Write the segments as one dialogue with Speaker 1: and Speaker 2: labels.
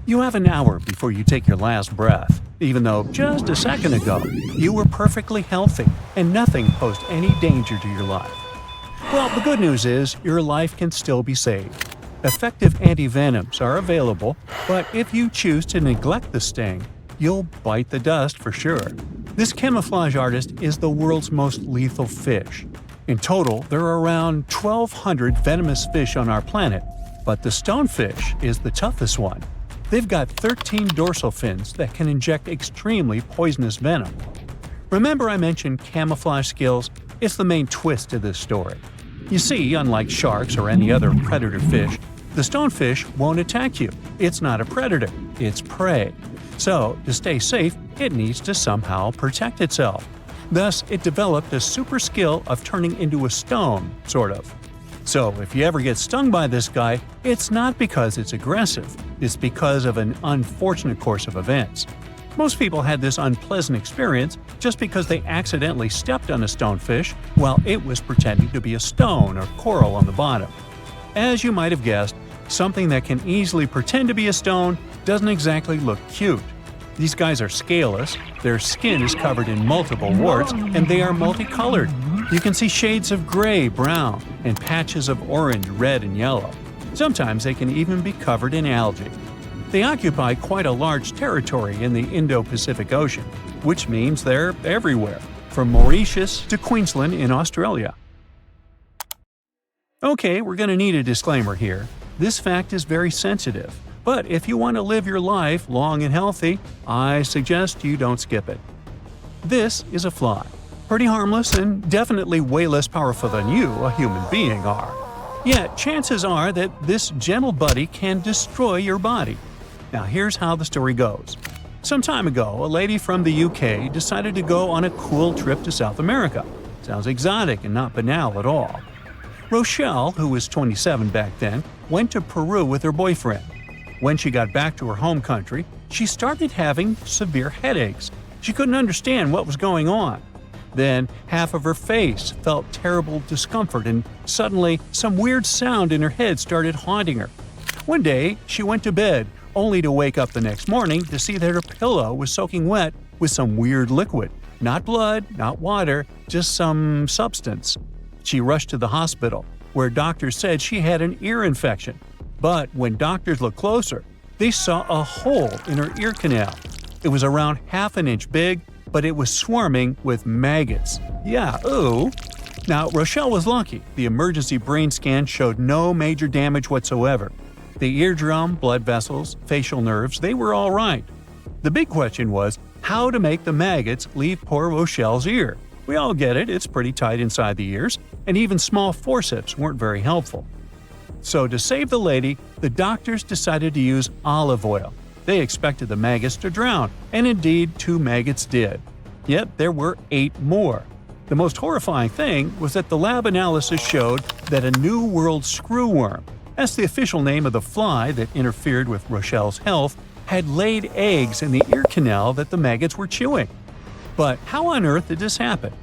Speaker 1: You have an hour before you take your last breath, even though just a second ago you were perfectly healthy and nothing posed any danger to your life. Well, the good news is your life can still be saved. Effective antivenoms are available, but if you choose to neglect the sting, you'll bite the dust for sure. This camouflage artist is the world's most lethal fish. In total, there are around 1,200 venomous fish on our planet, but the stonefish is the toughest one. They've got 13 dorsal fins that can inject extremely poisonous venom. Remember I mentioned camouflage skills? It's the main twist to this story. You see, unlike sharks or any other predator fish, the stonefish won't attack you. It's not a predator, it's prey. So, to stay safe, it needs to somehow protect itself. Thus, it developed a super skill of turning into a stone, sort of. So, if you ever get stung by this guy, it's not because it's aggressive, it's because of an unfortunate course of events. Most people had this unpleasant experience just because they accidentally stepped on a stonefish while it was pretending to be a stone or coral on the bottom. As you might have guessed, something that can easily pretend to be a stone doesn't exactly look cute. These guys are scaleless, their skin is covered in multiple warts, and they are multicolored. You can see shades of gray, brown, and patches of orange, red, and yellow. Sometimes they can even be covered in algae. They occupy quite a large territory in the Indo-Pacific Ocean, which means they're everywhere, from Mauritius to Queensland in Australia. Okay, we're going to need a disclaimer here. This fact is very sensitive, but if you want to live your life long and healthy, I suggest you don't skip it. This is a fly. Pretty harmless and definitely way less powerful than you, a human being, are. Yet, chances are that this gentle buddy can destroy your body. Now here's how the story goes. Some time ago, a lady from the UK decided to go on a cool trip to South America. Sounds exotic and not banal at all. Rochelle, who was 27 back then, went to Peru with her boyfriend. When she got back to her home country, she started having severe headaches. She couldn't understand what was going on. Then, half of her face felt terrible discomfort, and suddenly, some weird sound in her head started haunting her. One day, she went to bed, only to wake up the next morning to see that her pillow was soaking wet with some weird liquid. Not blood, not water, just some substance. She rushed to the hospital, where doctors said she had an ear infection. But when doctors looked closer, they saw a hole in her ear canal. It was around half an inch big, but it was swarming with maggots. Yeah, ooh. Now, Rochelle was lucky. The emergency brain scan showed no major damage whatsoever. The eardrum, blood vessels, facial nerves, they were all right. The big question was how to make the maggots leave poor Rochelle's ear. We all get it, it's pretty tight inside the ears, and even small forceps weren't very helpful. So to save the lady, the doctors decided to use olive oil. They expected the maggots to drown, and indeed 2 maggots did. Yet there were 8 more. The most horrifying thing was that the lab analysis showed that a New World screwworm, that's the official name of the fly that interfered with Rochelle's health, had laid eggs in the ear canal that the maggots were chewing. But how on earth did this happen?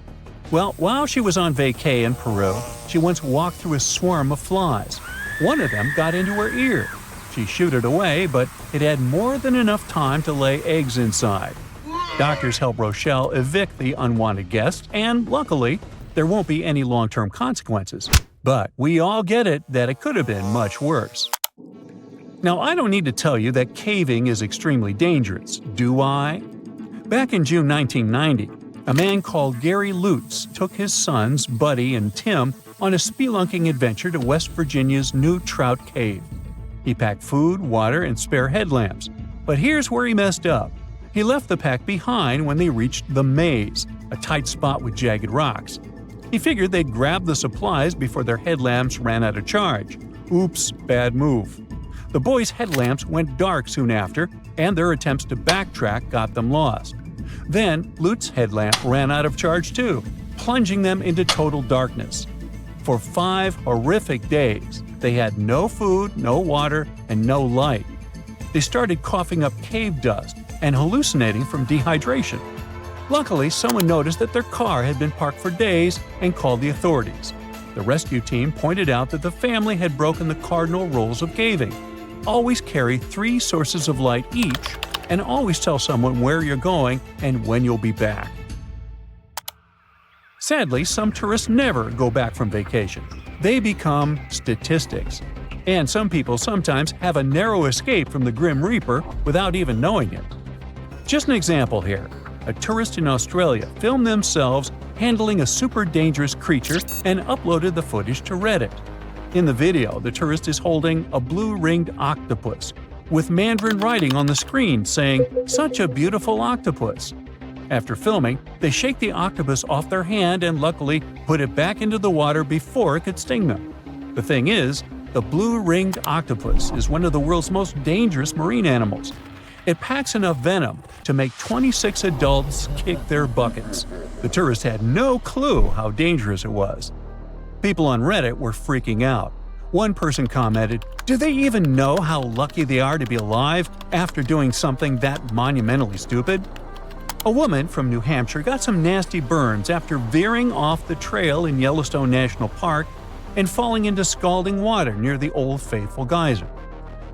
Speaker 1: Well, while she was on vacay in Peru, she once walked through a swarm of flies. One of them got into her ear. She shooed it away, but it had more than enough time to lay eggs inside. Doctors helped Rochelle evict the unwanted guest, and luckily, there won't be any long-term consequences. But we all get it that it could have been much worse. Now, I don't need to tell you that caving is extremely dangerous, do I? Back in June 1990, a man called Gary Lutz took his sons, Buddy and Tim, on a spelunking adventure to West Virginia's New Trout Cave. He packed food, water, and spare headlamps. But here's where he messed up. He left the pack behind when they reached the maze, a tight spot with jagged rocks. He figured they'd grab the supplies before their headlamps ran out of charge. Oops, bad move. The boys' headlamps went dark soon after, and their attempts to backtrack got them lost. Then, Lutz's headlamp ran out of charge too, plunging them into total darkness. For 5 horrific days, they had no food, no water, and no light. They started coughing up cave dust and hallucinating from dehydration. Luckily, someone noticed that their car had been parked for days and called the authorities. The rescue team pointed out that the family had broken the cardinal rules of caving. Always carry 3 sources of light each, and always tell someone where you're going and when you'll be back. Sadly, some tourists never go back from vacation. They become statistics. And some people sometimes have a narrow escape from the Grim Reaper without even knowing it. Just an example here. A tourist in Australia filmed themselves handling a super dangerous creature and uploaded the footage to Reddit. In the video, the tourist is holding a blue-ringed octopus, with Mandarin writing on the screen saying, "Such a beautiful octopus." After filming, they shake the octopus off their hand and luckily put it back into the water before it could sting them. The thing is, the blue-ringed octopus is one of the world's most dangerous marine animals. It packs enough venom to make 26 adults kick their buckets. The tourist had no clue how dangerous it was. People on Reddit were freaking out. One person commented, "Do they even know how lucky they are to be alive after doing something that monumentally stupid?" A woman from New Hampshire got some nasty burns after veering off the trail in Yellowstone National Park and falling into scalding water near the Old Faithful geyser.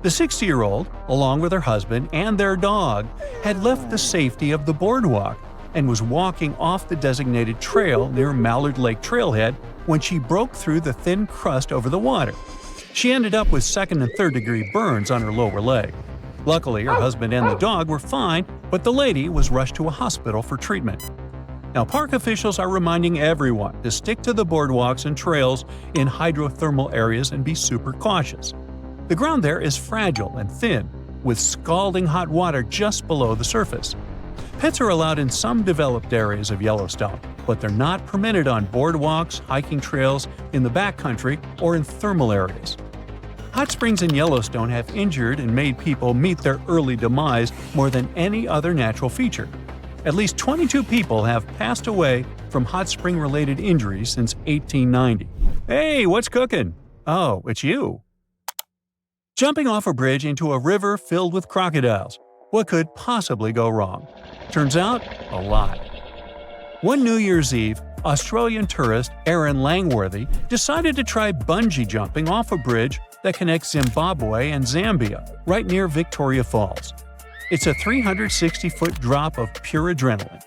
Speaker 1: The 60-year-old, along with her husband and their dog, had left the safety of the boardwalk and was walking off the designated trail near Mallard Lake Trailhead when she broke through the thin crust over the water. She ended up with 2nd and 3rd-degree burns on her lower leg. Luckily, her husband and the dog were fine, but the lady was rushed to a hospital for treatment. Now, park officials are reminding everyone to stick to the boardwalks and trails in hydrothermal areas and be super cautious. The ground there is fragile and thin, with scalding hot water just below the surface. Pets are allowed in some developed areas of Yellowstone, but they're not permitted on boardwalks, hiking trails, in the backcountry, or in thermal areas. Hot springs in Yellowstone have injured and made people meet their early demise more than any other natural feature. At least 22 people have passed away from hot spring-related injuries since 1890. Hey, what's cooking? Oh, it's you. Jumping off a bridge into a river filled with crocodiles. What could possibly go wrong? Turns out, a lot. One New Year's Eve, Australian tourist Aaron Langworthy decided to try bungee jumping off a bridge that connects Zimbabwe and Zambia, right near Victoria Falls. It's a 360-foot drop of pure adrenaline.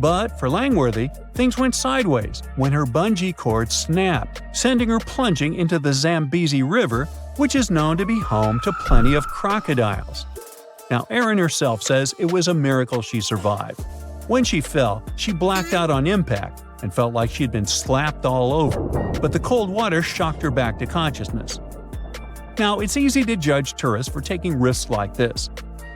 Speaker 1: But for Langworthy, things went sideways when her bungee cord snapped, sending her plunging into the Zambezi River, which is known to be home to plenty of crocodiles. Now, Erin herself says it was a miracle she survived. When she fell, she blacked out on impact and felt like she'd been slapped all over, but the cold water shocked her back to consciousness. Now, it's easy to judge tourists for taking risks like this,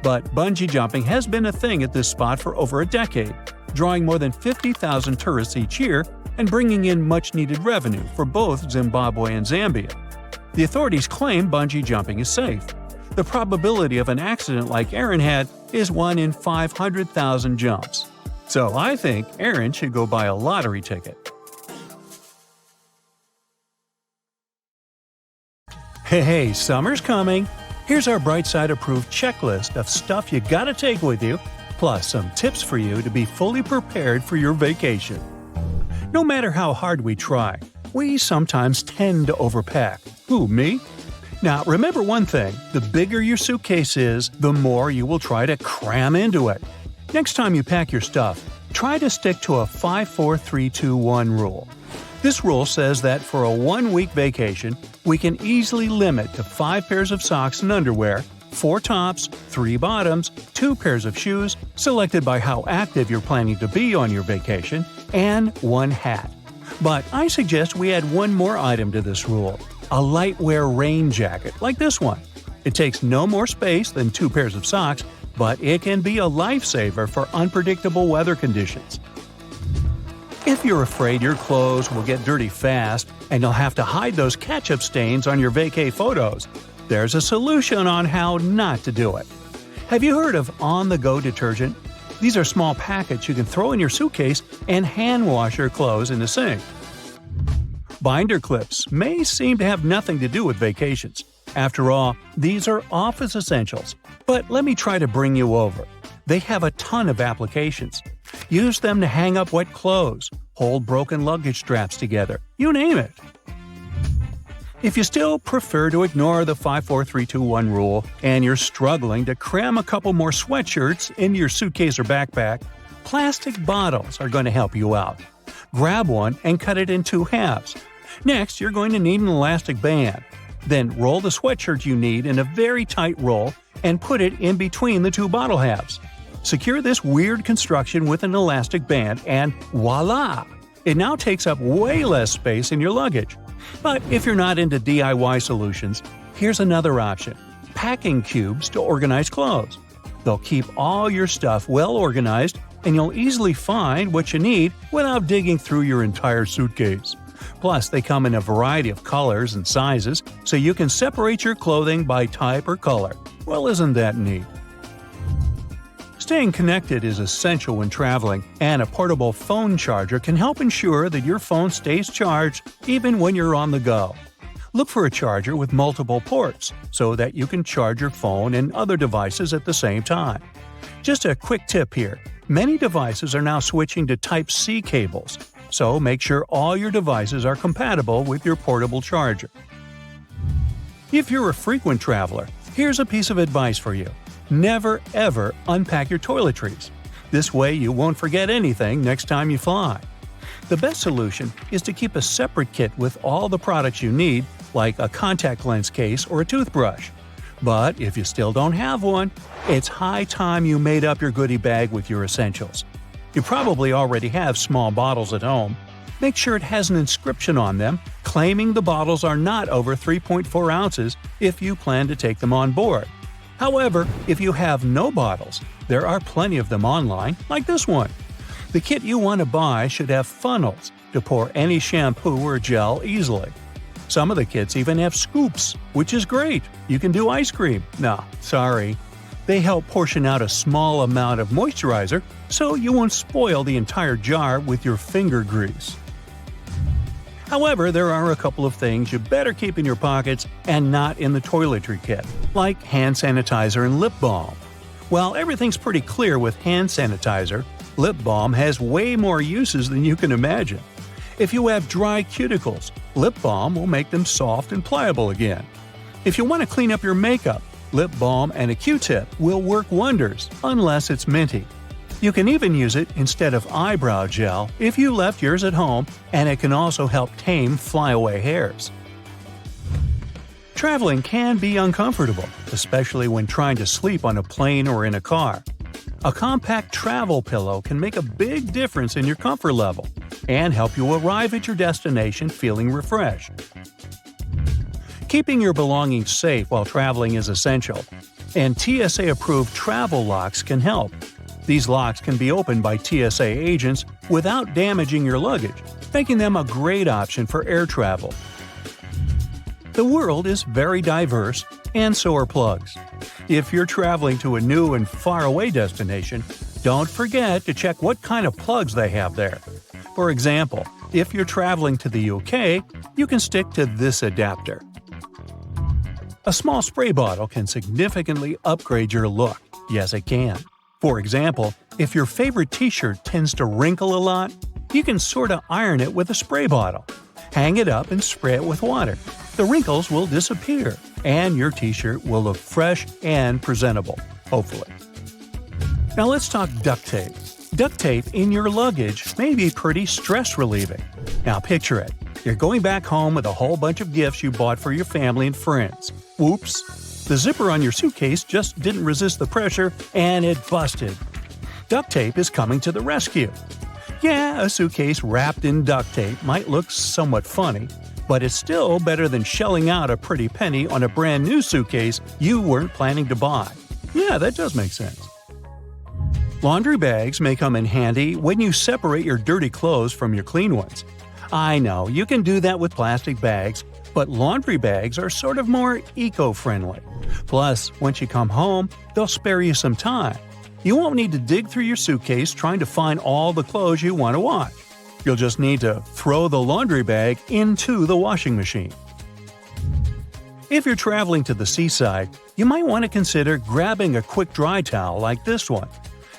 Speaker 1: but bungee jumping has been a thing at this spot for over a decade, drawing more than 50,000 tourists each year and bringing in much-needed revenue for both Zimbabwe and Zambia. The authorities claim bungee jumping is safe. The probability of an accident like Aaron had is 1 in 500,000 jumps. So I think Aaron should go buy a lottery ticket. Hey, summer's coming! Here's our Bright Side approved checklist of stuff you gotta take with you, plus some tips for you to be fully prepared for your vacation. No matter how hard we try, we sometimes tend to overpack. Who, me? Now, remember one thing, the bigger your suitcase is, the more you will try to cram into it. Next time you pack your stuff, try to stick to a 5-4-3-2-1 rule. This rule says that for a 1-week vacation, we can easily limit to 5 pairs of socks and underwear, 4 tops, 3 bottoms, 2 pairs of shoes, selected by how active you're planning to be on your vacation, and 1 hat. But I suggest we add one more item to this rule, a lightwear rain jacket like this one. It takes no more space than 2 pairs of socks, but it can be a lifesaver for unpredictable weather conditions. If you're afraid your clothes will get dirty fast and you'll have to hide those ketchup stains on your vacay photos, there's a solution on how not to do it. Have you heard of on-the-go detergent? These are small packets you can throw in your suitcase and hand wash your clothes in the sink. Binder clips may seem to have nothing to do with vacations. After all, these are office essentials. But let me try to bring you over. They have a ton of applications. Use them to hang up wet clothes, hold broken luggage straps together, you name it. If you still prefer to ignore the 5-4-3-2-1 rule and you're struggling to cram a couple more sweatshirts into your suitcase or backpack, plastic bottles are going to help you out. Grab one and cut it in 2 halves. Next, you're going to need an elastic band. Then roll the sweatshirt you need in a very tight roll and put it in between the 2 bottle halves. Secure this weird construction with an elastic band and voila! It now takes up way less space in your luggage. But if you're not into DIY solutions, here's another option: packing cubes to organize clothes. They'll keep all your stuff well organized, and you'll easily find what you need without digging through your entire suitcase. Plus, they come in a variety of colors and sizes, so you can separate your clothing by type or color. Well, isn't that neat? Staying connected is essential when traveling, and a portable phone charger can help ensure that your phone stays charged even when you're on the go. Look for a charger with multiple ports so that you can charge your phone and other devices at the same time. Just a quick tip here: many devices are now switching to Type-C cables, so make sure all your devices are compatible with your portable charger. If you're a frequent traveler, here's a piece of advice for you. Never ever unpack your toiletries. This way you won't forget anything next time you fly. The best solution is to keep a separate kit with all the products you need, like a contact lens case or a toothbrush. But if you still don't have one, it's high time you made up your goodie bag with your essentials. You probably already have small bottles at home. Make sure it has an inscription on them claiming the bottles are not over 3.4 ounces if you plan to take them on board. However, if you have no bottles, there are plenty of them online, like this one. The kit you want to buy should have funnels to pour any shampoo or gel easily. Some of the kits even have scoops, which is great. You can do ice cream. No, sorry. They help portion out a small amount of moisturizer so you won't spoil the entire jar with your finger grease. However, there are a couple of things you better keep in your pockets and not in the toiletry kit, like hand sanitizer and lip balm. While everything's pretty clear with hand sanitizer, lip balm has way more uses than you can imagine. If you have dry cuticles, lip balm will make them soft and pliable again. If you want to clean up your makeup, lip balm and a Q-tip will work wonders, unless it's minty. You can even use it instead of eyebrow gel if you left yours at home, and it can also help tame flyaway hairs. Traveling can be uncomfortable, especially when trying to sleep on a plane or in a car. A compact travel pillow can make a big difference in your comfort level and help you arrive at your destination feeling refreshed. Keeping your belongings safe while traveling is essential, and TSA-approved travel locks can help. These locks can be opened by TSA agents without damaging your luggage, making them a great option for air travel. The world is very diverse, and so are plugs. If you're traveling to a new and faraway destination, don't forget to check what kind of plugs they have there. For example, if you're traveling to the UK, you can stick to this adapter. A small spray bottle can significantly upgrade your look. Yes, it can. For example, if your favorite t-shirt tends to wrinkle a lot, you can sort of iron it with a spray bottle. Hang it up and spray it with water. The wrinkles will disappear, and your t-shirt will look fresh and presentable, hopefully. Now let's talk duct tape. Duct tape in your luggage may be pretty stress-relieving. Now picture it. You're going back home with a whole bunch of gifts you bought for your family and friends. Whoops! The zipper on your suitcase just didn't resist the pressure, and it busted. Duct tape is coming to the rescue. Yeah, a suitcase wrapped in duct tape might look somewhat funny, but it's still better than shelling out a pretty penny on a brand new suitcase you weren't planning to buy. Yeah, that does make sense. Laundry bags may come in handy when you separate your dirty clothes from your clean ones. I know, you can do that with plastic bags, but laundry bags are sort of more eco-friendly. Plus, once you come home, they'll spare you some time. You won't need to dig through your suitcase trying to find all the clothes you want to wash. You'll just need to throw the laundry bag into the washing machine. If you're traveling to the seaside, you might want to consider grabbing a quick dry towel like this one.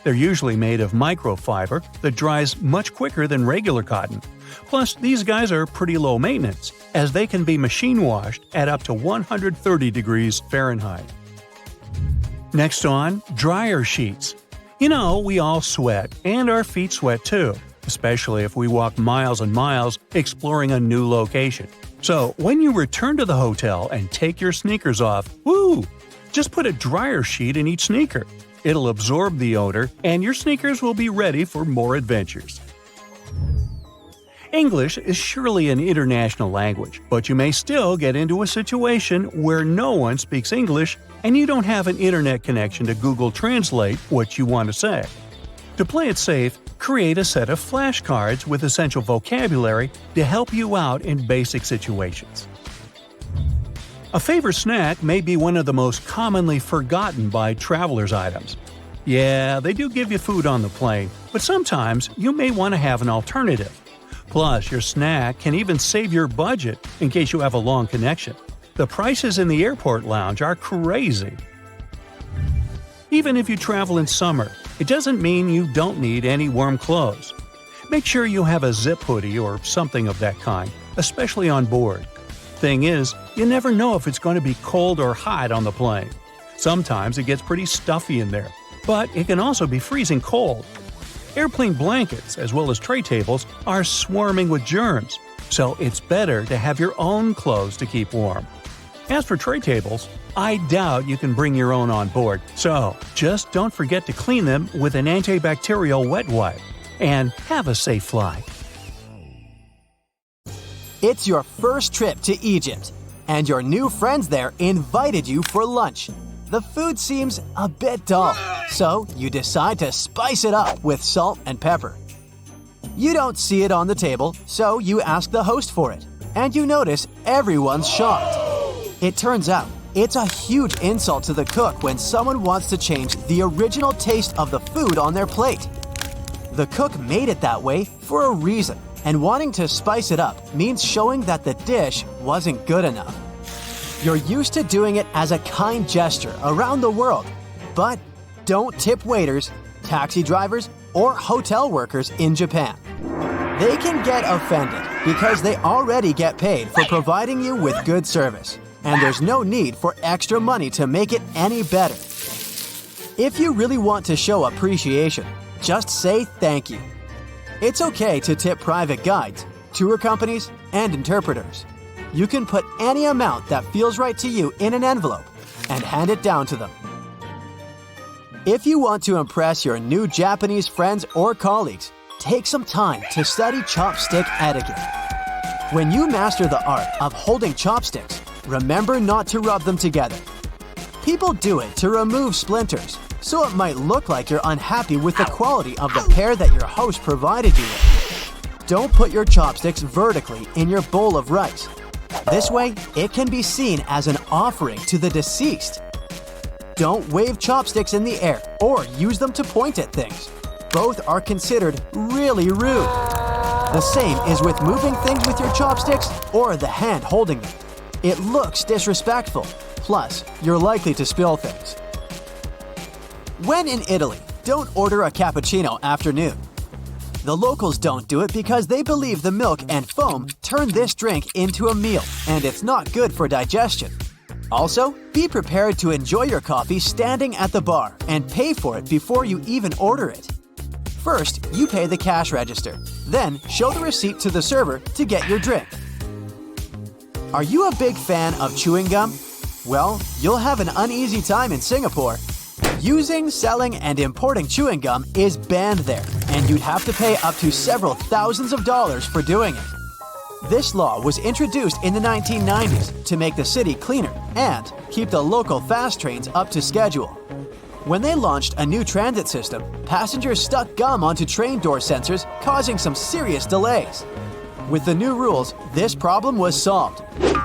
Speaker 1: They're usually made of microfiber that dries much quicker than regular cotton. Plus, these guys are pretty low maintenance, as they can be machine washed at up to 130 degrees Fahrenheit. Next on, dryer sheets. You know, we all sweat, and our feet sweat too, especially if we walk miles and miles exploring a new location. So, when you return to the hotel and take your sneakers off, woo! Just put a dryer sheet in each sneaker. It'll absorb the odor, and your sneakers will be ready for more adventures. English is surely an international language, but you may still get into a situation where no one speaks English and you don't have an internet connection to Google Translate what you want to say. To play it safe, create a set of flashcards with essential vocabulary to help you out in basic situations. A favorite snack may be one of the most commonly forgotten by travelers' items. Yeah, they do give you food on the plane, but sometimes you may want to have an alternative. Plus, your snack can even save your budget in case you have a long connection. The prices in the airport lounge are crazy. Even if you travel in summer, it doesn't mean you don't need any warm clothes. Make sure you have a zip hoodie or something of that kind, especially on board. Thing is, you never know if it's going to be cold or hot on the plane. Sometimes it gets pretty stuffy in there, but it can also be freezing cold. Airplane blankets, as well as tray tables, are swarming with germs, so it's better to have your own clothes to keep warm. As for tray tables, I doubt you can bring your own on board, so just don't forget to clean them with an antibacterial wet wipe. And have a safe flight.
Speaker 2: It's your first trip to Egypt, and your new friends there invited you for lunch. The food seems a bit dull, so you decide to spice it up with salt and pepper. You don't see it on the table, so you ask the host for it, and you notice everyone's shocked. It turns out, it's a huge insult to the cook when someone wants to change the original taste of the food on their plate. The cook made it that way for a reason, and wanting to spice it up means showing that the dish wasn't good enough. You're used to doing it as a kind gesture around the world, but don't tip waiters, taxi drivers, or hotel workers in Japan. They can get offended because they already get paid for providing you with good service, and there's no need for extra money to make it any better. If you really want to show appreciation, just say thank you. It's okay to tip private guides, tour companies, and interpreters. You can put any amount that feels right to you in an envelope and hand it down to them. If you want to impress your new Japanese friends or colleagues, take some time to study chopstick etiquette. When you master the art of holding chopsticks, remember not to rub them together. People do it to remove splinters, so it might look like you're unhappy with the quality of the pair that your host provided you with. Don't put your chopsticks vertically in your bowl of rice. This way, it can be seen as an offering to the deceased. Don't wave chopsticks in the air or use them to point at things. Both are considered really rude. The same is with moving things with your chopsticks or the hand holding them. It looks disrespectful, plus you're likely to spill things. When in Italy, don't order a cappuccino after noon. The locals don't do it because they believe the milk and foam turn this drink into a meal, and it's not good for digestion. Also, be prepared to enjoy your coffee standing at the bar and pay for it before you even order it. First, you pay the cash register, then show the receipt to the server to get your drink. Are you a big fan of chewing gum? Well, you'll have an uneasy time in Singapore. Using, selling, and importing chewing gum is banned there, and you'd have to pay up to several thousands of dollars for doing it. This law was introduced in the 1990s to make the city cleaner and keep the local fast trains up to schedule. When they launched a new transit system, passengers stuck gum onto train door sensors, causing some serious delays. With the new rules, this problem was solved.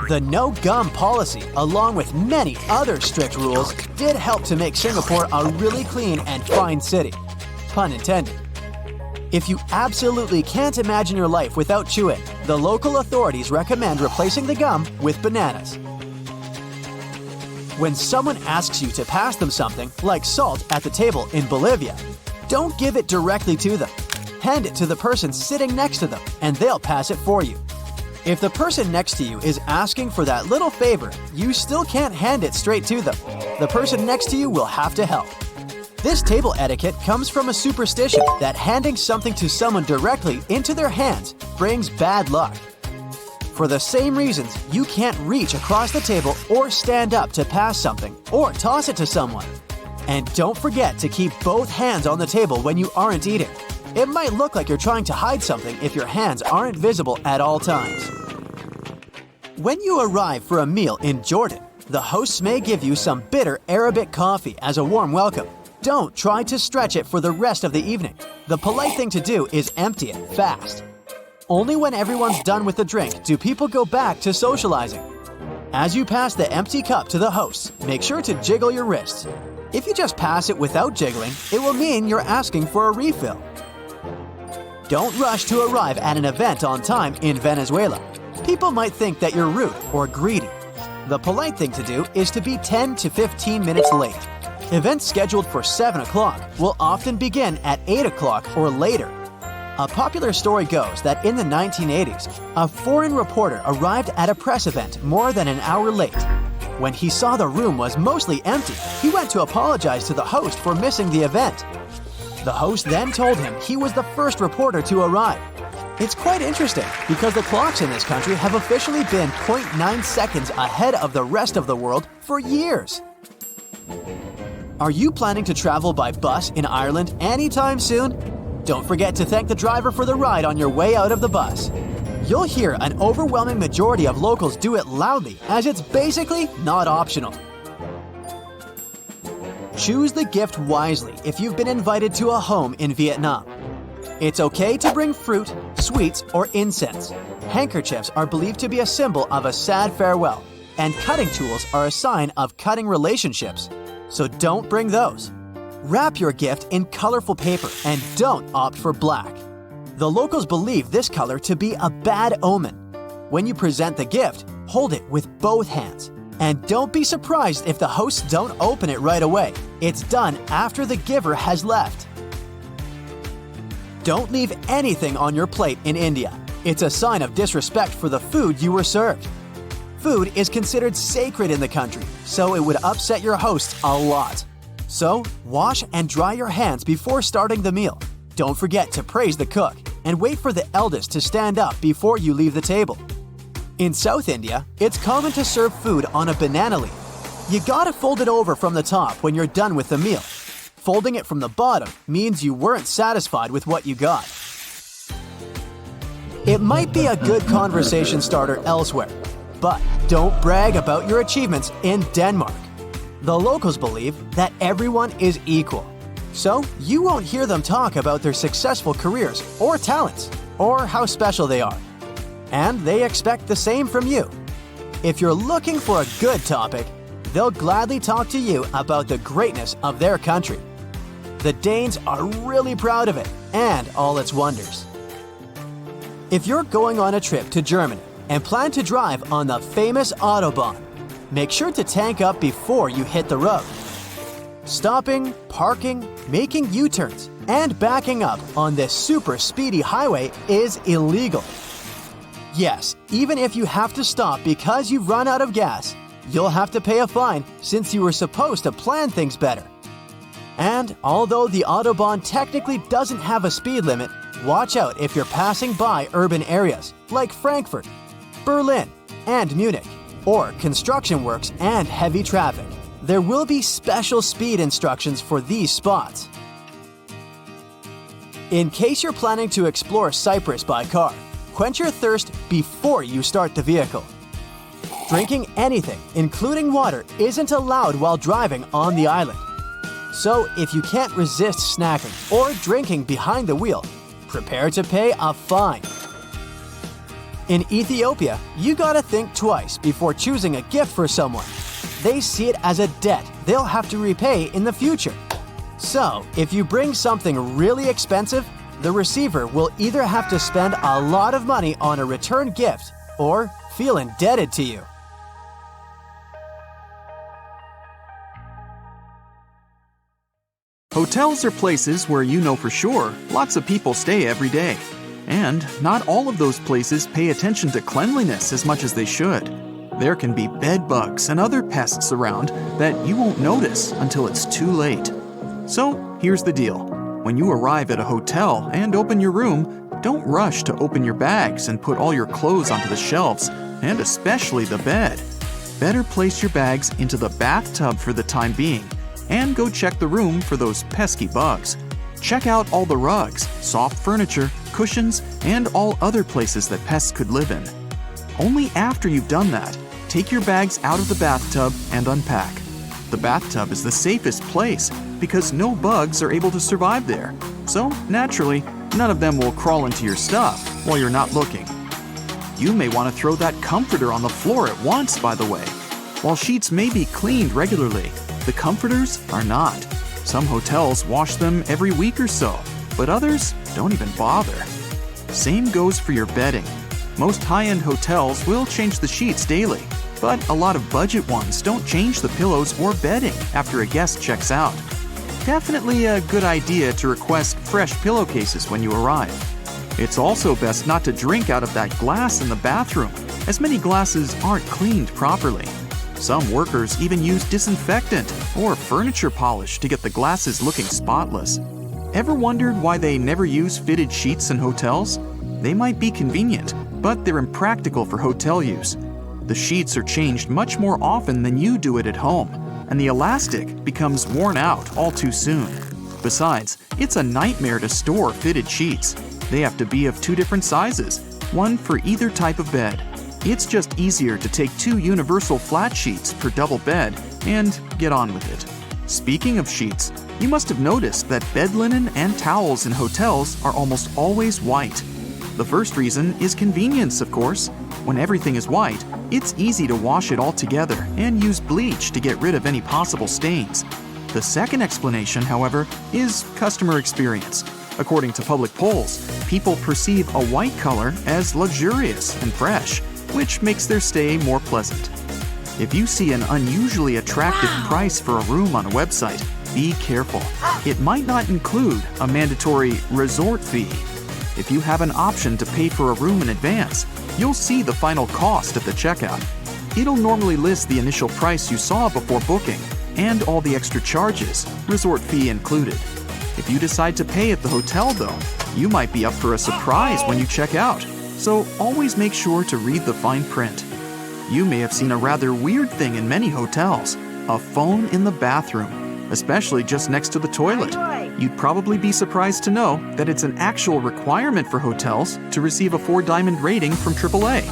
Speaker 2: The no gum policy, along with many other strict rules, did help to make Singapore a really clean and fine city. Pun intended. If you absolutely can't imagine your life without chewing, the local authorities recommend replacing the gum with bananas. When someone asks you to pass them something, like salt at the table in Bolivia, Don't give it directly to them. Hand it to the person sitting next to them, and they'll pass it for you. If the person next to you is asking for that little favor, you still can't hand it straight to them. The person next to you will have to help. This table etiquette comes from a superstition that handing something to someone directly into their hands brings bad luck. For the same reasons, you can't reach across the table or stand up to pass something or toss it to someone. And don't forget to keep both hands on the table when you aren't eating. It might look like you're trying to hide something if your hands aren't visible at all times. When you arrive for a meal in Jordan, the hosts may give you some bitter Arabic coffee as a warm welcome. Don't try to stretch it for the rest of the evening. The polite thing to do is empty it fast. Only when everyone's done with the drink do people go back to socializing. As you pass the empty cup to the hosts, make sure to jiggle your wrists. If you just pass it without jiggling, it will mean you're asking for a refill. Don't rush to arrive at an event on time in Venezuela. People might think that you're rude or greedy. The polite thing to do is to be 10 to 15 minutes late. Events scheduled for 7 o'clock will often begin at 8 o'clock or later. A popular story goes that in the 1980s, a foreign reporter arrived at a press event more than an hour late. When he saw the room was mostly empty, he went to apologize to the host for missing the event. The host then told him he was the first reporter to arrive. It's quite interesting because the clocks in this country have officially been 0.9 seconds ahead of the rest of the world for years. Are you planning to travel by bus in Ireland anytime soon? Don't forget to thank the driver for the ride on your way out of the bus. You'll hear an overwhelming majority of locals do it loudly as it's basically not optional. Choose the gift wisely if you've been invited to a home in Vietnam. It's okay to bring fruit, sweets, or incense. Handkerchiefs are believed to be a symbol of a sad farewell, and cutting tools are a sign of cutting relationships. So don't bring those. Wrap your gift in colorful paper and don't opt for black. The locals believe this color to be a bad omen. When you present the gift, hold it with both hands. And don't be surprised if the hosts don't open it right away. It's done after the giver has left. Don't leave anything on your plate in India. It's a sign of disrespect for the food you were served. Food is considered sacred in the country, so it would upset your hosts a lot. So, wash and dry your hands before starting the meal. Don't forget to praise the cook and wait for the eldest to stand up before you leave the table. In South India, it's common to serve food on a banana leaf. You gotta fold it over from the top when you're done with the meal. Folding it from the bottom means you weren't satisfied with what you got. It might be a good conversation starter elsewhere, but don't brag about your achievements in Denmark. The locals believe that everyone is equal, so you won't hear them talk about their successful careers or talents or how special they are. And they expect the same from you. If you're looking for a good topic, they'll gladly talk to you about the greatness of their country. The Danes are really proud of it and all its wonders. If you're going on a trip to Germany and plan to drive on the famous Autobahn, make sure to tank up before you hit the road. Stopping, parking, making U-turns, and backing up on this super speedy highway is illegal. Yes, even if you have to stop because you've run out of gas, you'll have to pay a fine since you were supposed to plan things better. And although the Autobahn technically doesn't have a speed limit, watch out if you're passing by urban areas like Frankfurt, Berlin, and Munich, or construction works and heavy traffic. There will be special speed instructions for these spots. In case you're planning to explore Cyprus by car, quench your thirst before you start the vehicle. Drinking anything, including water, isn't allowed while driving on the island. So if you can't resist snacking or drinking behind the wheel, prepare to pay a fine. In Ethiopia, you gotta think twice before choosing a gift for someone. They see it as a debt they'll have to repay in the future. So, if you bring something really expensive, the receiver will either have to spend a lot of money on a return gift or feel indebted to you.
Speaker 3: Hotels are places where you know for sure lots of people stay every day. And not all of those places pay attention to cleanliness as much as they should. There can be bed bugs and other pests around that you won't notice until it's too late. So here's the deal. When you arrive at a hotel and open your room, don't rush to open your bags and put all your clothes onto the shelves, and especially the bed. Better place your bags into the bathtub for the time being, and go check the room for those pesky bugs. Check out all the rugs, soft furniture, cushions, and all other places that pests could live in. Only after you've done that, take your bags out of the bathtub and unpack. The bathtub is the safest place because no bugs are able to survive there. So, naturally, none of them will crawl into your stuff while you're not looking. You may want to throw that comforter on the floor at once, by the way. While sheets may be cleaned regularly, the comforters are not. Some hotels wash them every week or so, but others don't even bother. Same goes for your bedding. Most high-end hotels will change the sheets daily, but a lot of budget ones don't change the pillows or bedding after a guest checks out. Definitely a good idea to request fresh pillowcases when you arrive. It's also best not to drink out of that glass in the bathroom, as many glasses aren't cleaned properly. Some workers even use disinfectant or furniture polish to get the glasses looking spotless. Ever wondered why they never use fitted sheets in hotels? They might be convenient, but they're impractical for hotel use. The sheets are changed much more often than you do it at home, and the elastic becomes worn out all too soon. Besides, it's a nightmare to store fitted sheets. They have to be of two different sizes, one for either type of bed. It's just easier to take 2 universal flat sheets per double bed and get on with it. Speaking of sheets, you must have noticed that bed linen and towels in hotels are almost always white. The first reason is convenience, of course. When everything is white, it's easy to wash it all together and use bleach to get rid of any possible stains. The second explanation, however, is customer experience. According to public polls, people perceive a white color as luxurious and fresh, which makes their stay more pleasant. If you see an unusually attractive price for a room on a website, be careful. It might not include a mandatory resort fee. If you have an option to pay for a room in advance, you'll see the final cost at the checkout. It'll normally list the initial price you saw before booking and all the extra charges, resort fee included. If you decide to pay at the hotel, though, you might be up for a surprise when you check out. So always make sure to read the fine print. You may have seen a rather weird thing in many hotels, a phone in the bathroom, especially just next to the toilet. You'd probably be surprised to know that it's an actual requirement for hotels to receive a 4-diamond rating from AAA.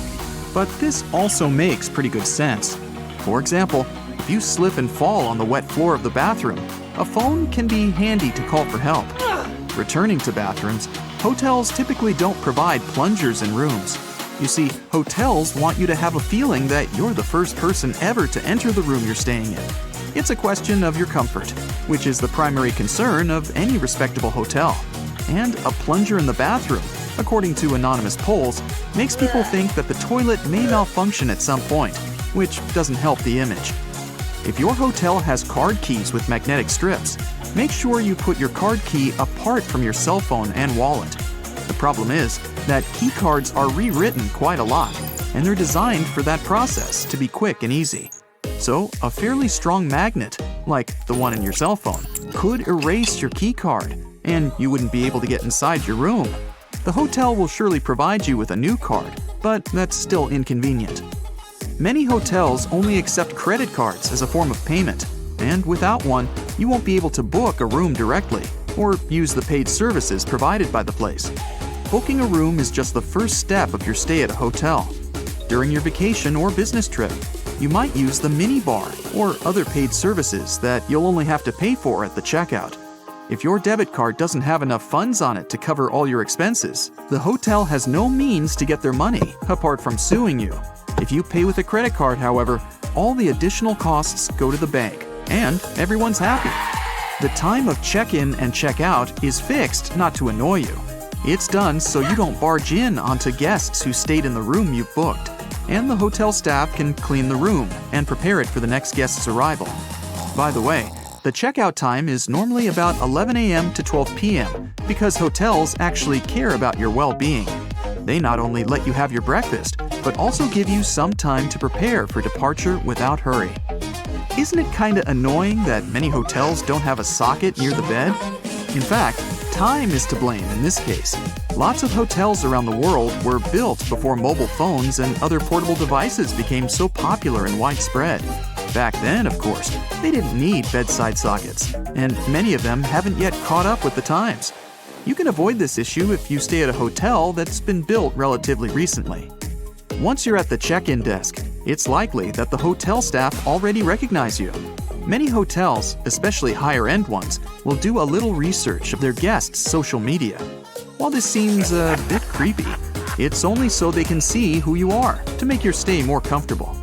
Speaker 3: But this also makes pretty good sense. For example, if you slip and fall on the wet floor of the bathroom, a phone can be handy to call for help. Returning to bathrooms, hotels typically don't provide plungers in rooms. You see, hotels want you to have a feeling that you're the first person ever to enter the room you're staying in. It's a question of your comfort, which is the primary concern of any respectable hotel. And a plunger in the bathroom, according to anonymous polls, makes people think that the toilet may malfunction at some point, which doesn't help the image. If your hotel has card keys with magnetic strips, make sure you put your card key apart from your cell phone and wallet. The problem is that key cards are rewritten quite a lot, and they're designed for that process to be quick and easy. So, a fairly strong magnet, like the one in your cell phone, could erase your key card, and you wouldn't be able to get inside your room. The hotel will surely provide you with a new card, but that's still inconvenient. Many hotels only accept credit cards as a form of payment, and without one, you won't be able to book a room directly or use the paid services provided by the place. Booking a room is just the first step of your stay at a hotel. During your vacation or business trip, you might use the minibar or other paid services that you'll only have to pay for at the checkout. If your debit card doesn't have enough funds on it to cover all your expenses, the hotel has no means to get their money apart from suing you. If you pay with a credit card, however, all the additional costs go to the bank, and everyone's happy. The time of check-in and check-out is fixed not to annoy you. It's done so you don't barge in onto guests who stayed in the room you've booked, and the hotel staff can clean the room and prepare it for the next guest's arrival. By the way, the checkout time is normally about 11 a.m. to 12 p.m. because hotels actually care about your well-being. They not only let you have your breakfast, but also give you some time to prepare for departure without hurry. Isn't it kinda annoying that many hotels don't have a socket near the bed? In fact, time is to blame in this case. Lots of hotels around the world were built before mobile phones and other portable devices became so popular and widespread. Back then, of course, they didn't need bedside sockets, and many of them haven't yet caught up with the times. You can avoid this issue if you stay at a hotel that's been built relatively recently. Once you're at the check-in desk, it's likely that the hotel staff already recognize you. Many hotels, especially higher-end ones, will do a little research of their guests' social media. While this seems a bit creepy, it's only so they can see who you are to make your stay more comfortable.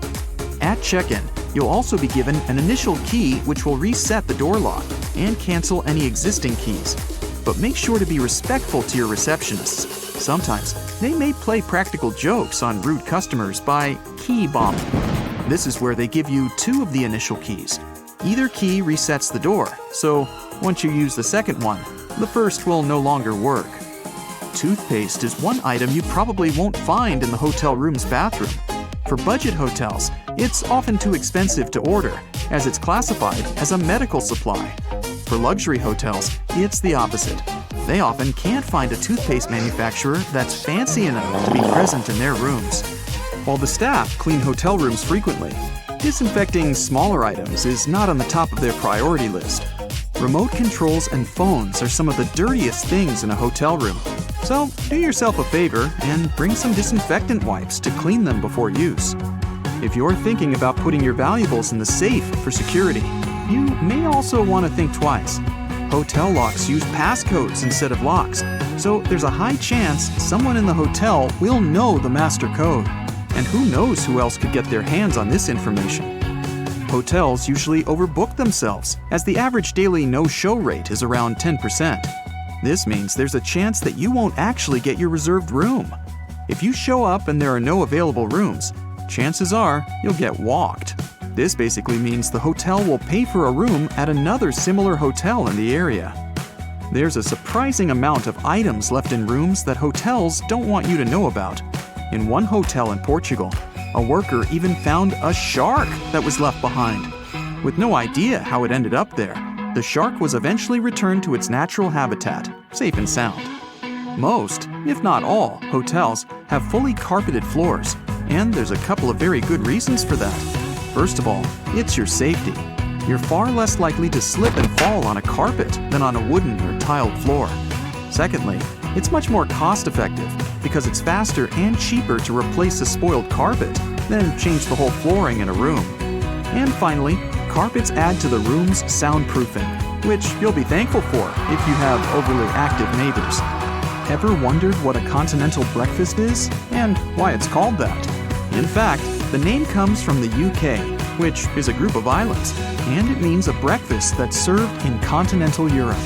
Speaker 3: At check-in, you'll also be given an initial key which will reset the door lock and cancel any existing keys. But make sure to be respectful to your receptionists. Sometimes, they may play practical jokes on rude customers by key bombing. This is where they give you 2 of the initial keys. Either key resets the door, so once you use the second one, the first will no longer work. Toothpaste is one item you probably won't find in the hotel room's bathroom. For budget hotels, it's often too expensive to order, as it's classified as a medical supply. For luxury hotels, it's the opposite. They often can't find a toothpaste manufacturer that's fancy enough to be present in their rooms. While the staff clean hotel rooms frequently, disinfecting smaller items is not on the top of their priority list. Remote controls and phones are some of the dirtiest things in a hotel room. So do yourself a favor and bring some disinfectant wipes to clean them before use. If you're thinking about putting your valuables in the safe for security, you may also want to think twice. Hotel locks use passcodes instead of locks, so there's a high chance someone in the hotel will know the master code. And who knows who else could get their hands on this information? Hotels usually overbook themselves, as the average daily no-show rate is around 10%. This means there's a chance that you won't actually get your reserved room. If you show up and there are no available rooms, chances are you'll get walked. This basically means the hotel will pay for a room at another similar hotel in the area. There's a surprising amount of items left in rooms that hotels don't want you to know about. In one hotel in Portugal, a worker even found a shark that was left behind. With no idea how it ended up there, the shark was eventually returned to its natural habitat, safe and sound. Most, if not all, hotels have fully carpeted floors, and there's a couple of very good reasons for that. First of all, it's your safety. You're far less likely to slip and fall on a carpet than on a wooden or tiled floor. Secondly, it's much more cost-effective because it's faster and cheaper to replace a spoiled carpet than change the whole flooring in a room. And finally, carpets add to the room's soundproofing, which you'll be thankful for if you have overly active neighbors. Ever wondered what a continental breakfast is and why it's called that? In fact, the name comes from the UK, which is a group of islands, and it means a breakfast that's served in continental Europe.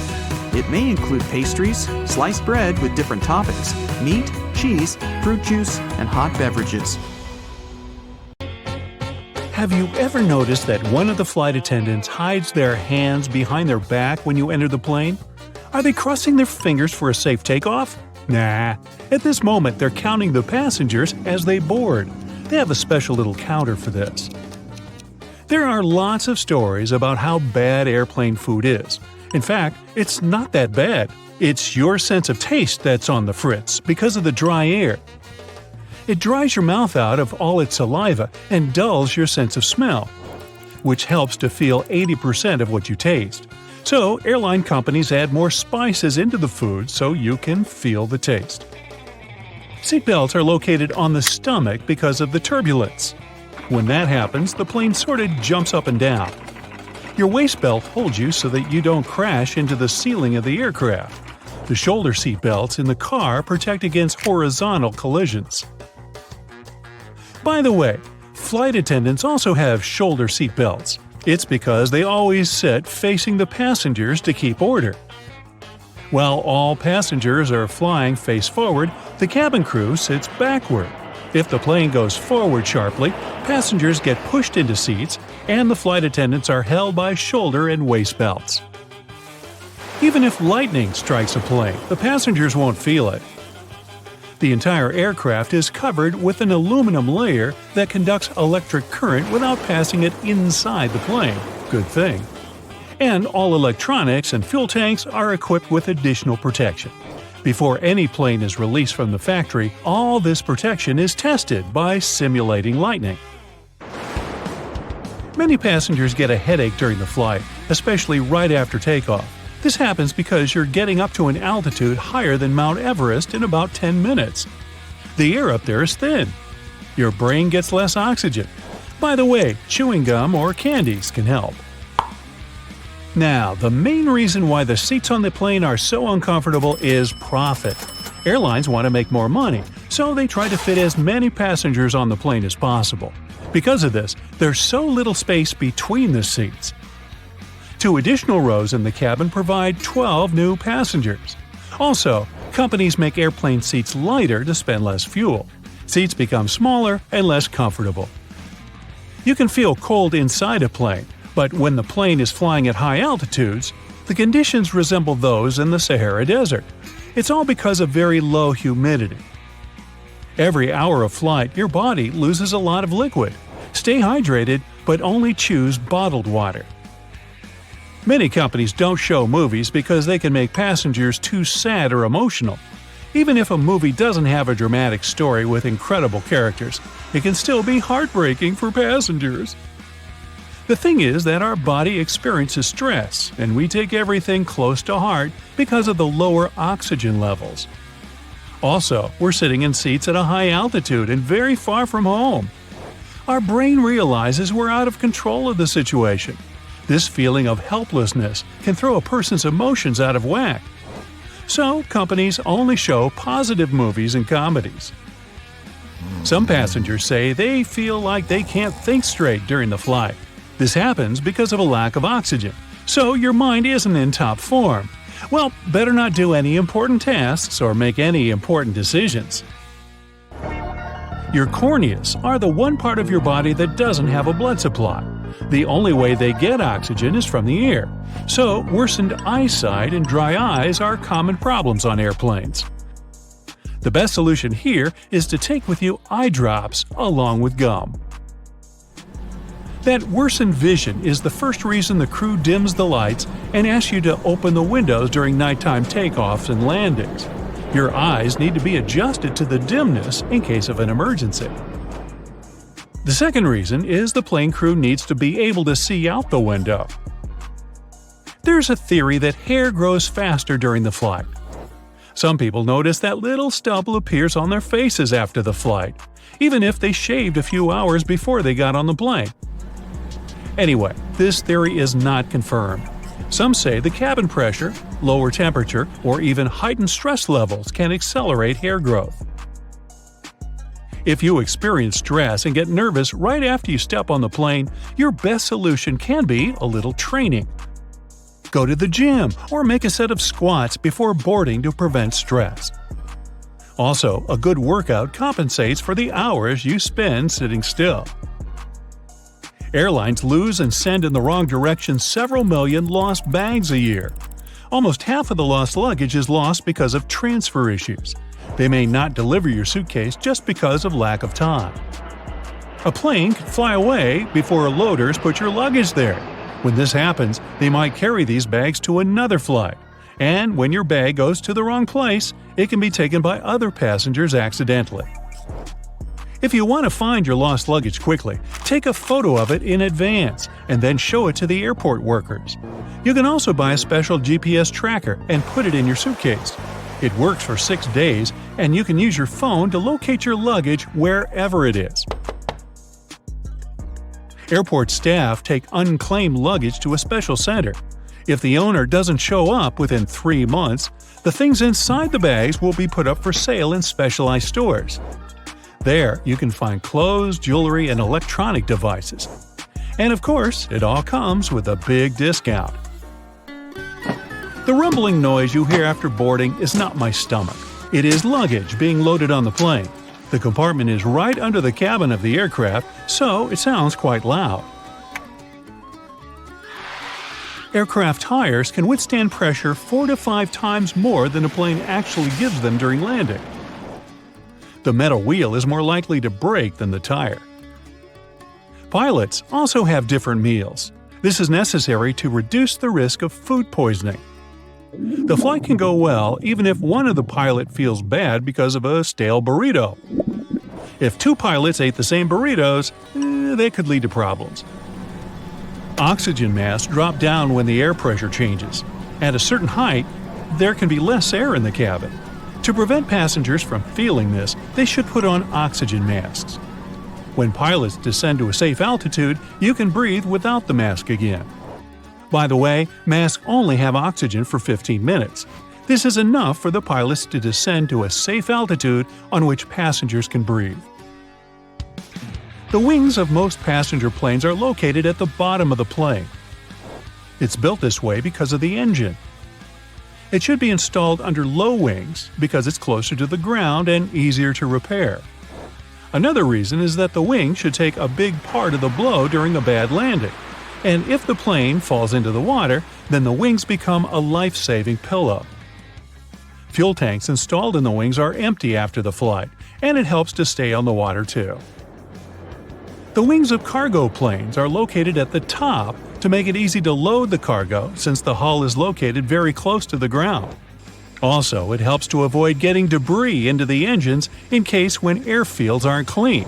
Speaker 3: It may include pastries, sliced bread with different toppings, meat, cheese, fruit juice, and hot beverages.
Speaker 1: Have you ever noticed that one of the flight attendants hides their hands behind their back when you enter the plane? Are they crossing their fingers for a safe takeoff? Nah. At this moment, they're counting the passengers as they board. They have a special little counter for this. There are lots of stories about how bad airplane food is. In fact, it's not that bad. It's your sense of taste that's on the fritz because of the dry air. It dries your mouth out of all its saliva and dulls your sense of smell, which helps to feel 80% of what you taste. So, airline companies add more spices into the food so you can feel the taste. Seatbelts are located on the stomach because of the turbulence. When that happens, the plane sort of jumps up and down. Your waist belt holds you so that you don't crash into the ceiling of the aircraft. The shoulder seat belts in the car protect against horizontal collisions. By the way, flight attendants also have shoulder seat belts. It's because they always sit facing the passengers to keep order. While all passengers are flying face forward, the cabin crew sits backward. If the plane goes forward sharply, passengers get pushed into seats, and the flight attendants are held by shoulder and waist belts. Even if lightning strikes a plane, the passengers won't feel it. The entire aircraft is covered with an aluminum layer that conducts electric current without passing it inside the plane. Good thing. And all electronics and fuel tanks are equipped with additional protection. Before any plane is released from the factory, all this protection is tested by simulating lightning. Many passengers get a headache during the flight, especially right after takeoff. This happens because you're getting up to an altitude higher than Mount Everest in about 10 minutes. The air up there is thin. Your brain gets less oxygen. By the way, chewing gum or candies can help. Now, the main reason why the seats on the plane are so uncomfortable is profit. Airlines want to make more money, so they try to fit as many passengers on the plane as possible. Because of this, there's so little space between the seats. 2 additional rows in the cabin provide 12 new passengers. Also, companies make airplane seats lighter to spend less fuel. Seats become smaller and less comfortable. You can feel cold inside a plane, but when the plane is flying at high altitudes, the conditions resemble those in the Sahara Desert. It's all because of very low humidity. Every hour of flight, your body loses a lot of liquid. Stay hydrated, but only choose bottled water. Many companies don't show movies because they can make passengers too sad or emotional. Even if a movie doesn't have a dramatic story with incredible characters, it can still be heartbreaking for passengers. The thing is that our body experiences stress, and we take everything close to heart because of the lower oxygen levels. Also, we're sitting in seats at a high altitude and very far from home. Our brain realizes we're out of control of the situation. This feeling of helplessness can throw a person's emotions out of whack. So, companies only show positive movies and comedies. Some passengers say they feel like they can't think straight during the flight. This happens because of a lack of oxygen, so your mind isn't in top form. Well, better not do any important tasks or make any important decisions. Your corneas are the one part of your body that doesn't have a blood supply. The only way they get oxygen is from the air, so worsened eyesight and dry eyes are common problems on airplanes. The best solution here is to take with you eye drops along with gum. That worsened vision is the first reason the crew dims the lights and asks you to open the windows during nighttime takeoffs and landings. Your eyes need to be adjusted to the dimness in case of an emergency. The second reason is the plane crew needs to be able to see out the window. There's a theory that hair grows faster during the flight. Some people notice that little stubble appears on their faces after the flight, even if they shaved a few hours before they got on the plane. Anyway, this theory is not confirmed. Some say the cabin pressure, lower temperature, or even heightened stress levels can accelerate hair growth. If you experience stress and get nervous right after you step on the plane, your best solution can be a little training. Go to the gym or make a set of squats before boarding to prevent stress. Also, a good workout compensates for the hours you spend sitting still. Airlines lose and send in the wrong direction several million lost bags a year. Almost half of the lost luggage is lost because of transfer issues. They may not deliver your suitcase just because of lack of time. A plane can fly away before loaders put your luggage there. When this happens, they might carry these bags to another flight. And when your bag goes to the wrong place, it can be taken by other passengers accidentally. If you want to find your lost luggage quickly, take a photo of it in advance and then show it to the airport workers. You can also buy a special GPS tracker and put it in your suitcase. It works for 6 days, and you can use your phone to locate your luggage wherever it is. Airport staff take unclaimed luggage to a special center. If the owner doesn't show up within 3 months, the things inside the bags will be put up for sale in specialized stores. There, you can find clothes, jewelry, and electronic devices. And of course, it all comes with a big discount. The rumbling noise you hear after boarding is not my stomach. It is luggage being loaded on the plane. The compartment is right under the cabin of the aircraft, so it sounds quite loud. Aircraft tires can withstand pressure 4 to 5 times more than a plane actually gives them during landing. The metal wheel is more likely to break than the tire. Pilots also have different meals. This is necessary to reduce the risk of food poisoning. The flight can go well even if one of the pilot feels bad because of a stale burrito. If 2 pilots ate the same burritos, they could lead to problems. Oxygen masks drop down when the air pressure changes. At a certain height, there can be less air in the cabin. To prevent passengers from feeling this, they should put on oxygen masks. When pilots descend to a safe altitude, you can breathe without the mask again. By the way, masks only have oxygen for 15 minutes. This is enough for the pilots to descend to a safe altitude on which passengers can breathe. The wings of most passenger planes are located at the bottom of the plane. It's built this way because of the engine. It should be installed under low wings because it's closer to the ground and easier to repair. Another reason is that the wing should take a big part of the blow during a bad landing. And if the plane falls into the water, then the wings become a life-saving pillow. Fuel tanks installed in the wings are empty after the flight, and it helps to stay on the water too. The wings of cargo planes are located at the top to make it easy to load the cargo since the hull is located very close to the ground. Also, it helps to avoid getting debris into the engines in case when airfields aren't clean.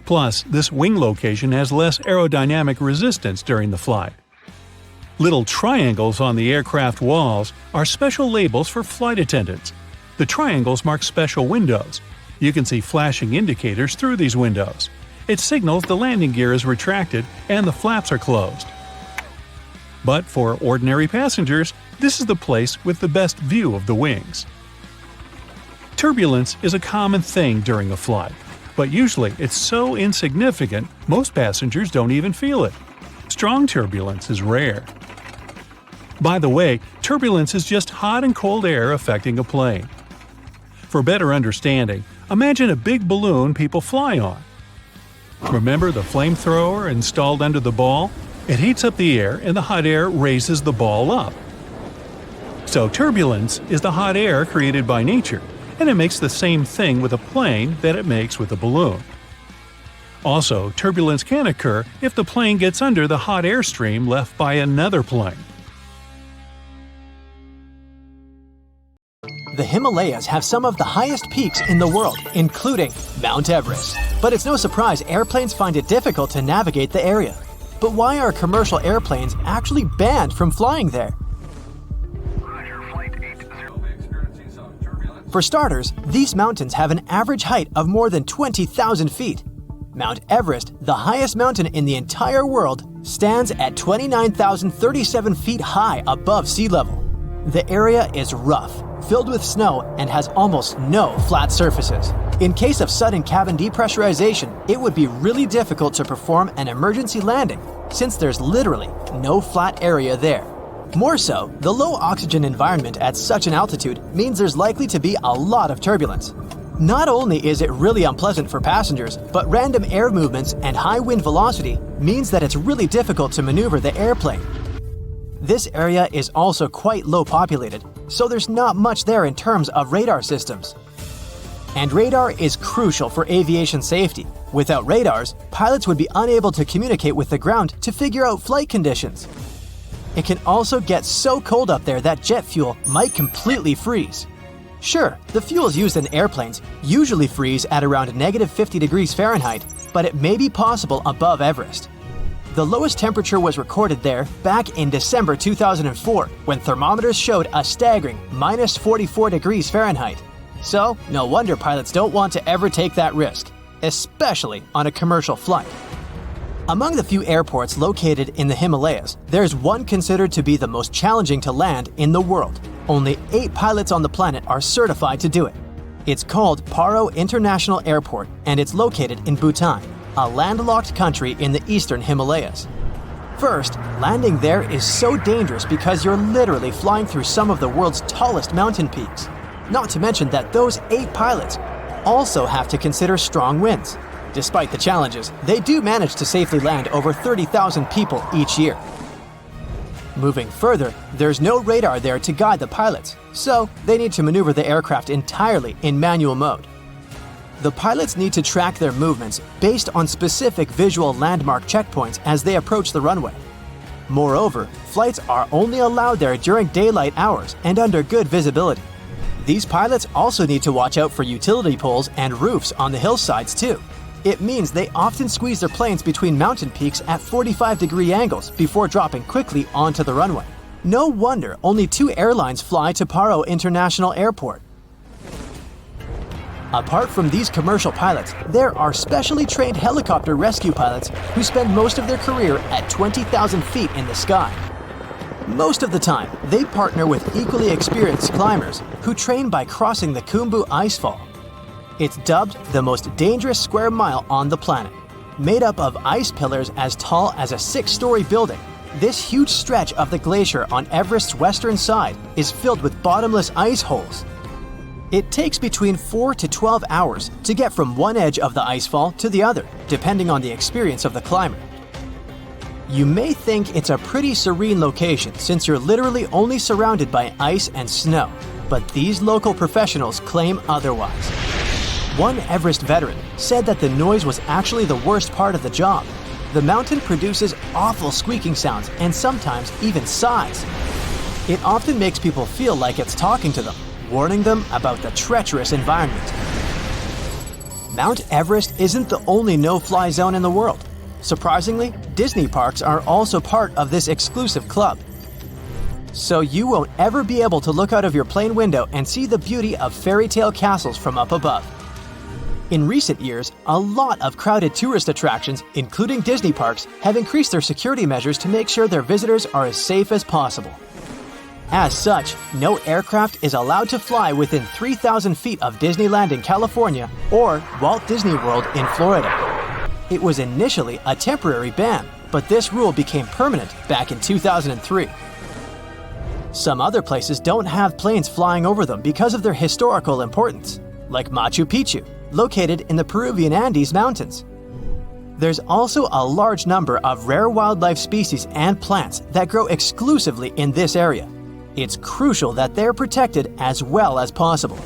Speaker 1: Plus, this wing location has less aerodynamic resistance during the flight. Little triangles on the aircraft walls are special labels for flight attendants. The triangles mark special windows. You can see flashing indicators through these windows. It signals the landing gear is retracted and the flaps are closed. But for ordinary passengers, this is the place with the best view of the wings. Turbulence is a common thing during a flight, but usually it's so insignificant most passengers don't even feel it. Strong turbulence is rare. By the way, turbulence is just hot and cold air affecting a plane. For better understanding, imagine a big balloon people fly on. Remember the flamethrower installed under the ball? It heats up the air and the hot air raises the ball up. So turbulence is the hot air created by nature, and it makes the same thing with a plane that it makes with a balloon. Also, turbulence can occur if the plane gets under the hot air stream left by another plane.
Speaker 2: The Himalayas have some of the highest peaks in the world, including Mount Everest. But it's no surprise airplanes find it difficult to navigate the area. But why are commercial airplanes actually banned from flying there? For starters, these mountains have an average height of more than 20,000 feet. Mount Everest, the highest mountain in the entire world, stands at 29,037 feet high above sea level. The area is rough, filled with snow, and has almost no flat surfaces. In case of sudden cabin depressurization, it would be really difficult to perform an emergency landing, since there's literally no flat area there. More so, the low oxygen environment at such an altitude means there's likely to be a lot of turbulence. Not only is it really unpleasant for passengers, but random air movements and high wind velocity means that it's really difficult to maneuver the airplane. This area is also quite low populated, so there's not much there in terms of radar systems. And radar is crucial for aviation safety. Without radars, pilots would be unable to communicate with the ground to figure out flight conditions. It can also get so cold up there that jet fuel might completely freeze. Sure, the fuels used in airplanes usually freeze at around -50 degrees Fahrenheit, but it may be possible above Everest. The lowest temperature was recorded there back in December 2004, when thermometers showed a staggering -44 degrees Fahrenheit. So, no wonder pilots don't want to ever take that risk, especially on a commercial flight. Among the few airports located in the Himalayas, there's one considered to be the most challenging to land in the world. Only 8 pilots on the planet are certified to do it. It's called Paro International Airport, and it's located in Bhutan, a landlocked country in the eastern Himalayas. First, landing there is so dangerous because you're literally flying through some of the world's tallest mountain peaks. Not to mention that those 8 pilots also have to consider strong winds. Despite the challenges, they do manage to safely land over 30,000 people each year. Moving further, there's no radar there to guide the pilots, so they need to maneuver the aircraft entirely in manual mode. The pilots need to track their movements based on specific visual landmark checkpoints as they approach the runway. Moreover, flights are only allowed there during daylight hours and under good visibility. These pilots also need to watch out for utility poles and roofs on the hillsides too. It means they often squeeze their planes between mountain peaks at 45-degree angles before dropping quickly onto the runway. No wonder only 2 airlines fly to Paro International Airport. Apart from these commercial pilots, there are specially trained helicopter rescue pilots who spend most of their career at 20,000 feet in the sky. Most of the time, they partner with equally experienced climbers who train by crossing the Khumbu Icefall. It's dubbed the most dangerous square mile on the planet. Made up of ice pillars as tall as a 6-story building, this huge stretch of the glacier on Everest's western side is filled with bottomless ice holes. It takes between 4 to 12 hours to get from one edge of the icefall to the other, depending on the experience of the climber. You may think it's a pretty serene location since you're literally only surrounded by ice and snow, but these local professionals claim otherwise. One Everest veteran said that the noise was actually the worst part of the job. The mountain produces awful squeaking sounds and sometimes even sighs. It often makes people feel like it's talking to them, warning them about the treacherous environment. Mount Everest isn't the only no-fly zone in the world. Surprisingly, Disney parks are also part of this exclusive club. So you won't ever be able to look out of your plane window and see the beauty of fairy tale castles from up above. In recent years, a lot of crowded tourist attractions, including Disney parks, have increased their security measures to make sure their visitors are as safe as possible. As such, no aircraft is allowed to fly within 3,000 feet of Disneyland in California or Walt Disney World in Florida. It was initially a temporary ban, but this rule became permanent back in 2003. Some other places don't have planes flying over them because of their historical importance, like Machu Picchu, located in the Peruvian Andes Mountains. There's also a large number of rare wildlife species and plants that grow exclusively in this area. It's crucial that they're protected as well as possible.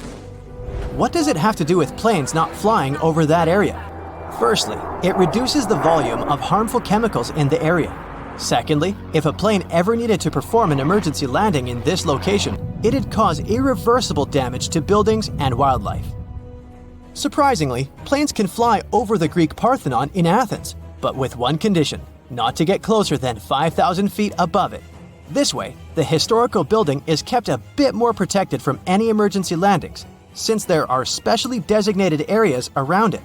Speaker 2: What does it have to do with planes not flying over that area? Firstly, it reduces the volume of harmful chemicals in the area. Secondly, if a plane ever needed to perform an emergency landing in this location, it'd cause irreversible damage to buildings and wildlife. Surprisingly, planes can fly over the Greek Parthenon in Athens, but with one condition: not to get closer than 5,000 feet above it. This way, the historical building is kept a bit more protected from any emergency landings, since there are specially designated areas around it.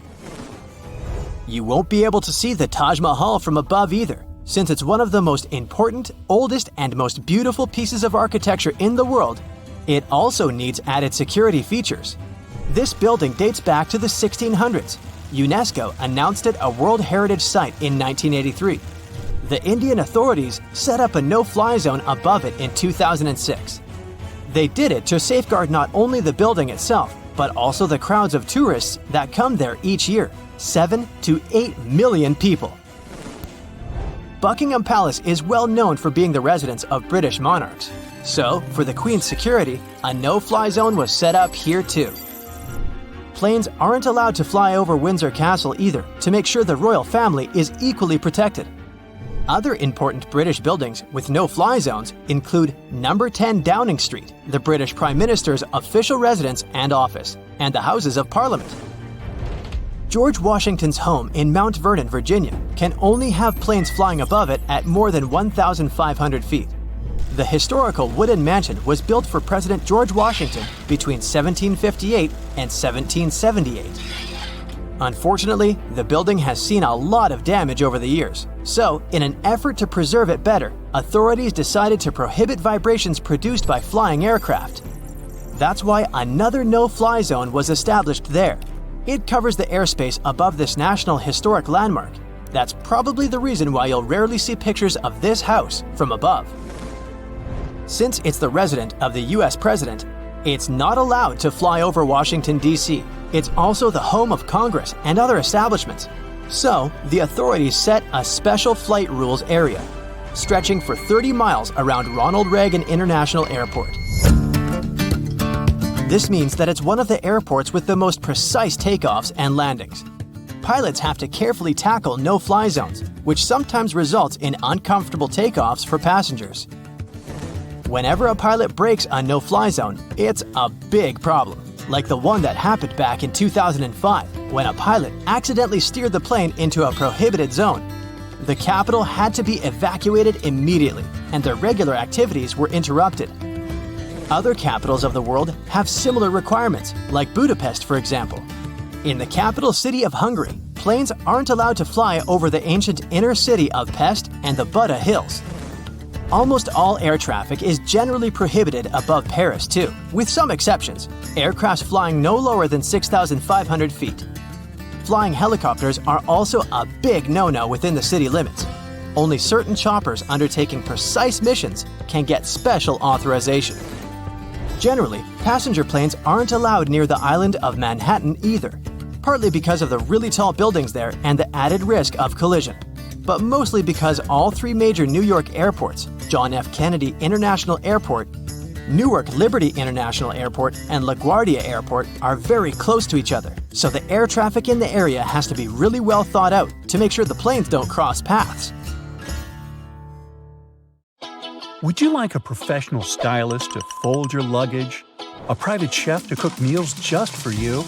Speaker 2: You won't be able to see the Taj Mahal from above either, since it's one of the most important, oldest, and most beautiful pieces of architecture in the world. It also needs added security features. This building dates back to the 1600s. UNESCO announced it a World Heritage Site in 1983. The Indian authorities set up a no-fly zone above it in 2006. They did it to safeguard not only the building itself, but also the crowds of tourists that come there each year, 7 to 8 million people. Buckingham Palace is well known for being the residence of British monarchs. So, for the Queen's security, a no-fly zone was set up here too. Planes aren't allowed to fly over Windsor Castle either, to make sure the royal family is equally protected. Other important British buildings with no-fly zones include Number 10 Downing Street, the British Prime Minister's official residence and office, and the Houses of Parliament. George Washington's home in Mount Vernon, Virginia, can only have planes flying above it at more than 1,500 feet. The historical wooden mansion was built for President George Washington between 1758 and 1778. Unfortunately, the building has seen a lot of damage over the years, so in an effort to preserve it better, authorities decided to prohibit vibrations produced by flying aircraft. That's why another no-fly zone was established there. It covers the airspace above this National Historic Landmark. That's probably the reason why you'll rarely see pictures of this house from above. Since it's the residence of the US President, it's not allowed to fly over Washington, D.C., It's also the home of Congress and other establishments. So, the authorities set a special flight rules area, stretching for 30 miles around Ronald Reagan International Airport. This means that it's one of the airports with the most precise takeoffs and landings. Pilots have to carefully tackle no-fly zones, which sometimes results in uncomfortable takeoffs for passengers. Whenever a pilot breaks a no-fly zone, it's a big problem, like the one that happened back in 2005 when a pilot accidentally steered the plane into a prohibited zone. The capital had to be evacuated immediately, and their regular activities were interrupted. Other capitals of the world have similar requirements, like Budapest, for example. In the capital city of Hungary, planes aren't allowed to fly over the ancient inner city of Pest and the Buda Hills. Almost all air traffic is generally prohibited above Paris, too, with some exceptions. Aircrafts flying no lower than 6,500 feet. Flying helicopters are also a big no-no within the city limits. Only certain choppers undertaking precise missions can get special authorization. Generally, passenger planes aren't allowed near the island of Manhattan either, partly because of the really tall buildings there and the added risk of collision, but mostly because all three major New York airports, John F. Kennedy International Airport, Newark Liberty International Airport, and LaGuardia Airport are very close to each other, so the air traffic in the area has to be really well thought out to make sure the planes don't cross paths.
Speaker 1: Would you like a professional stylist to fold your luggage, a private chef to cook meals just for you,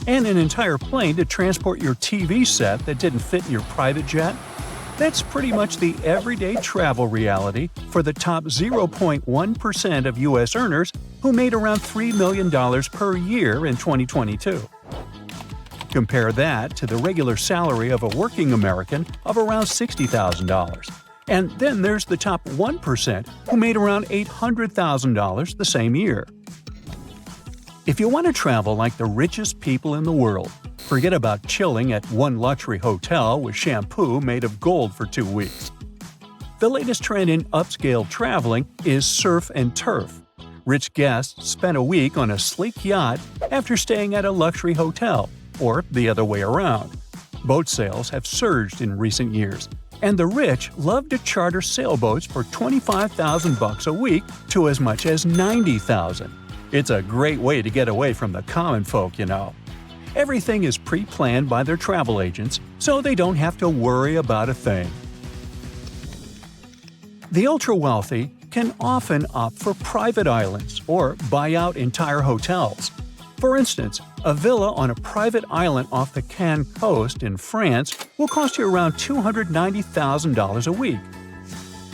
Speaker 1: and an entire plane to transport your TV set that didn't fit in your private jet? That's pretty much the everyday travel reality for the top 0.1% of U.S. earners who made around $3 million per year in 2022. Compare that to the regular salary of a working American of around $60,000. And then there's the top 1% who made around $800,000 the same year. If you want to travel like the richest people in the world, forget about chilling at one luxury hotel with shampoo made of gold for 2 weeks. The latest trend in upscale traveling is surf and turf. Rich guests spend a week on a sleek yacht after staying at a luxury hotel, or the other way around. Boat sales have surged in recent years, and the rich love to charter sailboats for $25,000 a week to as much as $90,000. It's a great way to get away from the common folk, you know. Everything is pre-planned by their travel agents, so they don't have to worry about a thing. The ultra-wealthy can often opt for private islands or buy out entire hotels. For instance, a villa on a private island off the Cannes coast in France will cost you around $290,000 a week.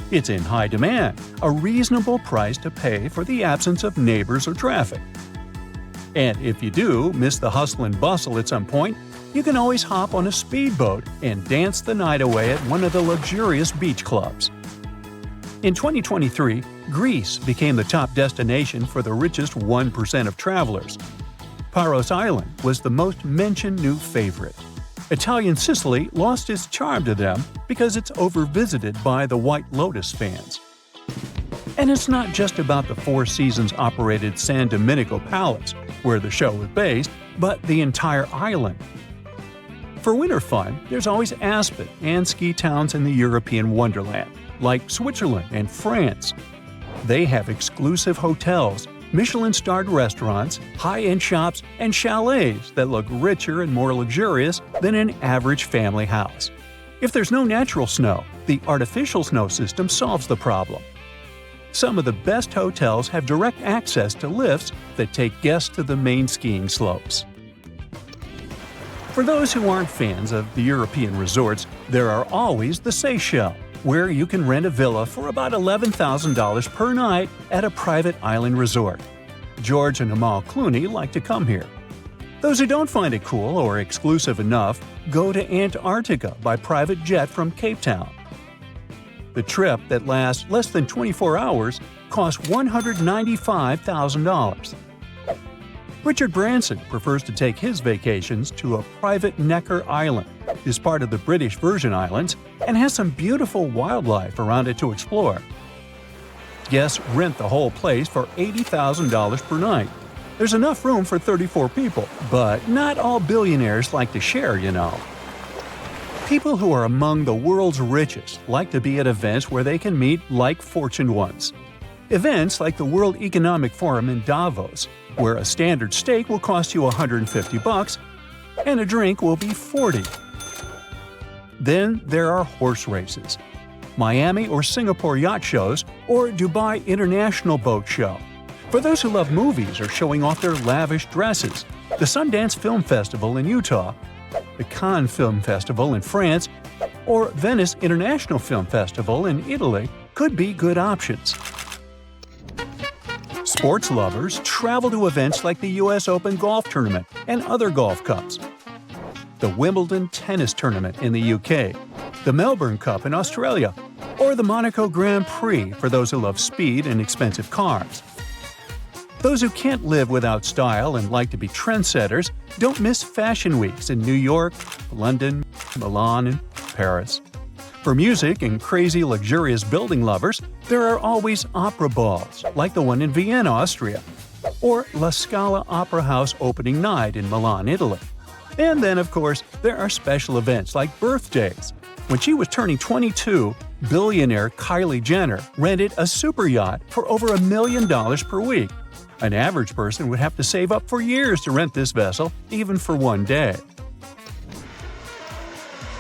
Speaker 1: It's in high demand, a reasonable price to pay for the absence of neighbors or traffic. And if you do miss the hustle and bustle at some point, you can always hop on a speedboat and dance the night away at one of the luxurious beach clubs. In 2023, Greece became the top destination for the richest 1% of travelers. Paros Island was the most mentioned new favorite. Italian Sicily lost its charm to them because it's overvisited by the White Lotus fans. And it's not just about the Four Seasons-operated San Domenico Palace, where the show is based, but the entire island. For winter fun, there's always Aspen and ski towns in the European wonderland, like Switzerland and France. They have exclusive hotels, Michelin-starred restaurants, high-end shops, and chalets that look richer and more luxurious than an average family house. If there's no natural snow, the artificial snow system solves the problem. Some of the best hotels have direct access to lifts that take guests to the main skiing slopes. For those who aren't fans of the European resorts, there are always the Seychelles, where you can rent a villa for about $11,000 per night at a private island resort. George and Amal Clooney like to come here. Those who don't find it cool or exclusive enough go to Antarctica by private jet from Cape Town. The trip that lasts less than 24 hours costs $195,000. Richard Branson prefers to take his vacations to a private Necker Island, is part of the British Virgin Islands, and has some beautiful wildlife around it to explore. Guests rent the whole place for $80,000 per night. There's enough room for 34 people, but not all billionaires like to share, you know. People who are among the world's richest like to be at events where they can meet like-fortuned ones. Events like the World Economic Forum in Davos, where a standard steak will cost you $150 and a drink will be $40. Then there are horse races, Miami or Singapore yacht shows, or Dubai International Boat Show. For those who love movies or showing off their lavish dresses, the Sundance Film Festival in Utah, the Cannes Film Festival in France, or Venice International Film Festival in Italy could be good options. Sports lovers travel to events like the US Open Golf Tournament and other golf cups, the Wimbledon Tennis Tournament in the UK, the Melbourne Cup in Australia, or the Monaco Grand Prix for those who love speed and expensive cars. Those who can't live without style and like to be trendsetters don't miss fashion weeks in New York, London, Milan, and Paris. For music and crazy luxurious building lovers, there are always opera balls, like the one in Vienna, Austria, or La Scala Opera House opening night in Milan, Italy. And then, of course, there are special events like birthdays. When she was turning 22, billionaire Kylie Jenner rented a super yacht for over $1 million per week. An average person would have to save up for years to rent this vessel, even for one day.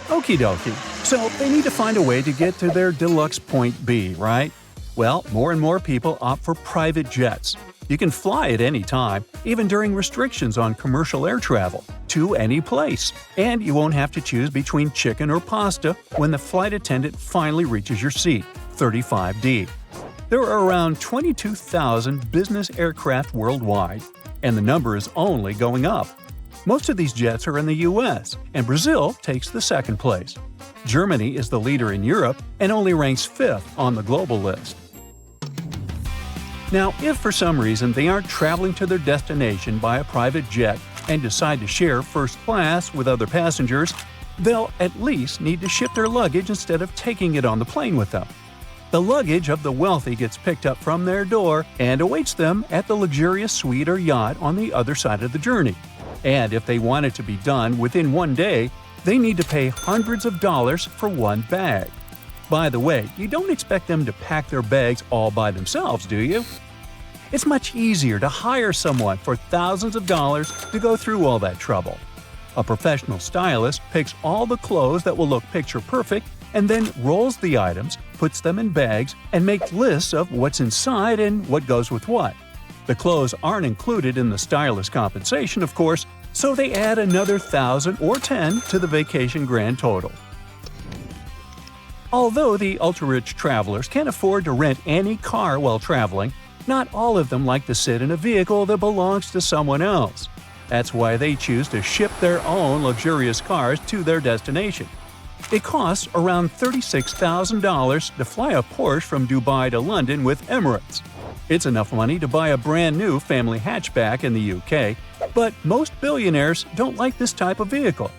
Speaker 1: Okie dokie, so they need to find a way to get to their deluxe point B, right? Well, more and more people opt for private jets. You can fly at any time, even during restrictions on commercial air travel, to any place. And you won't have to choose between chicken or pasta when the flight attendant finally reaches your seat, 35D. There are around 22,000 business aircraft worldwide, and the number is only going up. Most of these jets are in the US, and Brazil takes the second place. Germany is the leader in Europe and only ranks 5th on the global list. Now, if for some reason they aren't traveling to their destination by a private jet and decide to share first class with other passengers, they'll at least need to ship their luggage instead of taking it on the plane with them. The luggage of the wealthy gets picked up from their door and awaits them at the luxurious suite or yacht on the other side of the journey. And if they want it to be done within one day, they need to pay hundreds of dollars for one bag. By the way, you don't expect them to pack their bags all by themselves, do you? It's much easier to hire someone for thousands of dollars to go through all that trouble. A professional stylist picks all the clothes that will look picture perfect and then rolls the items, puts them in bags, and makes lists of what's inside and what goes with what. The clothes aren't included in the stylist compensation, of course, so they add another 1,000 or 10 to the vacation grand total. Although the ultra-rich travelers can afford to rent any car while traveling, not all of them like to sit in a vehicle that belongs to someone else. That's why they choose to ship their own luxurious cars to their destination. It costs around $36,000 to fly a Porsche from Dubai to London with Emirates. It's enough money to buy a brand new family hatchback in the UK, but most billionaires don't like this type of vehicle.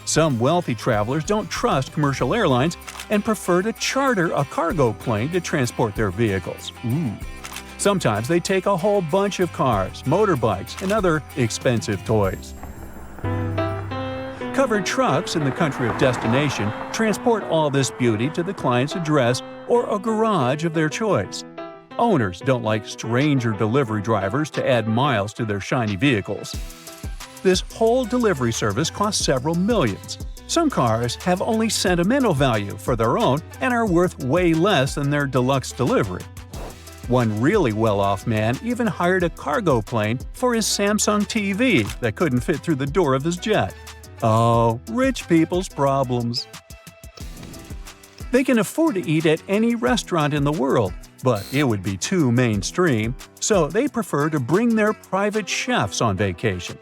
Speaker 1: Some wealthy travelers don't trust commercial airlines and prefer to charter a cargo plane to transport their vehicles. Sometimes they take a whole bunch of cars, motorbikes, and other expensive toys. Covered trucks in the country of destination transport all this beauty to the client's address or a garage of their choice. Owners don't like stranger delivery drivers to add miles to their shiny vehicles. This whole delivery service costs several millions. Some cars have only sentimental value for their own and are worth way less than their deluxe delivery. One really well-off man even hired a cargo plane for his Samsung TV that couldn't fit through the door of his jet. Oh, rich people's problems. They can afford to eat at any restaurant in the world, but it would be too mainstream, so they prefer to bring their private chefs on vacation.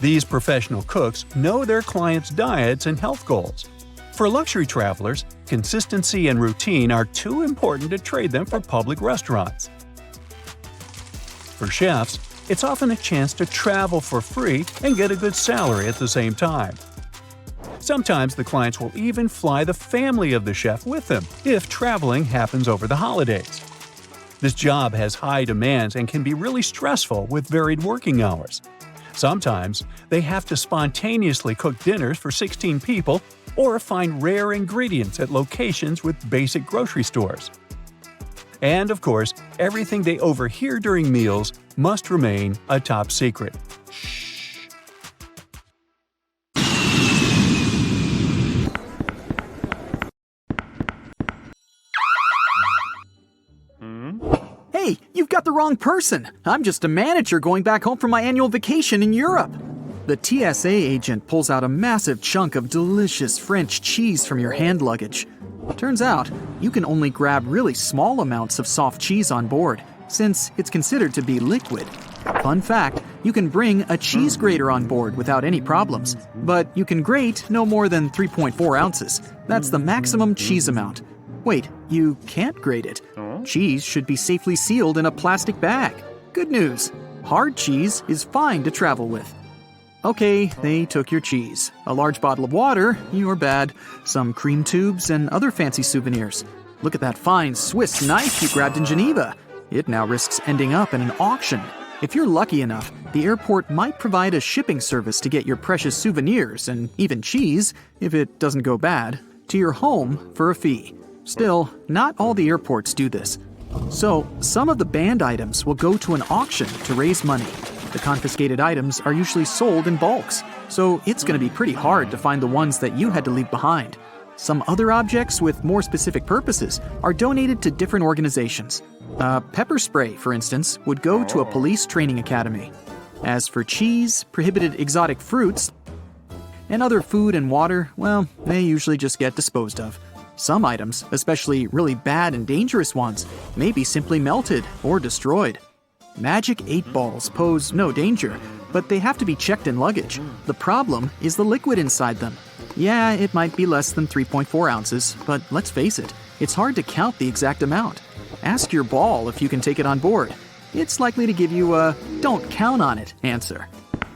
Speaker 1: These professional cooks know their clients' diets and health goals. For luxury travelers, consistency and routine are too important to trade them for public restaurants. For chefs, it's often a chance to travel for free and get a good salary at the same time. Sometimes the clients will even fly the family of the chef with them if traveling happens over the holidays. This job has high demands and can be really stressful with varied working hours. Sometimes they have to spontaneously cook dinners for 16 people or find rare ingredients at locations with basic grocery stores. And of course, everything they overhear during meals must remain a top secret.
Speaker 3: Hey, you've got the wrong person. I'm just a manager going back home from my annual vacation in Europe. The TSA agent pulls out a massive chunk of delicious French cheese from your hand luggage. Turns out, you can only grab really small amounts of soft cheese on board, since it's considered to be liquid. Fun fact, you can bring a cheese grater on board without any problems, but you can grate no more than 3.4 ounces. That's the maximum cheese amount. Wait, you can't grate it. Cheese should be safely sealed in a plastic bag. Good news, hard cheese is fine to travel with. Okay, they took your cheese, a large bottle of water, you're bad, some cream tubes, and other fancy souvenirs. Look at that fine Swiss knife you grabbed in Geneva. It now risks ending up in an auction. If you're lucky enough, the airport might provide a shipping service to get your precious souvenirs, and even cheese, if it doesn't go bad, to your home for a fee. Still, not all the airports do this. So, some of the banned items will go to an auction to raise money. The confiscated items are usually sold in bulks, so it's going to be pretty hard to find the ones that you had to leave behind. Some other objects with more specific purposes are donated to different organizations. Pepper spray, for instance, would go to a police training academy. As for cheese, prohibited exotic fruits, and other food and water, well, they usually just get disposed of. Some items, especially really bad and dangerous ones, may be simply melted or destroyed. Magic 8 balls pose no danger, but they have to be checked in luggage. The problem is the liquid inside them. Yeah, it might be less than 3.4 ounces, but let's face it, it's hard to count the exact amount. Ask your ball if you can take it on board. It's likely to give you a "don't count on it" answer.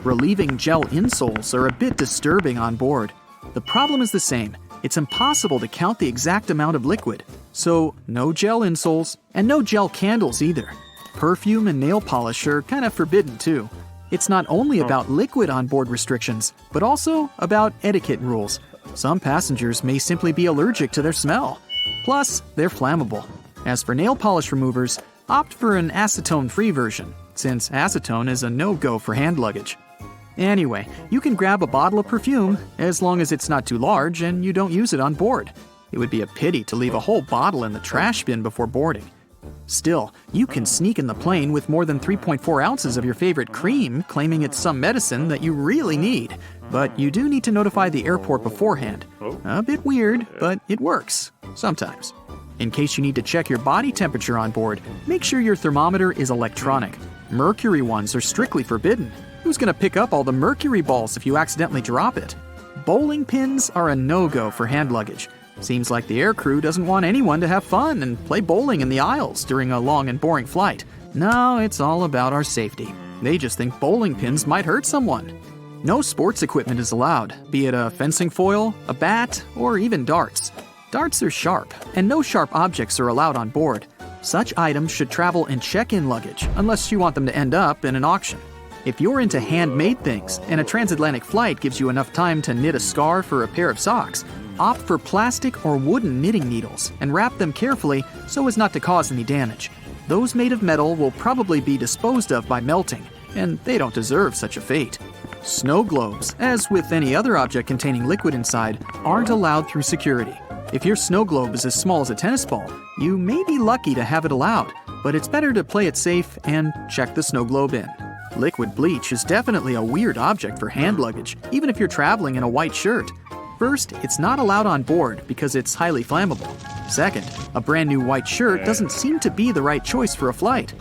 Speaker 3: Relieving gel insoles are a bit disturbing on board. The problem is the same. It's impossible to count the exact amount of liquid, so no gel insoles and no gel candles either. Perfume and nail polish are kind of forbidden too. It's not only about liquid on-board restrictions, but also about etiquette rules. Some passengers may simply be allergic to their smell. Plus, they're flammable. As for nail polish removers, opt for an acetone-free version, since acetone is a no-go for hand luggage. Anyway, you can grab a bottle of perfume as long as it's not too large and you don't use it on board. It would be a pity to leave a whole bottle in the trash bin before boarding. Still, you can sneak in the plane with more than 3.4 ounces of your favorite cream, claiming it's some medicine that you really need. But you do need to notify the airport beforehand. A bit weird, but it works. Sometimes. In case you need to check your body temperature on board, make sure your thermometer is electronic. Mercury ones are strictly forbidden. Who's going to pick up all the mercury balls if you accidentally drop it? Bowling pins are a no-go for hand luggage. Seems like the aircrew doesn't want anyone to have fun and play bowling in the aisles during a long and boring flight. No, it's all about our safety. They just think bowling pins might hurt someone. No sports equipment is allowed, be it a fencing foil, a bat, or even darts. Darts are sharp, and no sharp objects are allowed on board. Such items should travel in check-in luggage, unless you want them to end up in an auction. If you're into handmade things, and a transatlantic flight gives you enough time to knit a scarf or a pair of socks, opt for plastic or wooden knitting needles and wrap them carefully so as not to cause any damage. Those made of metal will probably be disposed of by melting, and they don't deserve such a fate. Snow globes, as with any other object containing liquid inside, aren't allowed through security. If your snow globe is as small as a tennis ball, you may be lucky to have it allowed, but it's better to play it safe and check the snow globe in. Liquid bleach is definitely a weird object for hand luggage, even if you're traveling in a white shirt. First, it's not allowed on board because it's highly flammable. Second, a brand new white shirt doesn't seem to be the right choice for a flight.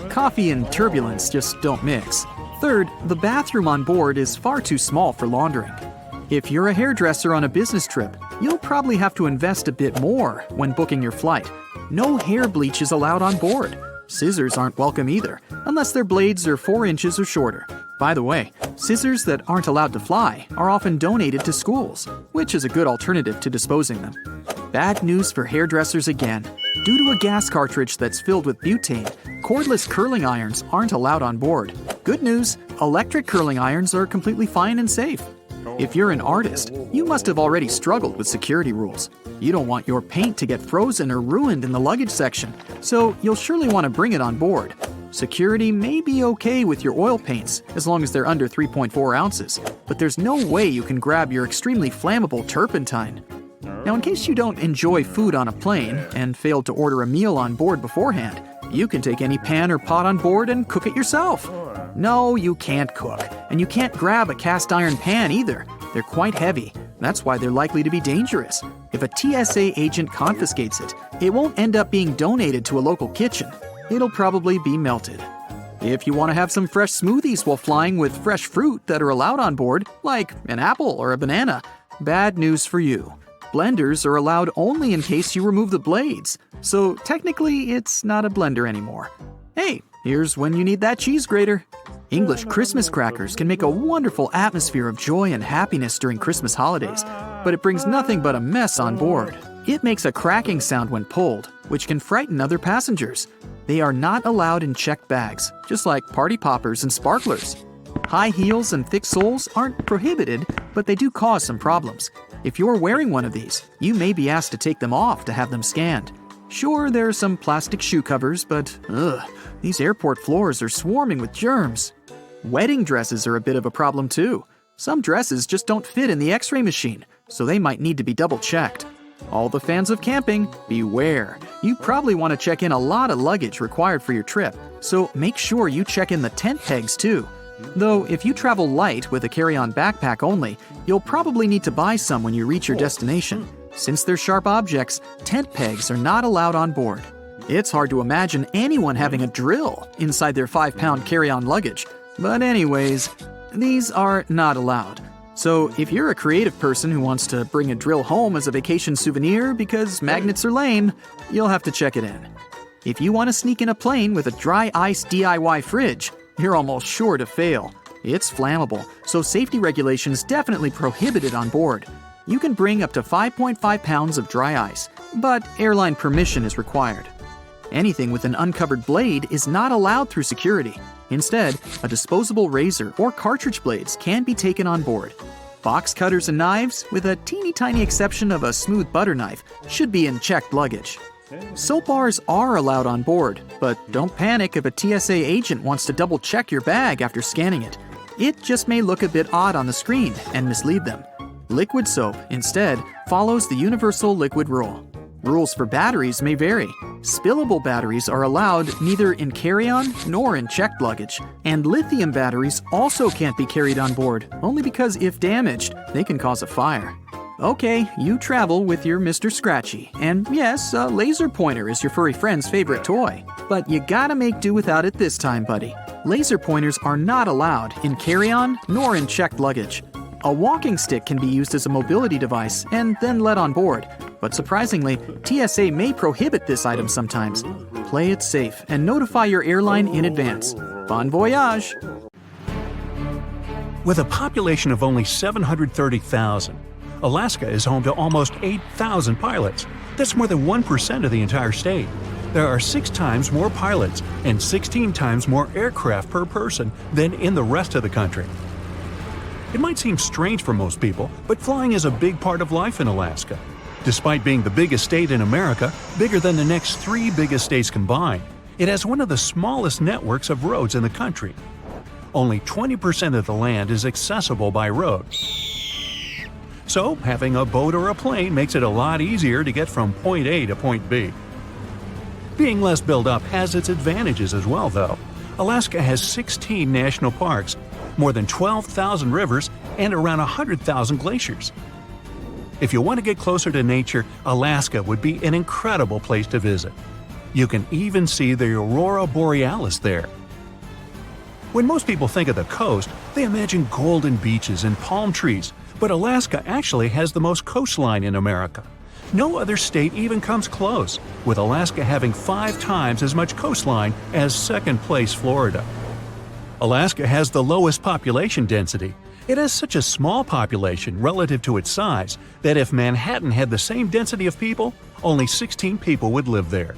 Speaker 3: Coffee and turbulence just don't mix. Third, the bathroom on board is far too small for laundering. If you're a hairdresser on a business trip, you'll probably have to invest a bit more when booking your flight. No hair bleach is allowed on board. Scissors aren't welcome either, unless their blades are 4 inches or shorter. By the way, scissors that aren't allowed to fly are often donated to schools, which is a good alternative to disposing them. Bad news for hairdressers again. Due to a gas cartridge that's filled with butane, cordless curling irons aren't allowed on board. Good news, electric curling irons are completely fine and safe. If you're an artist, you must have already struggled with security rules. You don't want your paint to get frozen or ruined in the luggage section, so you'll surely want to bring it on board. Security may be okay with your oil paints as long as they're under 3.4 ounces, but there's no way you can grab your extremely flammable turpentine. Now, in case you don't enjoy food on a plane and failed to order a meal on board beforehand, you can take any pan or pot on board and cook it yourself. No, you can't cook, and you can't grab a cast iron pan either. They're quite heavy. That's why they're likely to be dangerous. If a TSA agent confiscates it, it won't end up being donated to a local kitchen. It'll probably be melted. If you want to have some fresh smoothies while flying with fresh fruit that are allowed on board, like an apple or a banana, bad news for you. Blenders are allowed only in case you remove the blades, so technically it's not a blender anymore. Hey, here's when you need that cheese grater. English Christmas crackers can make a wonderful atmosphere of joy and happiness during Christmas holidays, but it brings nothing but a mess on board. It makes a cracking sound when pulled, which can frighten other passengers. They are not allowed in checked bags, just like party poppers and sparklers. High heels and thick soles aren't prohibited, but they do cause some problems. If you're wearing one of these, you may be asked to take them off to have them scanned. Sure, there are some plastic shoe covers, but these airport floors are swarming with germs. Wedding dresses are a bit of a problem too. Some dresses just don't fit in the X-ray machine, so they might need to be double-checked. All the fans of camping, beware. You probably want to check in a lot of luggage required for your trip, so make sure you check in the tent pegs too. Though, if you travel light with a carry-on backpack only, you'll probably need to buy some when you reach your destination. Since they're sharp objects, tent pegs are not allowed on board. It's hard to imagine anyone having a drill inside their 5-pound carry-on luggage. But anyways, these are not allowed. So if you're a creative person who wants to bring a drill home as a vacation souvenir because magnets are lame, you'll have to check it in. If you want to sneak in a plane with a dry ice DIY fridge, you're almost sure to fail. It's flammable, so safety regulations definitely prohibit it on board. You can bring up to 5.5 pounds of dry ice, but airline permission is required. Anything with an uncovered blade is not allowed through security. Instead, a disposable razor or cartridge blades can be taken on board. Box cutters and knives, with a teeny tiny exception of a smooth butter knife, should be in checked luggage. Soap bars are allowed on board, but don't panic if a TSA agent wants to double-check your bag after scanning it. It just may look a bit odd on the screen and mislead them. Liquid soap, instead, follows the universal liquid rule. Rules for batteries may vary. Spillable batteries are allowed neither in carry-on nor in checked luggage. And lithium batteries also can't be carried on board, only because if damaged, they can cause a fire. Okay, you travel with your Mr. Scratchy, and yes, a laser pointer is your furry friend's favorite toy. But you gotta make do without it this time, buddy. Laser pointers are not allowed in carry-on nor in checked luggage. A walking stick can be used as a mobility device and then let on board, but surprisingly, TSA may prohibit this item sometimes. Play it safe and notify your airline in advance. Bon voyage!
Speaker 1: With a population of only 730,000, Alaska is home to almost 8,000 pilots. That's more than 1% of the entire state. There are 6 times more pilots and 16 times more aircraft per person than in the rest of the country. It might seem strange for most people, but flying is a big part of life in Alaska. Despite being the biggest state in America, bigger than the next 3 biggest states combined, it has one of the smallest networks of roads in the country. Only 20% of the land is accessible by road. So, having a boat or a plane makes it a lot easier to get from point A to point B. Being less built up has its advantages as well, though. Alaska has 16 national parks, more than 12,000 rivers, and around 100,000 glaciers. If you want to get closer to nature, Alaska would be an incredible place to visit. You can even see the aurora borealis there. When most people think of the coast, they imagine golden beaches and palm trees, but Alaska actually has the most coastline in America. No other state even comes close, with Alaska having 5 times as much coastline as second-place Florida. Alaska has the lowest population density. It has such a small population relative to its size that if Manhattan had the same density of people, only 16 people would live there.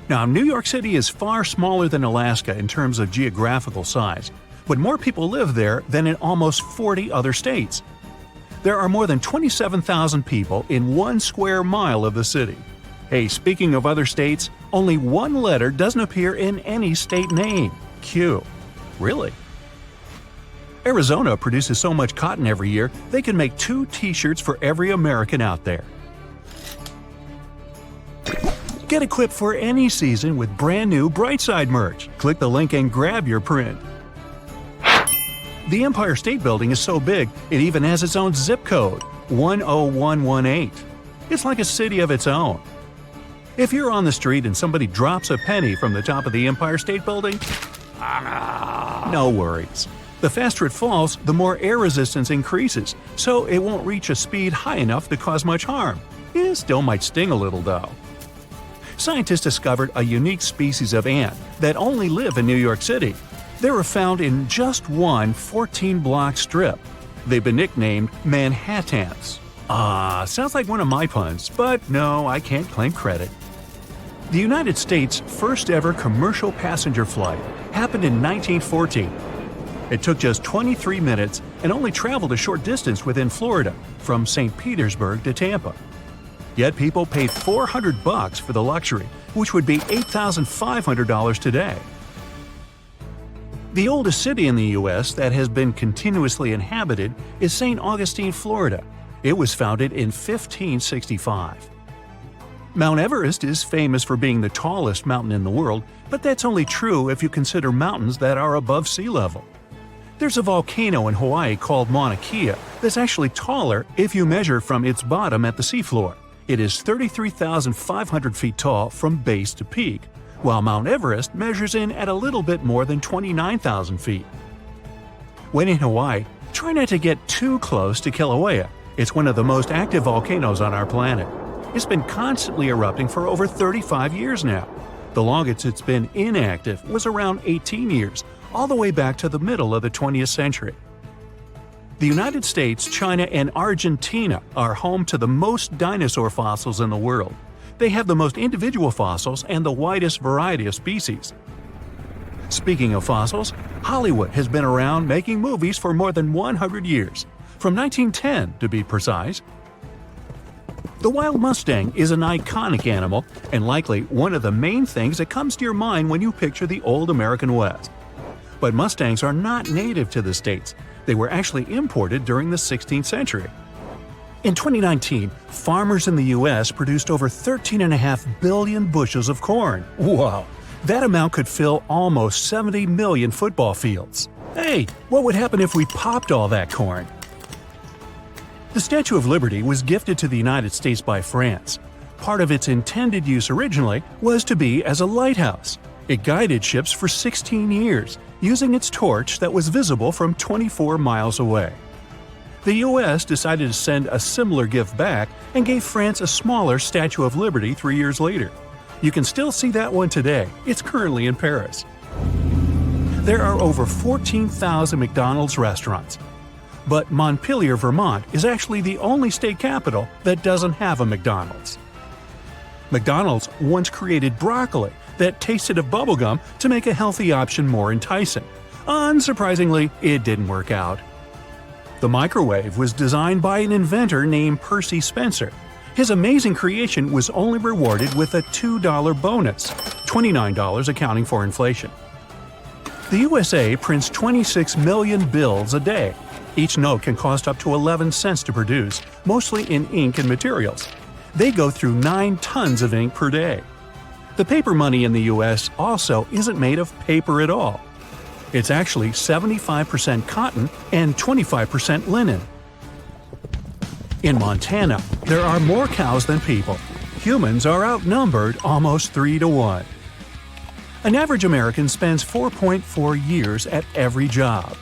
Speaker 1: Now, New York City is far smaller than Alaska in terms of geographical size, but more people live there than in almost 40 other states. There are more than 27,000 people in 1 square mile of the city. Hey, speaking of other states, only one letter doesn't appear in any state name – Q. Really? Arizona produces so much cotton every year, they can make 2 t-shirts for every American out there. Get equipped for any season with brand new Brightside merch. Click the link and grab your print. The Empire State Building is so big, it even has its own zip code, 10118. It's like a city of its own. If you're on the street and somebody drops a penny from the top of the Empire State Building, no worries. The faster it falls, the more air resistance increases, so it won't reach a speed high enough to cause much harm. It still might sting a little though. Scientists discovered a unique species of ant that only live in New York City. They were found in just one 14-block strip. They've been nicknamed Manhattans. Sounds like one of my puns, but no, I can't claim credit. The United States' first ever commercial passenger flight happened in 1914. It took just 23 minutes and only traveled a short distance within Florida, from St. Petersburg to Tampa. Yet people paid $400 for the luxury, which would be $8,500 today. The oldest city in the U.S. that has been continuously inhabited is St. Augustine, Florida. It was founded in 1565. Mount Everest is famous for being the tallest mountain in the world, but that's only true if you consider mountains that are above sea level. There's a volcano in Hawaii called Mauna Kea that's actually taller if you measure from its bottom at the seafloor. It is 33,500 feet tall from base to peak, while Mount Everest measures in at a little bit more than 29,000 feet. When in Hawaii, try not to get too close to Kilauea. It's one of the most active volcanoes on our planet. It's been constantly erupting for over 35 years now. The longest it's been inactive was around 18 years, all the way back to the middle of the 20th century. The United States, China, and Argentina are home to the most dinosaur fossils in the world. They have the most individual fossils and the widest variety of species. Speaking of fossils, Hollywood has been around making movies for more than 100 years, from 1910 to be precise. The wild Mustang is an iconic animal and likely one of the main things that comes to your mind when you picture the old American West. But Mustangs are not native to the States. They were actually imported during the 16th century. In 2019, farmers in the U.S. produced over 13.5 billion bushels of corn. Wow! That amount could fill almost 70 million football fields. Hey, what would happen if we popped all that corn? The Statue of Liberty was gifted to the United States by France. Part of its intended use originally was to be as a lighthouse. It guided ships for 16 years, using its torch that was visible from 24 miles away. The U.S. decided to send a similar gift back and gave France a smaller Statue of Liberty 3 years later. You can still see that one today. It's currently in Paris. There are over 14,000 McDonald's restaurants. But Montpelier, Vermont is actually the only state capital that doesn't have a McDonald's. McDonald's once created broccoli that tasted of bubblegum to make a healthy option more enticing. Unsurprisingly, it didn't work out. The microwave was designed by an inventor named Percy Spencer. His amazing creation was only rewarded with a $2 bonus, $29 accounting for inflation. The USA prints 26 million bills a day. Each note can cost up to 11 cents to produce, mostly in ink and materials. They go through 9 tons of ink per day. The paper money in the US also isn't made of paper at all. It's actually 75% cotton and 25% linen. In Montana, there are more cows than people. Humans are outnumbered almost 3 to 1. An average American spends 4.4 years at every job.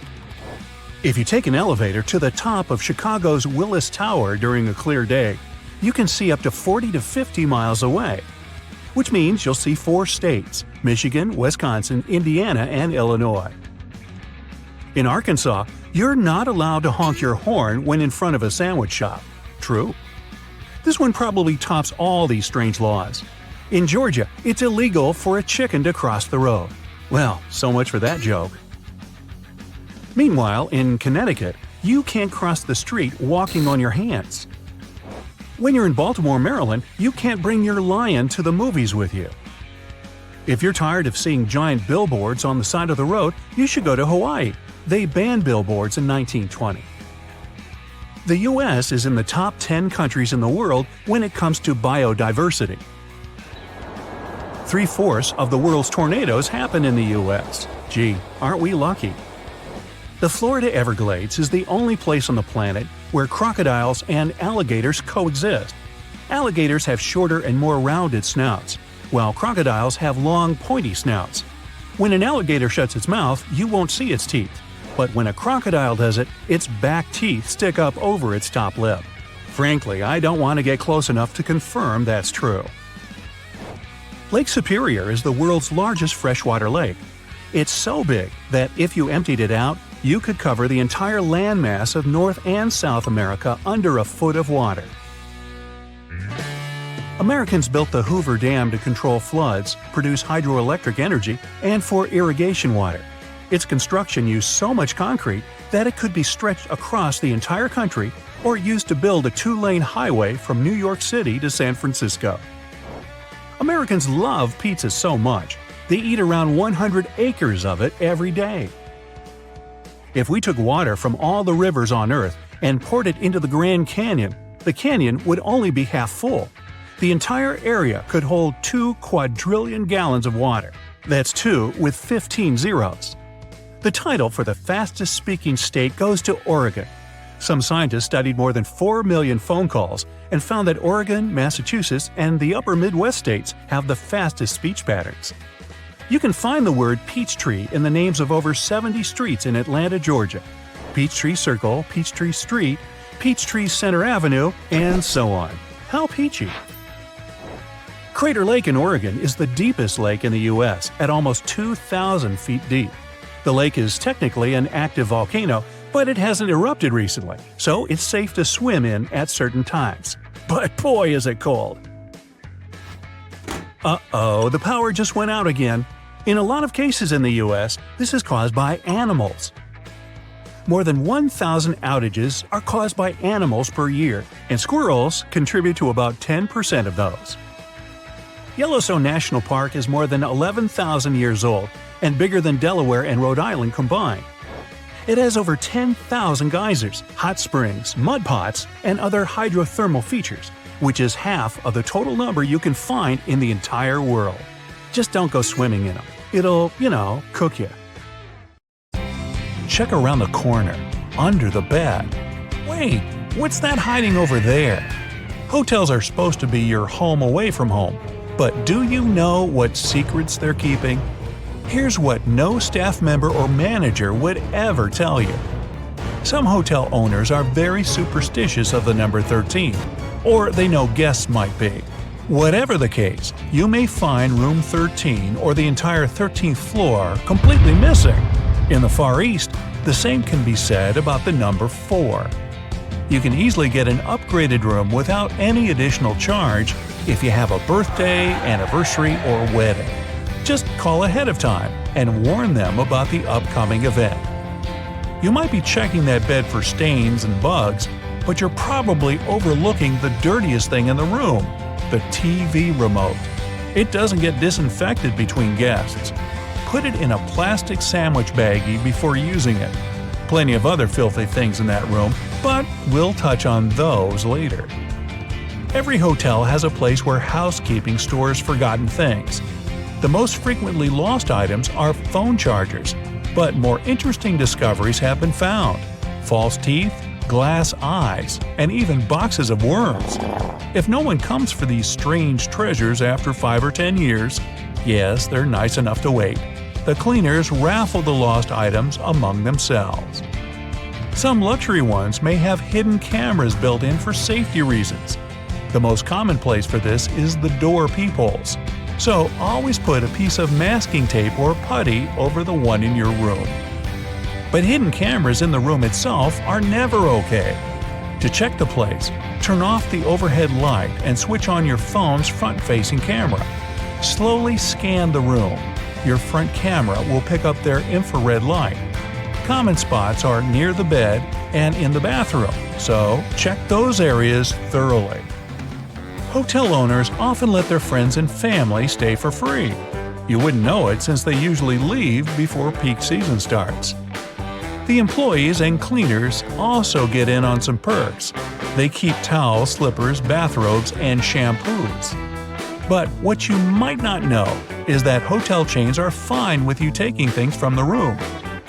Speaker 1: If you take an elevator to the top of Chicago's Willis Tower during a clear day, you can see up to 40 to 50 miles away, which means you'll see 4 states – Michigan, Wisconsin, Indiana, and Illinois. In Arkansas, you're not allowed to honk your horn when in front of a sandwich shop. True. This one probably tops all these strange laws. In Georgia, it's illegal for a chicken to cross the road. Well, so much for that joke. Meanwhile, in Connecticut, you can't cross the street walking on your hands. When you're in Baltimore, Maryland, you can't bring your lion to the movies with you. If you're tired of seeing giant billboards on the side of the road, you should go to Hawaii. They banned billboards in 1920. The U.S. is in the top 10 countries in the world when it comes to biodiversity. 3/4 of the world's tornadoes happen in the U.S. Gee, aren't we lucky? The Florida Everglades is the only place on the planet where crocodiles and alligators coexist. Alligators have shorter and more rounded snouts, while crocodiles have long, pointy snouts. When an alligator shuts its mouth, you won't see its teeth. But when a crocodile does it, its back teeth stick up over its top lip. Frankly, I don't want to get close enough to confirm that's true. Lake Superior is the world's largest freshwater lake. It's so big that if you emptied it out, you could cover the entire landmass of North and South America under a foot of water. Americans built the Hoover Dam to control floods, produce hydroelectric energy, and for irrigation water. Its construction used so much concrete that it could be stretched across the entire country or used to build a 2-lane highway from New York City to San Francisco. Americans love pizza so much, they eat around 100 acres of it every day. If we took water from all the rivers on Earth and poured it into the Grand Canyon, the canyon would only be half full. The entire area could hold 2 quadrillion gallons of water. That's 2 with 15 zeros. The title for the fastest-speaking state goes to Oregon. Some scientists studied more than 4 million phone calls and found that Oregon, Massachusetts, and the upper Midwest states have the fastest speech patterns. You can find the word Peachtree in the names of over 70 streets in Atlanta, Georgia. Peachtree Circle, Peachtree Street, Peachtree Center Avenue, and so on. How peachy! Crater Lake in Oregon is the deepest lake in the U.S. at almost 2,000 feet deep. The lake is technically an active volcano, but it hasn't erupted recently, so it's safe to swim in at certain times. But boy is it cold! Uh-oh, the power just went out again. In a lot of cases in the U.S., this is caused by animals. More than 1,000 outages are caused by animals per year, and squirrels contribute to about 10% of those. Yellowstone National Park is more than 11,000 years old and bigger than Delaware and Rhode Island combined. It has over 10,000 geysers, hot springs, mud pots, and other hydrothermal features, which is half of the total number you can find in the entire world. Just don't go swimming in them. It'll, cook you. Check around the corner, under the bed. Wait, what's that hiding over there? Hotels are supposed to be your home away from home, but do you know what secrets they're keeping? Here's what no staff member or manager would ever tell you. Some hotel owners are very superstitious of the number 13, or they know guests might be. Whatever the case, you may find room 13 or the entire 13th floor completely missing. In the Far East, the same can be said about the number 4. You can easily get an upgraded room without any additional charge if you have a birthday, anniversary, or wedding. Just call ahead of time and warn them about the upcoming event. You might be checking that bed for stains and bugs, but you're probably overlooking the dirtiest thing in the room, the TV remote. It doesn't get disinfected between guests. Put it in a plastic sandwich baggie before using it. Plenty of other filthy things in that room, but we'll touch on those later. Every hotel has a place where housekeeping stores forgotten things. The most frequently lost items are phone chargers, but more interesting discoveries have been found. False teeth, glass eyes, and even boxes of worms. If no one comes for these strange treasures after 5 or 10 years, yes, they're nice enough to wait. The cleaners raffle the lost items among themselves. Some luxury ones may have hidden cameras built in for safety reasons. The most common place for this is the door peepholes. So always put a piece of masking tape or putty over the one in your room. But hidden cameras in the room itself are never okay. To check the place, turn off the overhead light and switch on your phone's front-facing camera. Slowly scan the room. Your front camera will pick up their infrared light. Common spots are near the bed and in the bathroom, so check those areas thoroughly. Hotel owners often let their friends and family stay for free. You wouldn't know it since they usually leave before peak season starts. The employees and cleaners also get in on some perks. They keep towels, slippers, bathrobes, and shampoos. But what you might not know is that hotel chains are fine with you taking things from the room.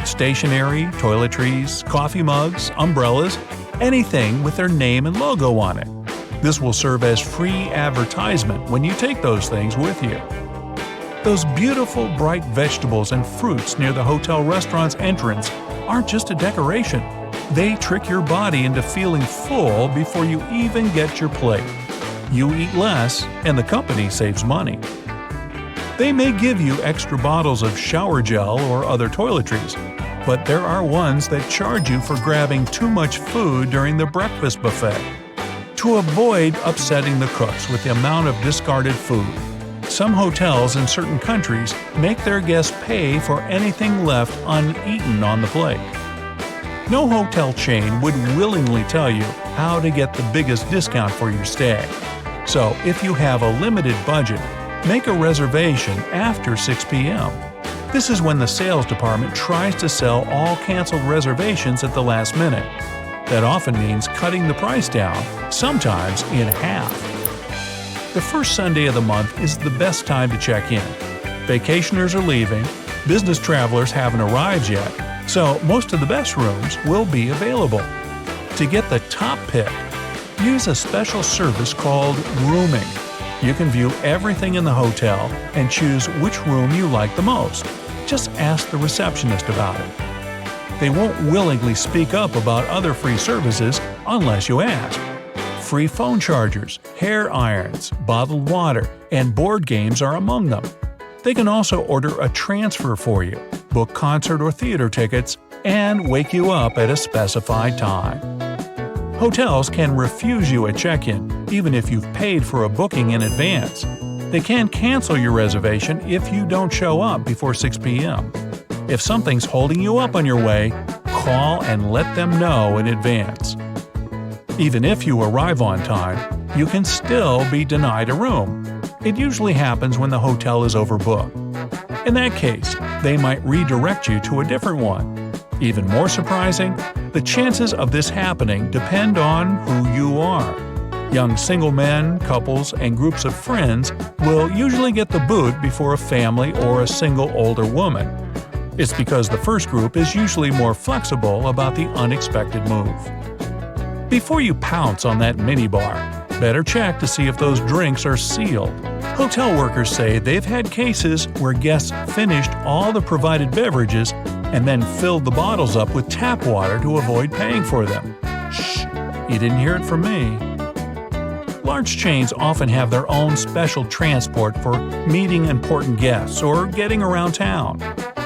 Speaker 1: Stationery, toiletries, coffee mugs, umbrellas, anything with their name and logo on it. This will serve as free advertisement when you take those things with you. Those beautiful bright vegetables and fruits near the hotel restaurant's entrance aren't just a decoration. They trick your body into feeling full before you even get your plate. You eat less, and the company saves money. They may give you extra bottles of shower gel or other toiletries, but there are ones that charge you for grabbing too much food during the breakfast buffet. To avoid upsetting the cooks with the amount of discarded food, some hotels in certain countries make their guests pay for anything left uneaten on the plate. No hotel chain would willingly tell you how to get the biggest discount for your stay. So if you have a limited budget, make a reservation after 6 p.m. This is when the sales department tries to sell all canceled reservations at the last minute. That often means cutting the price down, sometimes in half. The first Sunday of the month is the best time to check in. Vacationers are leaving, business travelers haven't arrived yet, so most of the best rooms will be available. To get the top pick, use a special service called rooming. You can view everything in the hotel and choose which room you like the most. Just ask the receptionist about it. They won't willingly speak up about other free services unless you ask. Free phone chargers, hair irons, bottled water, and board games are among them. They can also order a transfer for you, book concert or theater tickets, and wake you up at a specified time. Hotels can refuse you at check-in, even if you've paid for a booking in advance. They can cancel your reservation if you don't show up before 6 p.m. If something's holding you up on your way, call and let them know in advance. Even if you arrive on time, you can still be denied a room. It usually happens when the hotel is overbooked. In that case, they might redirect you to a different one. Even more surprising, the chances of this happening depend on who you are. Young single men, couples, and groups of friends will usually get the boot before a family or a single older woman. It's because the first group is usually more flexible about the unexpected move. Before you pounce on that minibar, better check to see if those drinks are sealed. Hotel workers say they've had cases where guests finished all the provided beverages and then filled the bottles up with tap water to avoid paying for them. Shh, you didn't hear it from me. Large chains often have their own special transport for meeting important guests or getting around town.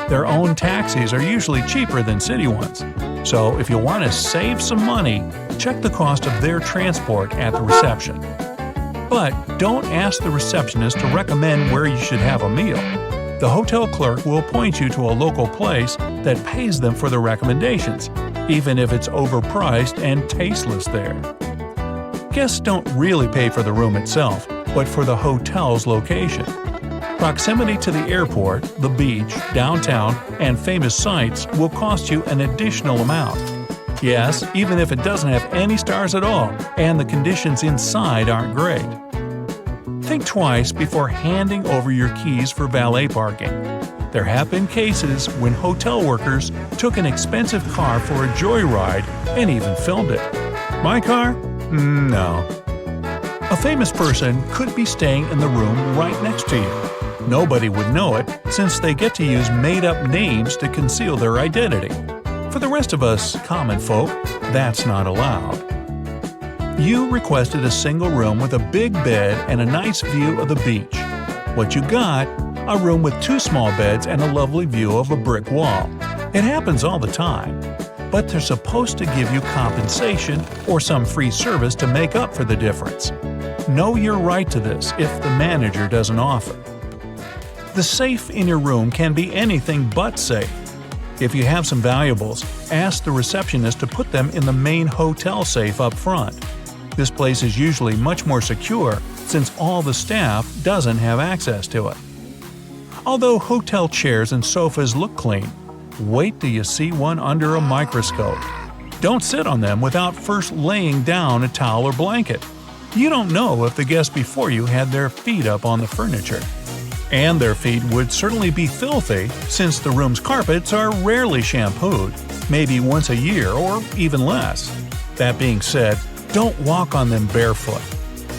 Speaker 1: Their own taxis are usually cheaper than city ones. So if you want to save some money, check the cost of their transport at the reception. But don't ask the receptionist to recommend where you should have a meal. The hotel clerk will point you to a local place that pays them for the recommendations, even if it's overpriced and tasteless there. Guests don't really pay for the room itself, but for the hotel's location. Proximity to the airport, the beach, downtown, and famous sites will cost you an additional amount. Yes, even if it doesn't have any stars at all, and the conditions inside aren't great. Think twice before handing over your keys for valet parking. There have been cases when hotel workers took an expensive car for a joyride and even filmed it. My car? No. A famous person could be staying in the room right next to you. Nobody would know it, since they get to use made-up names to conceal their identity. For the rest of us common folk, that's not allowed. You requested a single room with a big bed and a nice view of the beach. What you got? A room with 2 small beds and a lovely view of a brick wall. It happens all the time, but they're supposed to give you compensation or some free service to make up for the difference. Know your right to this if the manager doesn't offer. The safe in your room can be anything but safe. If you have some valuables, ask the receptionist to put them in the main hotel safe up front. This place is usually much more secure since all the staff doesn't have access to it. Although hotel chairs and sofas look clean, wait till you see one under a microscope. Don't sit on them without first laying down a towel or blanket. You don't know if the guests before you had their feet up on the furniture. And their feet would certainly be filthy since the room's carpets are rarely shampooed, maybe once a year or even less. That being said, don't walk on them barefoot.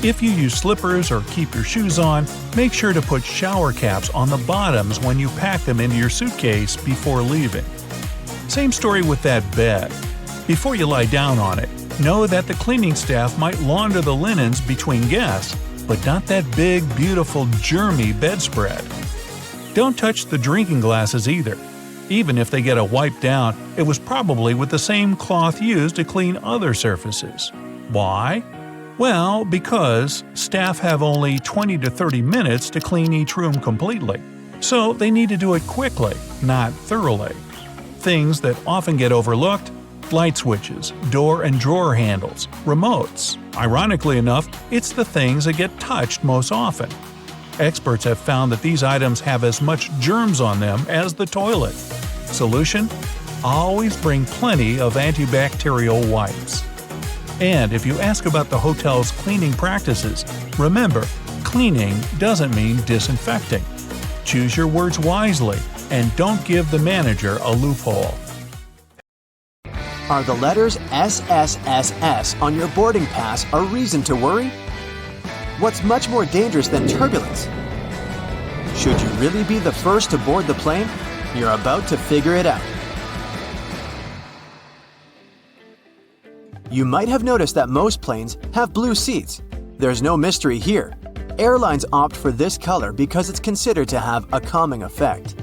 Speaker 1: If you use slippers or keep your shoes on, make sure to put shower caps on the bottoms when you pack them into your suitcase before leaving. Same story with that bed. Before you lie down on it, know that the cleaning staff might launder the linens between guests, but not that big, beautiful, germy bedspread. Don't touch the drinking glasses either. Even if they get a wipe down, it was probably with the same cloth used to clean other surfaces. Why? Well, because staff have only 20 to 30 minutes to clean each room completely. So they need to do it quickly, not thoroughly. Things that often get overlooked: light switches, door and drawer handles, remotes. Ironically enough, it's the things that get touched most often. Experts have found that these items have as much germs on them as the toilet. Solution? Always bring plenty of antibacterial wipes. And if you ask about the hotel's cleaning practices, remember, cleaning doesn't mean disinfecting. Choose your words wisely and don't give the manager a loophole.
Speaker 2: Are the letters SSSS on your boarding pass a reason to worry? What's much more dangerous than turbulence? Should you really be the first to board the plane? You're about to figure it out. You might have noticed that most planes have blue seats. There's no mystery here. Airlines opt for this color because it's considered to have a calming effect.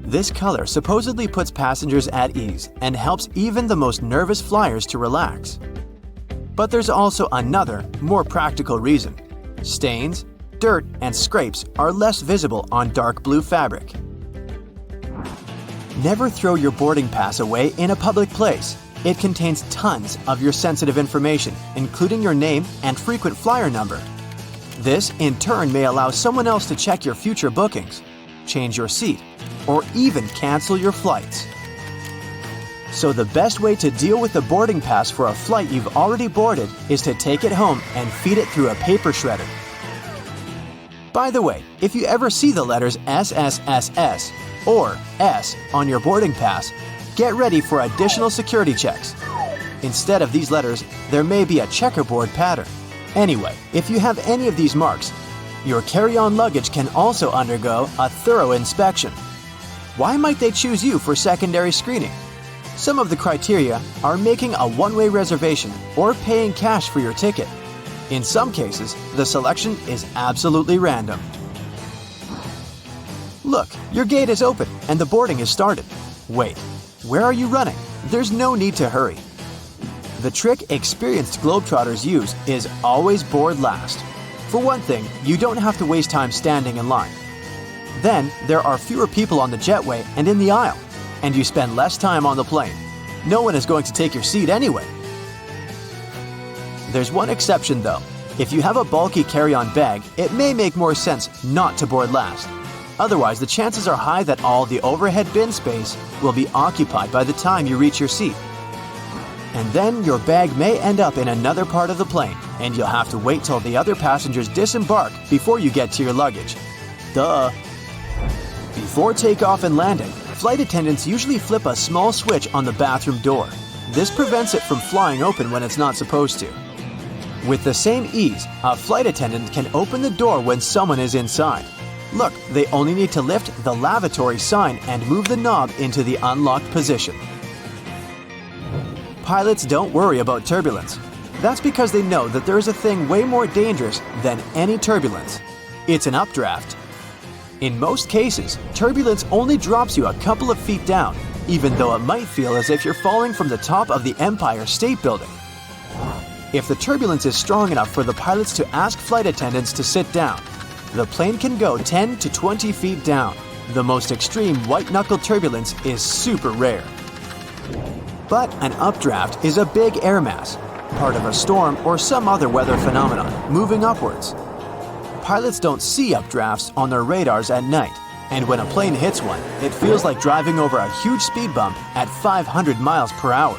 Speaker 2: This color supposedly puts passengers at ease and helps even the most nervous flyers to relax. But there's also another, more practical reason. Stains, dirt, and scrapes are less visible on dark blue fabric. Never throw your boarding pass away in a public place. It contains tons of your sensitive information, including your name and frequent flyer number. This, in turn, may allow someone else to check your future bookings, change your seat, or even cancel your flights. So the best way to deal with the boarding pass for a flight you've already boarded is to take it home and feed it through a paper shredder. By the way, if you ever see the letters SSSS or S on your boarding pass, get ready for additional security checks. Instead of these letters, there may be a checkerboard pattern. Anyway, if you have any of these marks, your carry-on luggage can also undergo a thorough inspection. Why might they choose you for secondary screening? Some of the criteria are making a one-way reservation or paying cash for your ticket. In some cases, the selection is absolutely random. Look, your gate is open and the boarding has started. Wait, where are you running? There's no need to hurry. The trick experienced Globetrotters use is always board last. For one thing, you don't have to waste time standing in line. Then, there are fewer people on the jetway and in the aisle, and you spend less time on the plane. No one is going to take your seat anyway. There's one exception though. If you have a bulky carry-on bag, it may make more sense not to board last. Otherwise, the chances are high that all the overhead bin space will be occupied by the time you reach your seat. And then your bag may end up in another part of the plane, and you'll have to wait till the other passengers disembark before you get to your luggage. Duh! Before takeoff and landing, flight attendants usually flip a small switch on the bathroom door. This prevents it from flying open when it's not supposed to. With the same ease, a flight attendant can open the door when someone is inside. Look, they only need to lift the lavatory sign and move the knob into the unlocked position. Pilots don't worry about turbulence. That's because they know that there is a thing way more dangerous than any turbulence. It's an updraft. In most cases, turbulence only drops you a couple of feet down, even though it might feel as if you're falling from the top of the Empire State Building. If the turbulence is strong enough for the pilots to ask flight attendants to sit down, the plane can go 10 to 20 feet down. The most extreme white-knuckle turbulence is super rare. But an updraft is a big air mass, part of a storm or some other weather phenomenon, moving upwards. Pilots don't see updrafts on their radars at night, and when a plane hits one, it feels like driving over a huge speed bump at 500 miles per hour.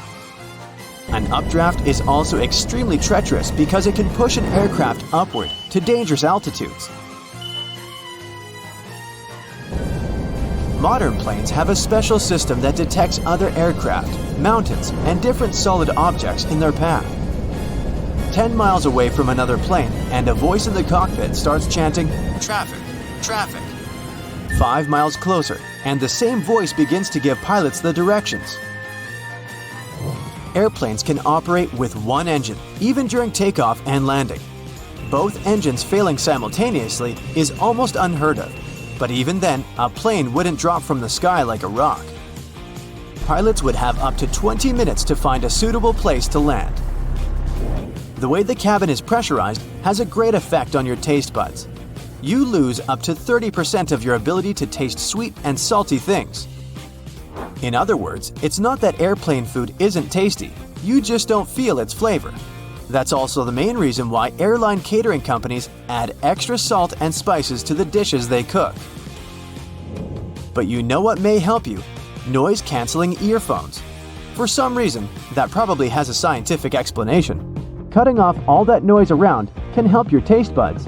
Speaker 2: An updraft is also extremely treacherous because it can push an aircraft upward to dangerous altitudes. Modern planes have a special system that detects other aircraft, mountains, and different solid objects in their path. 10 miles away from another plane, and a voice in the cockpit starts chanting, "Traffic, traffic." 5 miles closer, and the same voice begins to give pilots the directions. Airplanes can operate with one engine, even during takeoff and landing. Both engines failing simultaneously is almost unheard of, but even then, a plane wouldn't drop from the sky like a rock. Pilots would have up to 20 minutes to find a suitable place to land. The way the cabin is pressurized has a great effect on your taste buds. You lose up to 30% of your ability to taste sweet and salty things. In other words, it's not that airplane food isn't tasty, you just don't feel its flavor. That's also the main reason why airline catering companies add extra salt and spices to the dishes they cook. But you know what may help you? Noise-canceling earphones. For some reason, that probably has a scientific explanation. Cutting off all that noise around can help your taste buds.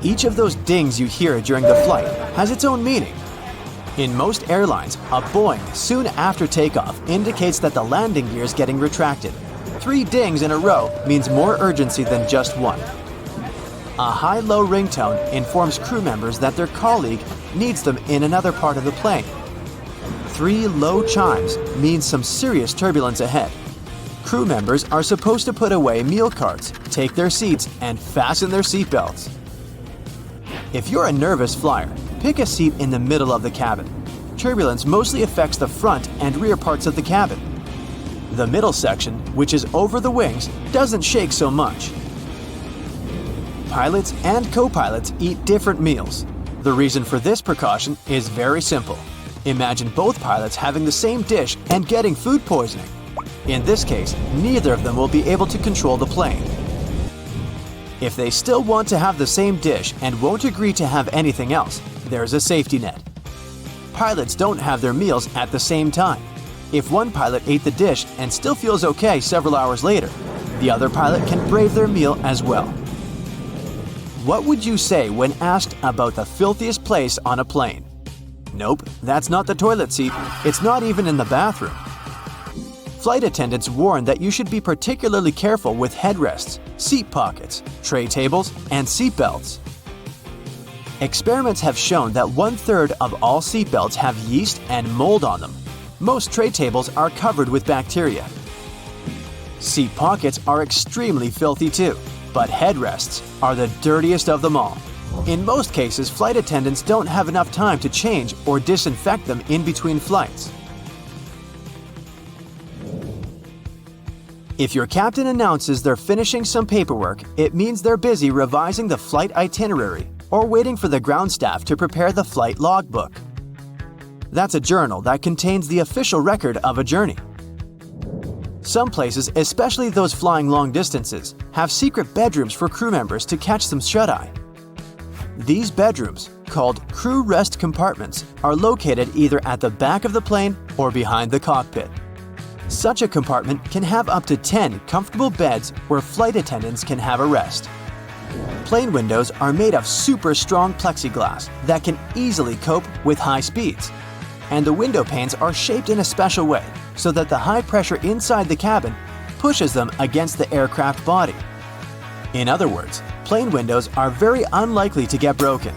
Speaker 2: Each of those dings you hear during the flight has its own meaning. In most airlines, a boing soon after takeoff indicates that the landing gear is getting retracted. 3 dings in a row means more urgency than just one. A high-low ringtone informs crew members that their colleague needs them in another part of the plane. 3 low chimes means some serious turbulence ahead. Crew members are supposed to put away meal carts, take their seats, and fasten their seatbelts. If you're a nervous flyer, pick a seat in the middle of the cabin. Turbulence mostly affects the front and rear parts of the cabin. The middle section, which is over the wings, doesn't shake so much. Pilots and co-pilots eat different meals. The reason for this precaution is very simple. Imagine both pilots having the same dish and getting food poisoning. In this case, neither of them will be able to control the plane. If they still want to have the same dish and won't agree to have anything else, there's a safety net. Pilots don't have their meals at the same time. If one pilot ate the dish and still feels okay several hours later, the other pilot can brave their meal as well. What would you say when asked about the filthiest place on a plane? Nope, that's not the toilet seat. It's not even in the bathroom. Flight attendants warn that you should be particularly careful with headrests, seat pockets, tray tables, and seat belts. Experiments have shown that 1/3 of all seat belts have yeast and mold on them. Most tray tables are covered with bacteria. Seat pockets are extremely filthy too, but headrests are the dirtiest of them all. In most cases, flight attendants don't have enough time to change or disinfect them in between flights. If your captain announces they're finishing some paperwork, it means they're busy revising the flight itinerary or waiting for the ground staff to prepare the flight logbook. That's a journal that contains the official record of a journey. Some places, especially those flying long distances, have secret bedrooms for crew members to catch some shut-eye. These bedrooms, called crew rest compartments, are located either at the back of the plane or behind the cockpit. Such a compartment can have up to 10 comfortable beds where flight attendants can have a rest. Plane windows are made of super strong plexiglass that can easily cope with high speeds. And the window panes are shaped in a special way so that the high pressure inside the cabin pushes them against the aircraft body. In other words, plane windows are very unlikely to get broken.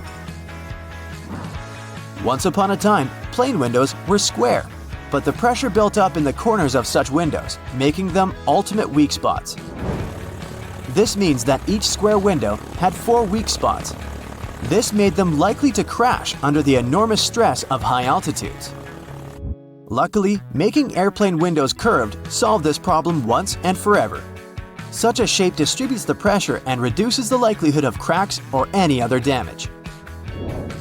Speaker 2: Once upon a time, plane windows were square, but the pressure built up in the corners of such windows, making them ultimate weak spots. This means that each square window had 4 weak spots. This made them likely to crash under the enormous stress of high altitudes. Luckily, making airplane windows curved solved this problem once and forever. Such a shape distributes the pressure and reduces the likelihood of cracks or any other damage.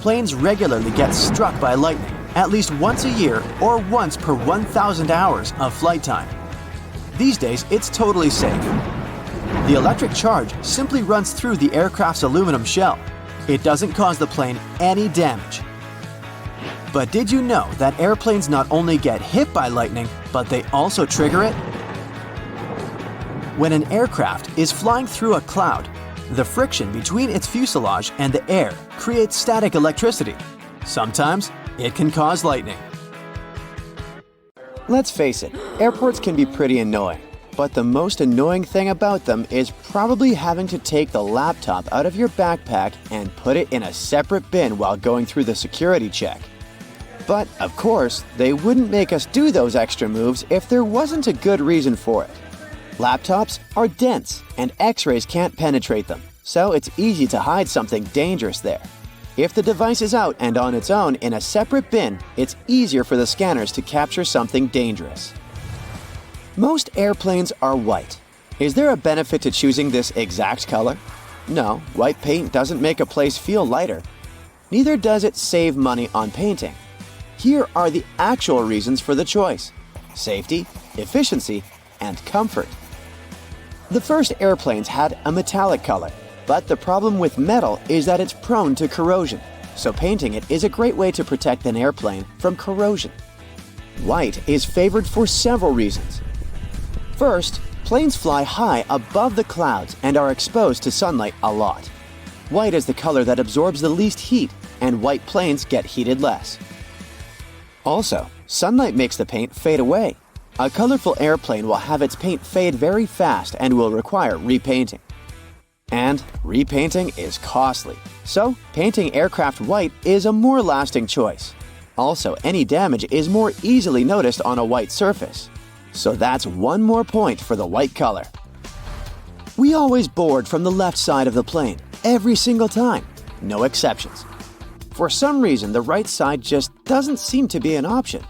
Speaker 2: Planes regularly get struck by lightning, at least once a year or once per 1,000 hours of flight time. These days, it's totally safe. The electric charge simply runs through the aircraft's aluminum shell. It doesn't cause the plane any damage. But did you know that airplanes not only get hit by lightning, but they also trigger it? When an aircraft is flying through a cloud, the friction between its fuselage and the air creates static electricity. Sometimes it can cause lightning.
Speaker 4: Let's face it, airports can be pretty annoying. But the most annoying thing about them is probably having to take the laptop out of your backpack and put it in a separate bin while going through the security check. But, of course, they wouldn't make us do those extra moves if there wasn't a good reason for it. Laptops are dense, and X-rays can't penetrate them, so it's easy to hide something dangerous there. If the device is out and on its own in a separate bin, it's easier for the scanners to capture something dangerous. Most airplanes are white. Is there a benefit to choosing this exact color? No, white paint doesn't make a place feel lighter. Neither does it save money on painting. Here are the actual reasons for the choice: safety, efficiency, and comfort. The first airplanes had a metallic color, but the problem with metal is that it's prone to corrosion, so painting it is a great way to protect an airplane from corrosion. White is favored for several reasons. First, planes fly high above the clouds and are exposed to sunlight a lot. White is the color that absorbs the least heat, and white planes get heated less. Also, sunlight makes the paint fade away. A colorful airplane will have its paint fade very fast and will require repainting. And repainting is costly, so painting aircraft white is a more lasting choice. Also, any damage is more easily noticed on a white surface. So that's one more point for the white color. We always board from the left side of the plane, every single time, no exceptions. For some reason, the right side just doesn't seem to be an option.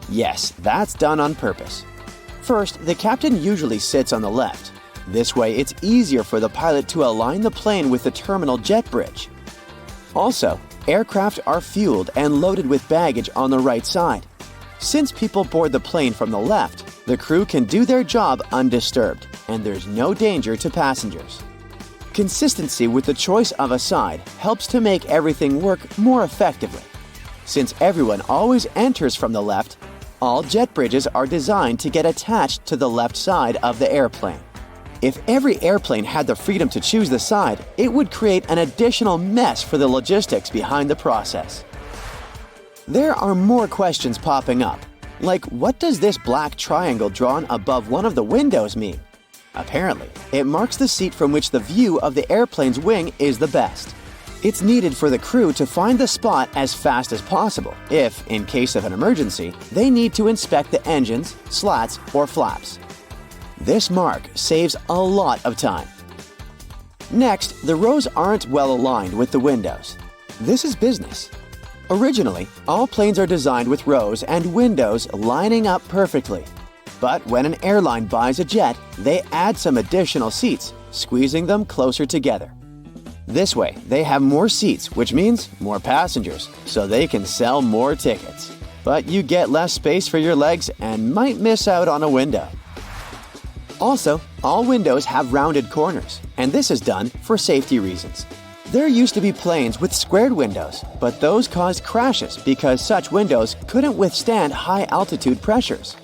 Speaker 4: Yes, that's done on purpose. First, the captain usually sits on the left. This way, it's easier for the pilot to align the plane with the terminal jet bridge. Also, aircraft are fueled and loaded with baggage on the right side. Since people board the plane from the left, the crew can do their job undisturbed, and there's no danger to passengers. Consistency with the choice of a side helps to make everything work more effectively. Since everyone always enters from the left, all jet bridges are designed to get attached to the left side of the airplane. If every airplane had the freedom to choose the side, it would create an additional mess for the logistics behind the process. There are more questions popping up, like what does this black triangle drawn above one of the windows mean? Apparently, it marks the seat from which the view of the airplane's wing is the best. It's needed for the crew to find the spot as fast as possible if, in case of an emergency, they need to inspect the engines, slats, or flaps. This mark saves a lot of time. Next, the rows aren't well aligned with the windows. This is business. Originally, all planes are designed with rows and windows lining up perfectly. But when an airline buys a jet, they add some additional seats, squeezing them closer together. This way, they have more seats, which means more passengers, so they can sell more tickets. But you get less space for your legs and might miss out on a window. Also, all windows have rounded corners, and this is done for safety reasons. There used to be planes with squared windows, but those caused crashes because such windows couldn't withstand high-altitude pressures.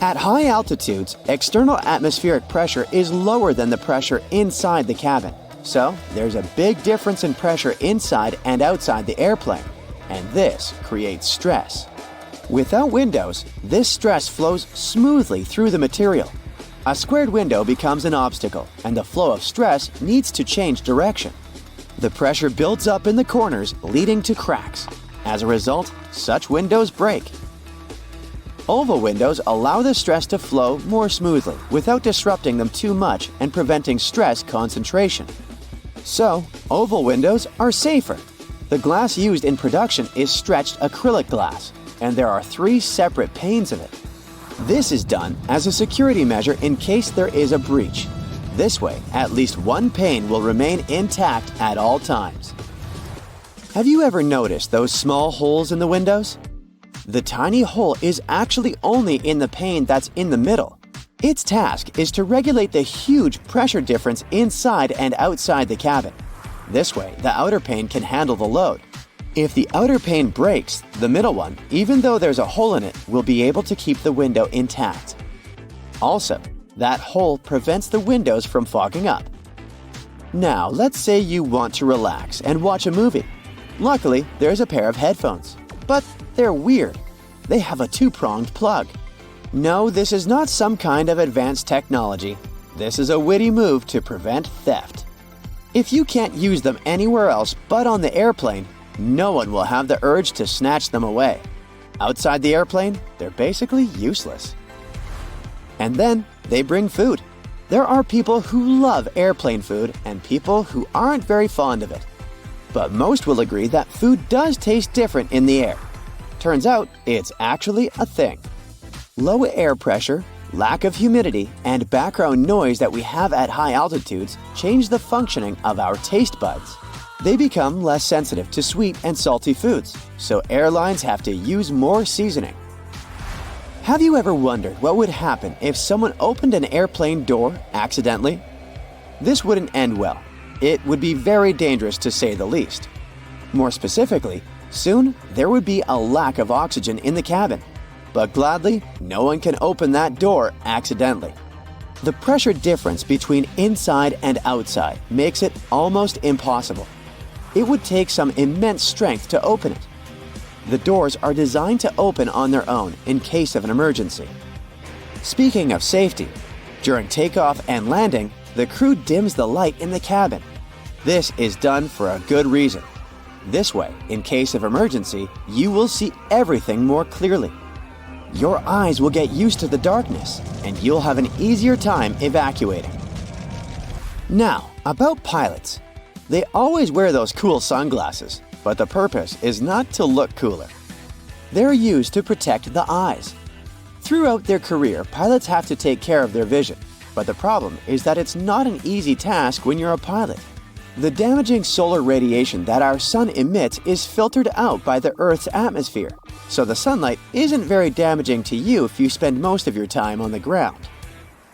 Speaker 4: At high altitudes, external atmospheric pressure is lower than the pressure inside the cabin. So, there's a big difference in pressure inside and outside the airplane, and this creates stress. Without windows, this stress flows smoothly through the material. A squared window becomes an obstacle, and the flow of stress needs to change direction. The pressure builds up in the corners, leading to cracks. As a result, such windows break. Oval windows allow the stress to flow more smoothly without disrupting them too much and preventing stress concentration. So, oval windows are safer. The glass used in production is stretched acrylic glass, and there are 3 separate panes of it. This is done as a security measure in case there is a breach. This way, at least one pane will remain intact at all times. Have you ever noticed those small holes in the windows? The tiny hole is actually only in the pane that's in the middle. Its task is to regulate the huge pressure difference inside and outside the cabin. This way, the outer pane can handle the load. If the outer pane breaks, the middle one, even though there's a hole in it, will be able to keep the window intact. Also, that hole prevents the windows from fogging up. Now, let's say you want to relax and watch a movie. Luckily, there's a pair of headphones. But they're weird. They have a 2-pronged plug. No, this is not some kind of advanced technology. This is a witty move to prevent theft. If you can't use them anywhere else but on the airplane, no one will have the urge to snatch them away. Outside the airplane, they're basically useless. And then they bring food. There are people who love airplane food and people who aren't very fond of it. But most will agree that food does taste different in the air. Turns out, it's actually a thing. Low air pressure, lack of humidity, and background noise that we have at high altitudes change the functioning of our taste buds. They become less sensitive to sweet and salty foods, so airlines have to use more seasoning. Have you ever wondered what would happen if someone opened an airplane door accidentally? This wouldn't end well. It would be very dangerous to say the least. More specifically, soon there would be a lack of oxygen in the cabin. But gladly, no one can open that door accidentally. The pressure difference between inside and outside makes it almost impossible. It would take some immense strength to open it. The doors are designed to open on their own in case of an emergency. Speaking of safety, during takeoff and landing, the crew dims the light in the cabin. This is done for a good reason. This way, in case of emergency, you will see everything more clearly. Your eyes will get used to the darkness, and you'll have an easier time evacuating. Now, about pilots. They always wear those cool sunglasses, but the purpose is not to look cooler. They're used to protect the eyes. Throughout their career, pilots have to take care of their vision, but the problem is that it's not an easy task when you're a pilot. The damaging solar radiation that our sun emits is filtered out by the Earth's atmosphere, so the sunlight isn't very damaging to you if you spend most of your time on the ground.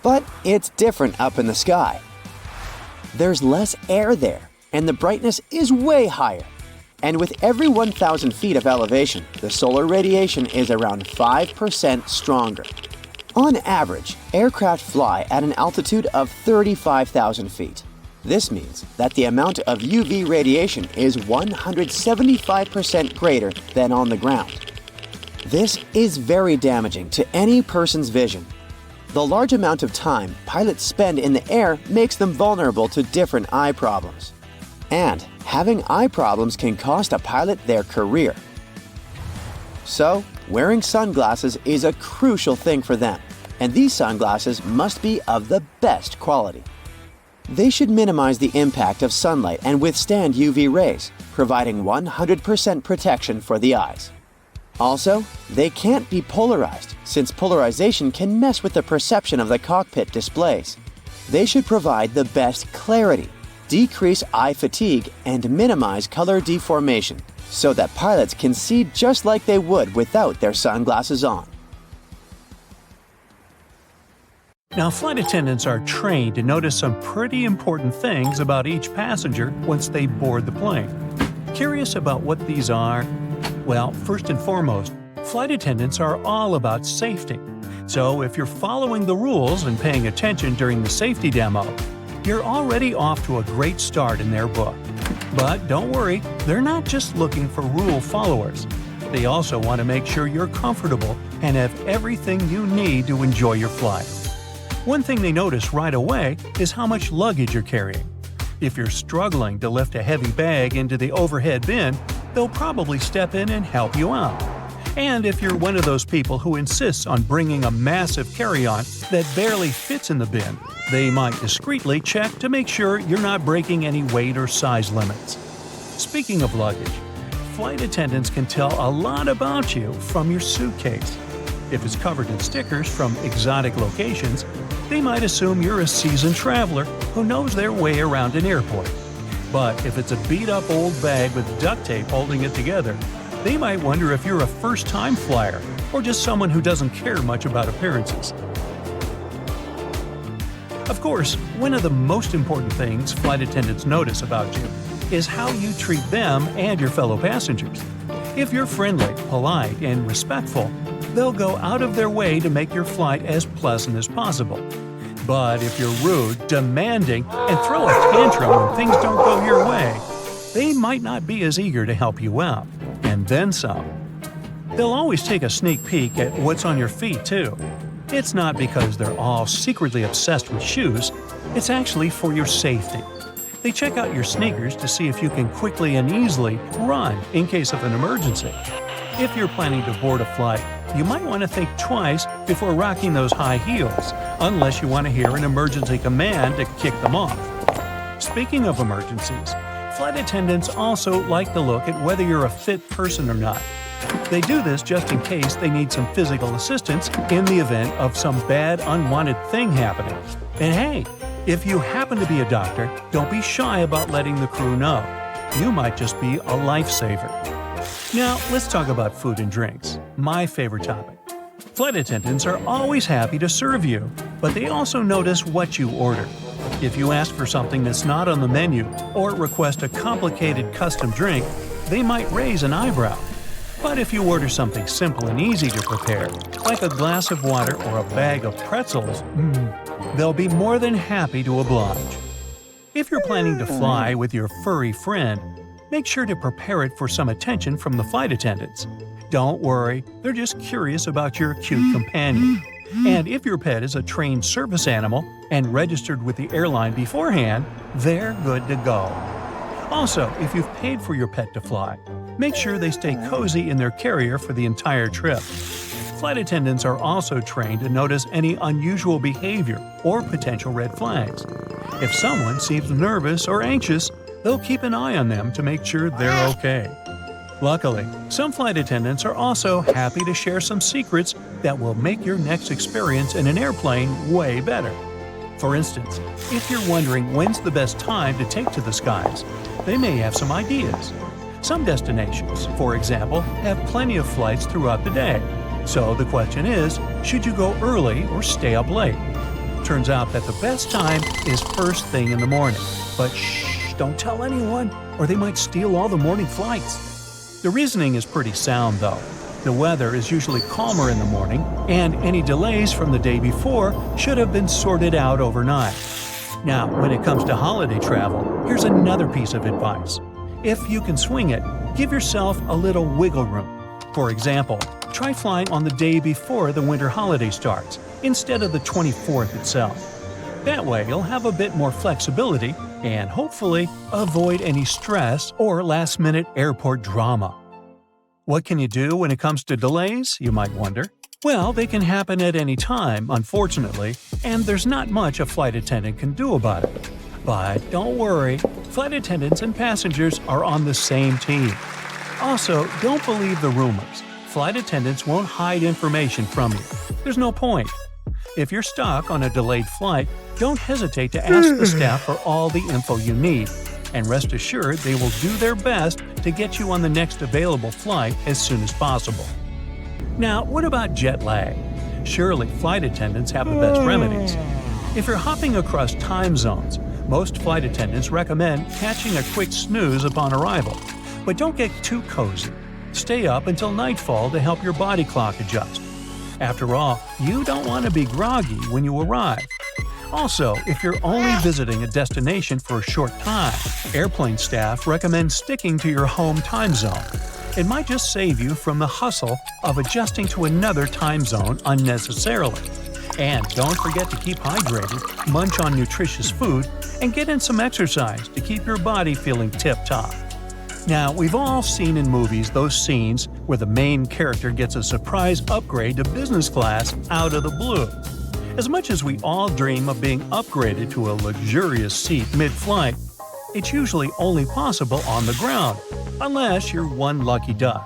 Speaker 4: But it's different up in the sky. There's less air there, and the brightness is way higher. And with every 1,000 feet of elevation, the solar radiation is around 5% stronger. On average, aircraft fly at an altitude of 35,000 feet. This means that the amount of UV radiation is 175% greater than on the ground. This is very damaging to any person's vision. The large amount of time pilots spend in the air makes them vulnerable to different eye problems. And having eye problems can cost a pilot their career. So, wearing sunglasses is a crucial thing for them, and these sunglasses must be of the best quality. They should minimize the impact of sunlight and withstand UV rays, providing 100% protection for the eyes. Also, they can't be polarized, since polarization can mess with the perception of the cockpit displays. They should provide the best clarity, decrease eye fatigue, and minimize color deformation, so that pilots can see just like they would without their sunglasses on.
Speaker 1: Now, flight attendants are trained to notice some pretty important things about each passenger once they board the plane. Curious about what these are? Well, first and foremost, flight attendants are all about safety. So if you're following the rules and paying attention during the safety demo, you're already off to a great start in their book. But don't worry, they're not just looking for rule followers. They also want to make sure you're comfortable and have everything you need to enjoy your flight. One thing they notice right away is how much luggage you're carrying. If you're struggling to lift a heavy bag into the overhead bin, they'll probably step in and help you out. And if you're one of those people who insists on bringing a massive carry-on that barely fits in the bin, they might discreetly check to make sure you're not breaking any weight or size limits. Speaking of luggage, flight attendants can tell a lot about you from your suitcase. If it's covered in stickers from exotic locations, they might assume you're a seasoned traveler who knows their way around an airport. But if it's a beat-up old bag with duct tape holding it together, they might wonder if you're a first-time flyer or just someone who doesn't care much about appearances. Of course, one of the most important things flight attendants notice about you is how you treat them and your fellow passengers. If you're friendly, polite, and respectful, they'll go out of their way to make your flight as pleasant as possible. But if you're rude, demanding, and throw a tantrum when things don't go your way, they might not be as eager to help you out. And then some. They'll always take a sneak peek at what's on your feet, too. It's not because they're all secretly obsessed with shoes, it's actually for your safety. They check out your sneakers to see if you can quickly and easily run in case of an emergency. If you're planning to board a flight, you might want to think twice before rocking those high heels, unless you want to hear an emergency command to kick them off. Speaking of emergencies, flight attendants also like to look at whether you're a fit person or not. They do this just in case they need some physical assistance in the event of some bad, unwanted thing happening. And hey, if you happen to be a doctor, don't be shy about letting the crew know. You might just be a lifesaver. Now, let's talk about food and drinks, my favorite topic. Flight attendants are always happy to serve you, but they also notice what you order. If you ask for something that's not on the menu or request a complicated custom drink, they might raise an eyebrow. But if you order something simple and easy to prepare, like a glass of water or a bag of pretzels, they'll be more than happy to oblige. If you're planning to fly with your furry friend, make sure to prepare it for some attention from the flight attendants. Don't worry, they're just curious about your cute companion. And if your pet is a trained service animal and registered with the airline beforehand, they're good to go. Also, if you've paid for your pet to fly, make sure they stay cozy in their carrier for the entire trip. Flight attendants are also trained to notice any unusual behavior or potential red flags. If someone seems nervous or anxious, they'll keep an eye on them to make sure they're okay. Luckily, some flight attendants are also happy to share some secrets that will make your next experience in an airplane way better. For instance, if you're wondering when's the best time to take to the skies, they may have some ideas. Some destinations, for example, have plenty of flights throughout the day. So the question is, should you go early or stay up late? Turns out that the best time is first thing in the morning. But shh, don't tell anyone, or they might steal all the morning flights. The reasoning is pretty sound, though. The weather is usually calmer in the morning, and any delays from the day before should have been sorted out overnight. Now, when it comes to holiday travel, here's another piece of advice. If you can swing it, give yourself a little wiggle room. For example, try flying on the day before the winter holiday starts, instead of the 24th itself. That way, you'll have a bit more flexibility and hopefully avoid any stress or last-minute airport drama. What can you do when it comes to delays, you might wonder? Well, they can happen at any time, unfortunately, and there's not much a flight attendant can do about it. But don't worry, flight attendants and passengers are on the same team. Also, don't believe the rumors. Flight attendants won't hide information from you. There's no point. If you're stuck on a delayed flight, don't hesitate to ask the staff for all the info you need, and rest assured they will do their best to get you on the next available flight as soon as possible. Now, what about jet lag? Surely flight attendants have the best remedies. If you're hopping across time zones, most flight attendants recommend catching a quick snooze upon arrival. But don't get too cozy. Stay up until nightfall to help your body clock adjust. After all, you don't want to be groggy when you arrive. Also, if you're only visiting a destination for a short time, airplane staff recommend sticking to your home time zone. It might just save you from the hustle of adjusting to another time zone unnecessarily. And don't forget to keep hydrated, munch on nutritious food, and get in some exercise to keep your body feeling tip-top. Now, we've all seen in movies those scenes where the main character gets a surprise upgrade to business class out of the blue. As much as we all dream of being upgraded to a luxurious seat mid-flight, It's usually only possible on the ground, unless you're one lucky duck.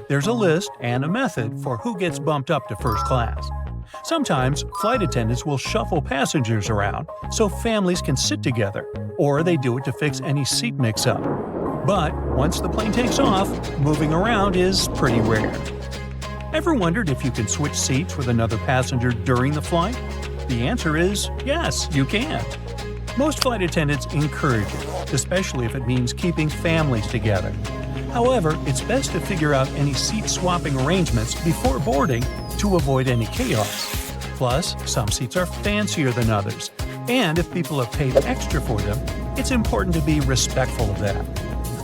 Speaker 1: There's a list and a method for who gets bumped up to first class. Sometimes, flight attendants will shuffle passengers around so families can sit together, or they do it to fix any seat mix-up. But once the plane takes off, moving around is pretty rare. Ever wondered if you can switch seats with another passenger during the flight? The answer is yes, you can. Most flight attendants encourage it, especially if it means keeping families together. However, it's best to figure out any seat-swapping arrangements before boarding to avoid any chaos. Plus, some seats are fancier than others, and if people have paid extra for them, it's important to be respectful of that.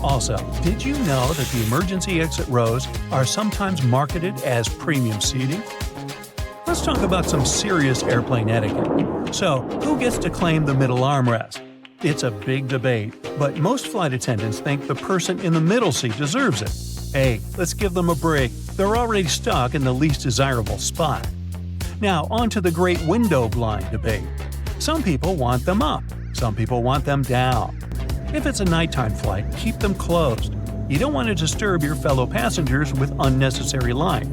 Speaker 1: Also, did you know that the emergency exit rows are sometimes marketed as premium seating? Let's talk about some serious airplane etiquette. So, who gets to claim the middle armrest? It's a big debate, but most flight attendants think the person in the middle seat deserves it. Hey, let's give them a break. They're already stuck in the least desirable spot. Now, on to the great window blind debate. Some people want them up, some people want them down. If it's a nighttime flight, keep them closed. You don't want to disturb your fellow passengers with unnecessary light.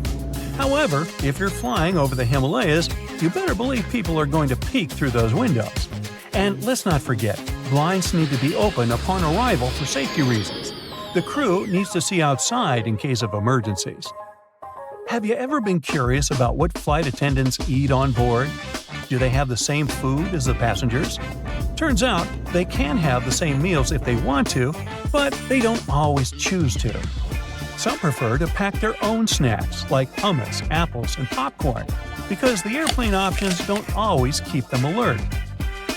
Speaker 1: However, if you're flying over the Himalayas, you better believe people are going to peek through those windows. And let's not forget, blinds need to be open upon arrival for safety reasons. The crew needs to see outside in case of emergencies. Have you ever been curious about what flight attendants eat on board? Do they have the same food as the passengers? Turns out, they can have the same meals if they want to, but they don't always choose to. Some prefer to pack their own snacks, like hummus, apples, and popcorn, because the airplane options don't always keep them alert.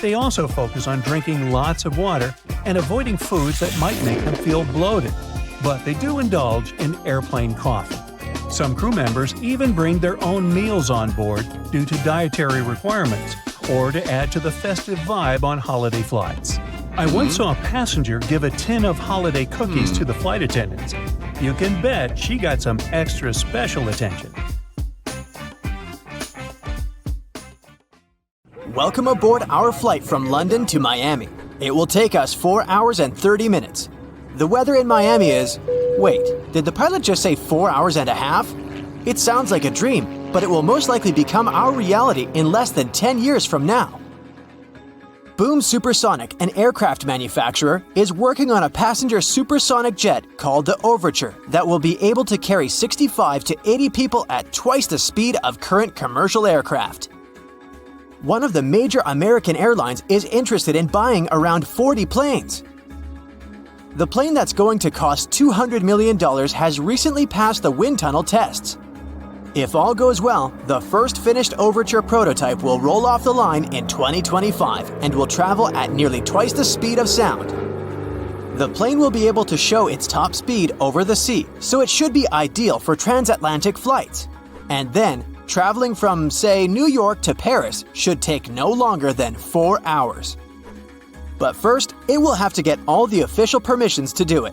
Speaker 1: They also focus on drinking lots of water and avoiding foods that might make them feel bloated, but they do indulge in airplane coffee. Some crew members even bring their own meals on board due to dietary requirements, or to add to the festive vibe on holiday flights. I once saw a passenger give a tin of holiday cookies to the flight attendants. You can bet she got some extra special attention.
Speaker 2: Welcome aboard our flight from London to Miami. It will take us 4 hours and 30 minutes. The weather in Miami is… Wait, did the pilot just say 4 hours and a half? It sounds like a dream, but it will most likely become our reality in less than 10 years from now. Boom Supersonic, an aircraft manufacturer, is working on a passenger supersonic jet called the Overture that will be able to carry 65 to 80 people at twice the speed of current commercial aircraft. One of the major American airlines is interested in buying around 40 planes. The plane that's going to cost $200 million has recently passed the wind tunnel tests. If all goes well, the first finished Overture prototype will roll off the line in 2025 and will travel at nearly twice the speed of sound. The plane will be able to show its top speed over the sea, so it should be ideal for transatlantic flights. And then, traveling from, say, New York to Paris should take no longer than 4 hours. But first, it will have to get all the official permissions to do it.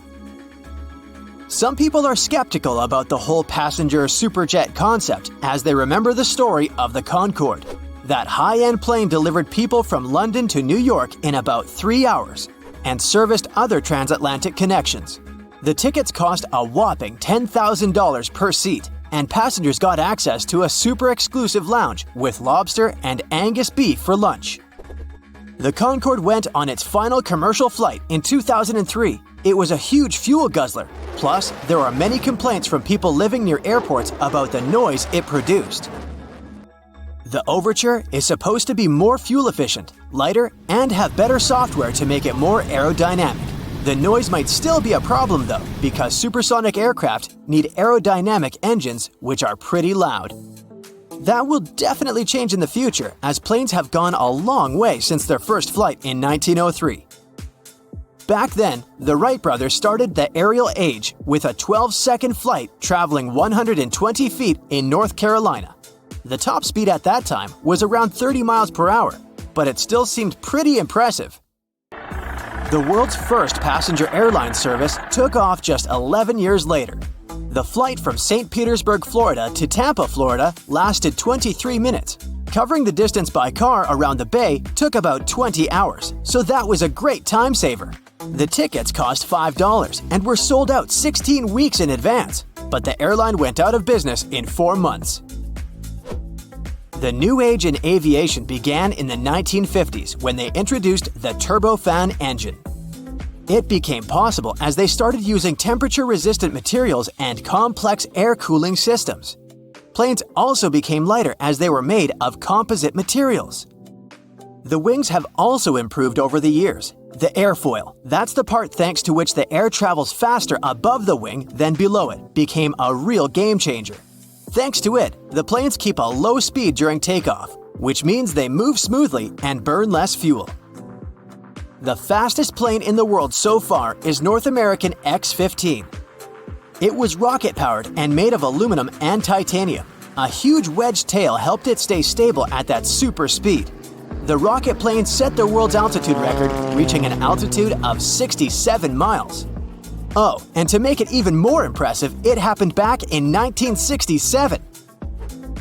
Speaker 2: Some people are skeptical about the whole passenger superjet concept as they remember the story of the Concorde. That high-end plane delivered people from London to New York in about 3 hours and serviced other transatlantic connections. The tickets cost a whopping $10,000 per seat, and passengers got access to a super exclusive lounge with lobster and Angus beef for lunch. The Concorde went on its final commercial flight in 2003. It was a huge fuel guzzler. Plus, there are many complaints from people living near airports about the noise it produced. The Overture is supposed to be more fuel efficient, lighter, and have better software to make it more aerodynamic. The noise might still be a problem though, because supersonic aircraft need aerodynamic engines, which are pretty loud. That will definitely change in the future, as planes have gone a long way since their first flight in 1903. Back then, the Wright brothers started the aerial age with a 12-second flight traveling 120 feet in North Carolina. The top speed at that time was around 30 miles per hour, but it still seemed pretty impressive. The world's first passenger airline service took off just 11 years later. The flight from St. Petersburg, Florida to Tampa, Florida lasted 23 minutes. Covering the distance by car around the bay took about 20 hours, so that was a great time saver. The tickets cost $5 and were sold out 16 weeks in advance, but the airline went out of business in 4 months. The new age in aviation began in the 1950s when they introduced the turbofan engine. It became possible as they started using temperature-resistant materials and complex air cooling systems. Planes also became lighter as they were made of composite materials. The wings have also improved over the years. The airfoil, that's the part thanks to which the air travels faster above the wing than below it, became a real game changer. Thanks to it, the planes keep a low speed during takeoff, which means they move smoothly and burn less fuel. The fastest plane in the world so far is North American X-15. It was rocket-powered and made of aluminum and titanium. A huge wedge tail helped it stay stable at that super speed. The rocket plane set the world's altitude record, reaching an altitude of 67 miles. Oh, and to make it even more impressive, it happened back in 1967.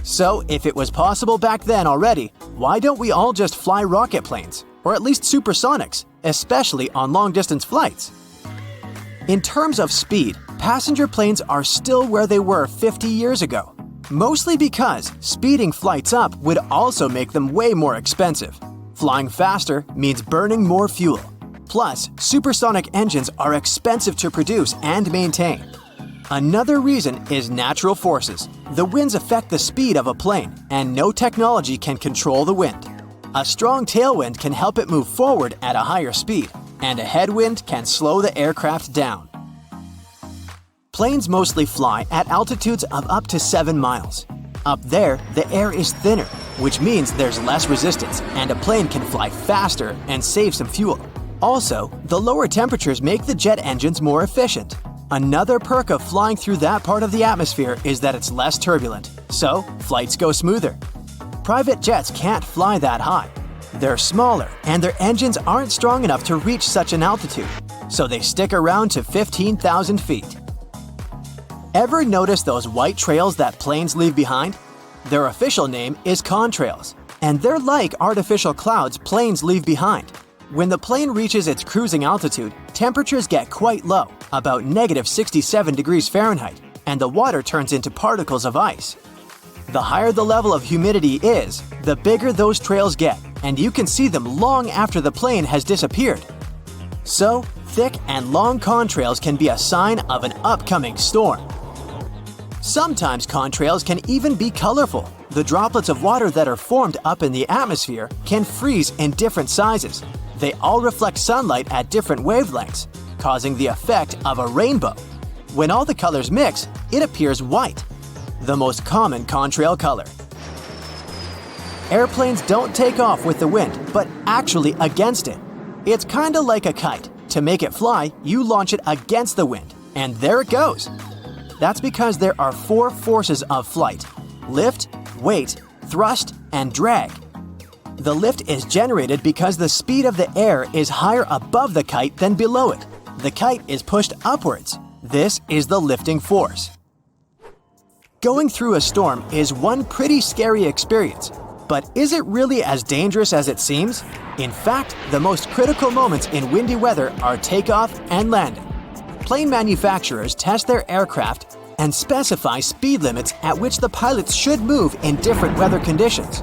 Speaker 2: So, if it was possible back then already, why don't we all just fly rocket planes? Or at least supersonics, especially on long-distance flights? In terms of speed, passenger planes are still where they were 50 years ago. Mostly because speeding flights up would also make them way more expensive. Flying faster means burning more fuel. Plus, supersonic engines are expensive to produce and maintain. Another reason is natural forces. The winds affect the speed of a plane, and no technology can control the wind. A strong tailwind can help it move forward at a higher speed, and a headwind can slow the aircraft down. Planes mostly fly at altitudes of up to 7 miles. Up there, the air is thinner, which means there's less resistance and a plane can fly faster and save some fuel. Also, the lower temperatures make the jet engines more efficient. Another perk of flying through that part of the atmosphere is that it's less turbulent, so flights go smoother. Private jets can't fly that high. They're smaller and their engines aren't strong enough to reach such an altitude, so they stick around to 15,000 feet. Ever notice those white trails that planes leave behind? Their official name is contrails, and they're like artificial clouds planes leave behind. When the plane reaches its cruising altitude, temperatures get quite low, about -67 degrees Fahrenheit, and the water turns into particles of ice. The higher the level of humidity is, the bigger those trails get, and you can see them long after the plane has disappeared. So, thick and long contrails can be a sign of an upcoming storm. Sometimes contrails can even be colorful. The droplets of water that are formed up in the atmosphere can freeze in different sizes. They all reflect sunlight at different wavelengths, causing the effect of a rainbow. When all the colors mix, it appears white, the most common contrail color. Airplanes don't take off with the wind, but actually against it. It's kinda like a kite. To make it fly, you launch it against the wind, and there it goes. That's because there are 4 forces of flight: lift, weight, thrust, and drag. The lift is generated because the speed of the air is higher above the kite than below it. The kite is pushed upwards. This is the lifting force. Going through a storm is one pretty scary experience, but is it really as dangerous as it seems? In fact, the most critical moments in windy weather are takeoff and landing. Plane manufacturers test their aircraft and specify speed limits at which the pilots should move in different weather conditions.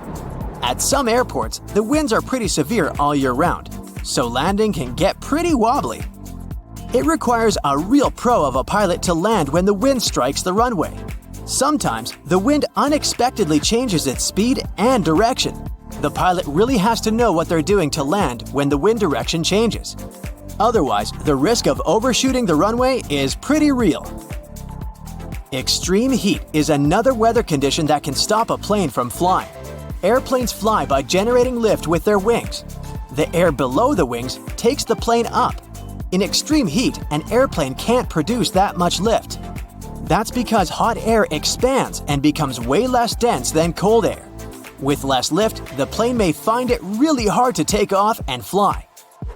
Speaker 2: At some airports, the winds are pretty severe all year round, so landing can get pretty wobbly. It requires a real pro of a pilot to land when the wind strikes the runway. Sometimes, the wind unexpectedly changes its speed and direction. The pilot really has to know what they're doing to land when the wind direction changes. Otherwise, the risk of overshooting the runway is pretty real. Extreme heat is another weather condition that can stop a plane from flying. Airplanes fly by generating lift with their wings. The air below the wings takes the plane up. In extreme heat, an airplane can't produce that much lift. That's because hot air expands and becomes way less dense than cold air. With less lift, the plane may find it really hard to take off and fly.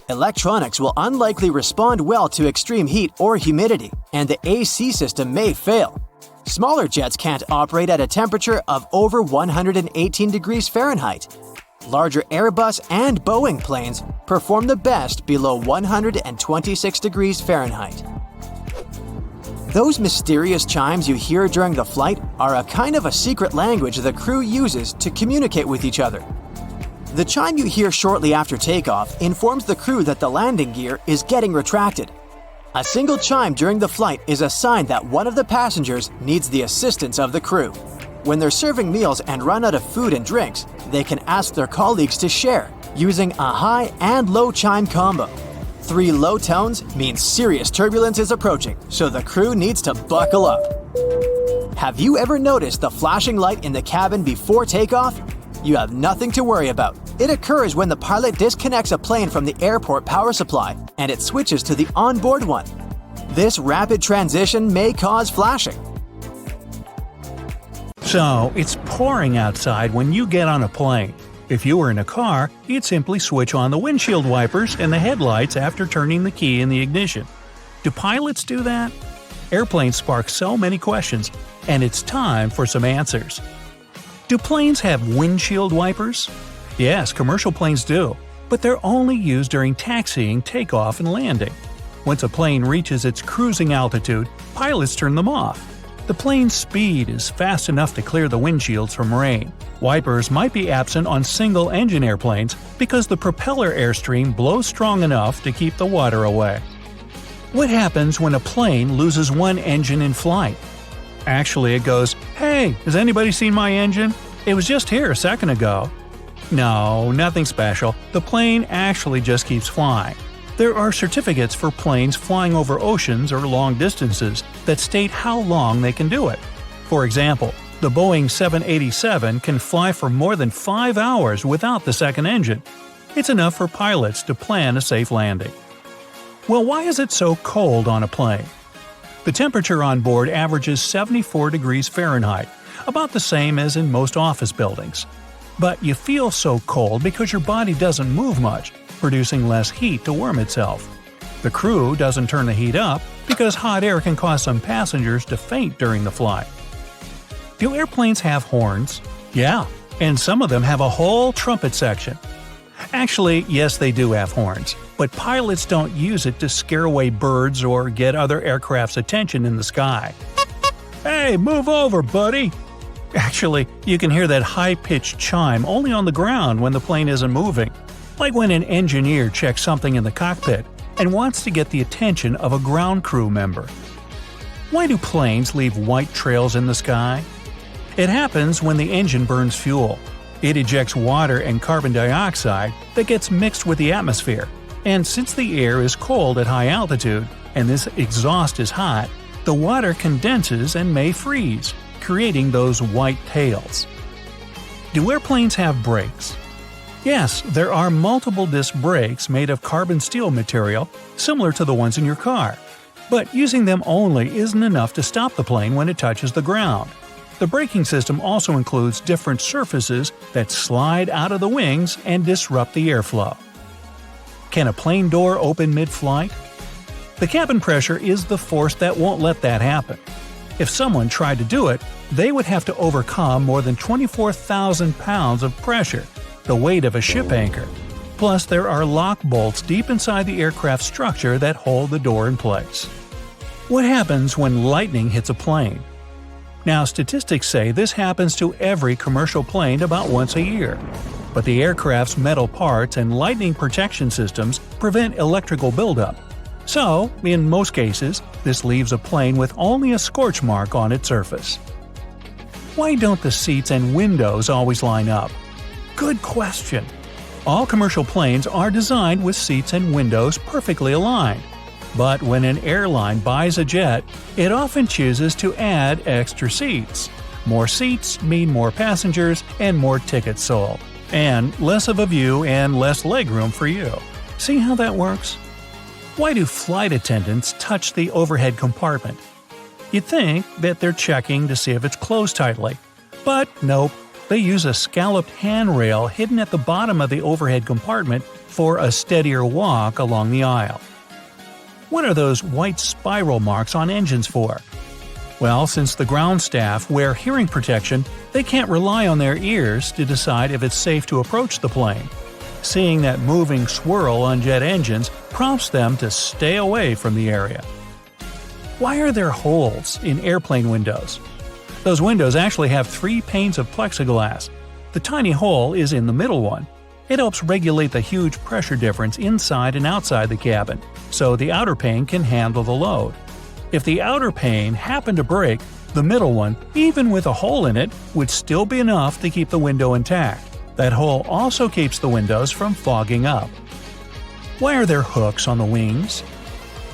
Speaker 2: Electronics will unlikely respond well to extreme heat or humidity, and the AC system may fail. Smaller jets can't operate at a temperature of over 118 degrees Fahrenheit. Larger Airbus and Boeing planes perform the best below 126 degrees Fahrenheit. Those mysterious chimes you hear during the flight are a kind of a secret language the crew uses to communicate with each other. The chime you hear shortly after takeoff informs the crew that the landing gear is getting retracted. A single chime during the flight is a sign that one of the passengers needs the assistance of the crew. When they're serving meals and run out of food and drinks, they can ask their colleagues to share, using a high and low chime combo. 3 low tones means serious turbulence is approaching, so the crew needs to buckle up. Have you ever noticed the flashing light in the cabin before takeoff? You have nothing to worry about. It occurs when the pilot disconnects a plane from the airport power supply and it switches to the onboard one. This rapid transition may cause flashing.
Speaker 1: So, it's pouring outside when you get on a plane. If you were in a car, you'd simply switch on the windshield wipers and the headlights after turning the key in the ignition. Do pilots do that? Airplanes spark so many questions, and it's time for some answers. Do planes have windshield wipers? Yes, commercial planes do, but they're only used during taxiing, takeoff, and landing. Once a plane reaches its cruising altitude, pilots turn them off. The plane's speed is fast enough to clear the windshields from rain. Wipers might be absent on single-engine airplanes because the propeller airstream blows strong enough to keep the water away. What happens when a plane loses one engine in flight? Actually, it goes, "Hey, has anybody seen my engine? It was just here a second ago." No, nothing special. The plane actually just keeps flying. There are certificates for planes flying over oceans or long distances that state how long they can do it. For example, the Boeing 787 can fly for more than 5 hours without the second engine. It's enough for pilots to plan a safe landing. Well, why is it so cold on a plane? The temperature on board averages 74 degrees Fahrenheit, about the same as in most office buildings. But you feel so cold because your body doesn't move much, producing less heat to warm itself. The crew doesn't turn the heat up because hot air can cause some passengers to faint during the flight. Do airplanes have horns? Yeah, and some of them have a whole trumpet section. Actually, yes, they do have horns, but pilots don't use it to scare away birds or get other aircraft's attention in the sky. "Hey, move over, buddy!" Actually, you can hear that high-pitched chime only on the ground when the plane isn't moving. Like when an engineer checks something in the cockpit and wants to get the attention of a ground crew member. Why do planes leave white trails in the sky? It happens when the engine burns fuel. It ejects water and carbon dioxide that gets mixed with the atmosphere, and since the air is cold at high altitude and this exhaust is hot, the water condenses and may freeze, creating those white tails. Do airplanes have brakes? Yes, there are multiple disc brakes made of carbon steel material, similar to the ones in your car. But using them only isn't enough to stop the plane when it touches the ground. The braking system also includes different surfaces that slide out of the wings and disrupt the airflow. Can a plane door open mid-flight? The cabin pressure is the force that won't let that happen. If someone tried to do it, they would have to overcome more than 24,000 pounds of pressure, the weight of a ship anchor. Plus, there are lock bolts deep inside the aircraft structure that hold the door in place. What happens when lightning hits a plane? Now, statistics say this happens to every commercial plane about once a year. But the aircraft's metal parts and lightning protection systems prevent electrical buildup. So, in most cases, this leaves a plane with only a scorch mark on its surface. Why don't the seats and windows always line up? Good question. All commercial planes are designed with seats and windows perfectly aligned. But when an airline buys a jet, it often chooses to add extra seats. More seats mean more passengers and more tickets sold. And less of a view and less legroom for you. See how that works? Why do flight attendants touch the overhead compartment? You'd think that they're checking to see if it's closed tightly. But nope, they use a scalloped handrail hidden at the bottom of the overhead compartment for a steadier walk along the aisle. What are those white spiral marks on engines for? Well, since the ground staff wear hearing protection, they can't rely on their ears to decide if it's safe to approach the plane. Seeing that moving swirl on jet engines prompts them to stay away from the area. Why are there holes in airplane windows? Those windows actually have 3 panes of plexiglass. The tiny hole is in the middle one. It helps regulate the huge pressure difference inside and outside the cabin, so the outer pane can handle the load. If the outer pane happened to break, the middle one, even with a hole in it, would still be enough to keep the window intact. That hole also keeps the windows from fogging up. Why are there hooks on the wings?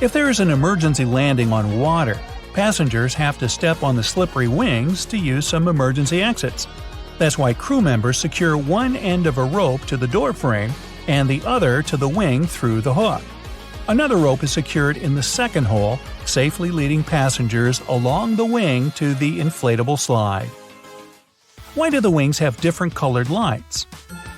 Speaker 1: If there is an emergency landing on water, passengers have to step on the slippery wings to use some emergency exits. That's why crew members secure one end of a rope to the door frame and the other to the wing through the hook. Another rope is secured in the second hole, safely leading passengers along the wing to the inflatable slide. Why do the wings have different colored lights?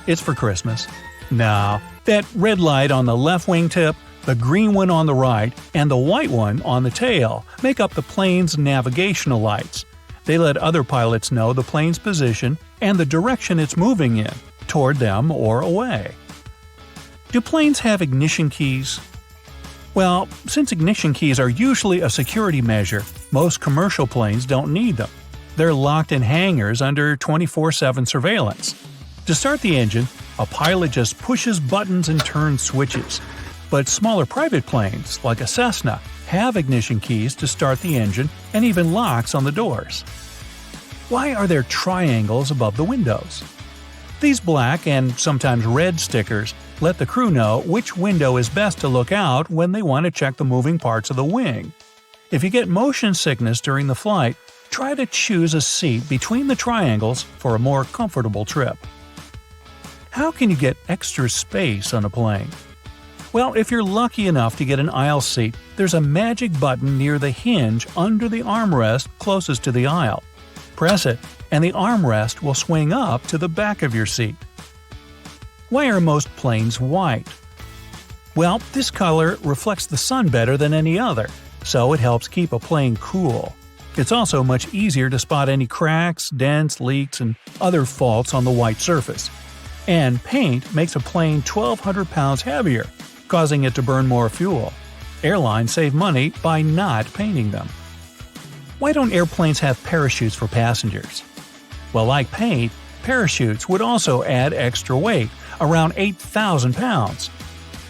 Speaker 1: It's for Christmas. No, that red light on the left wingtip, the green one on the right, and the white one on the tail make up the plane's navigational lights. They let other pilots know the plane's position and the direction it's moving in, toward them or away. Do planes have ignition keys? Well, since ignition keys are usually a security measure, most commercial planes don't need them. They're locked in hangars under 24/7 surveillance. To start the engine, a pilot just pushes buttons and turns switches. But smaller private planes, like a Cessna, have ignition keys to start the engine and even locks on the doors. Why are there triangles above the windows? These black and sometimes red stickers let the crew know which window is best to look out when they want to check the moving parts of the wing. If you get motion sickness during the flight, try to choose a seat between the triangles for a more comfortable trip. How can you get extra space on a plane? Well, if you're lucky enough to get an aisle seat, there's a magic button near the hinge under the armrest closest to the aisle. Press it, and the armrest will swing up to the back of your seat. Why are most planes white? Well, this color reflects the sun better than any other, so it helps keep a plane cool. It's also much easier to spot any cracks, dents, leaks, and other faults on the white surface. And paint makes a plane 1,200 pounds heavier, causing it to burn more fuel. Airlines save money by not painting them. Why don't airplanes have parachutes for passengers? Well, like paint, parachutes would also add extra weight, around 8,000 pounds.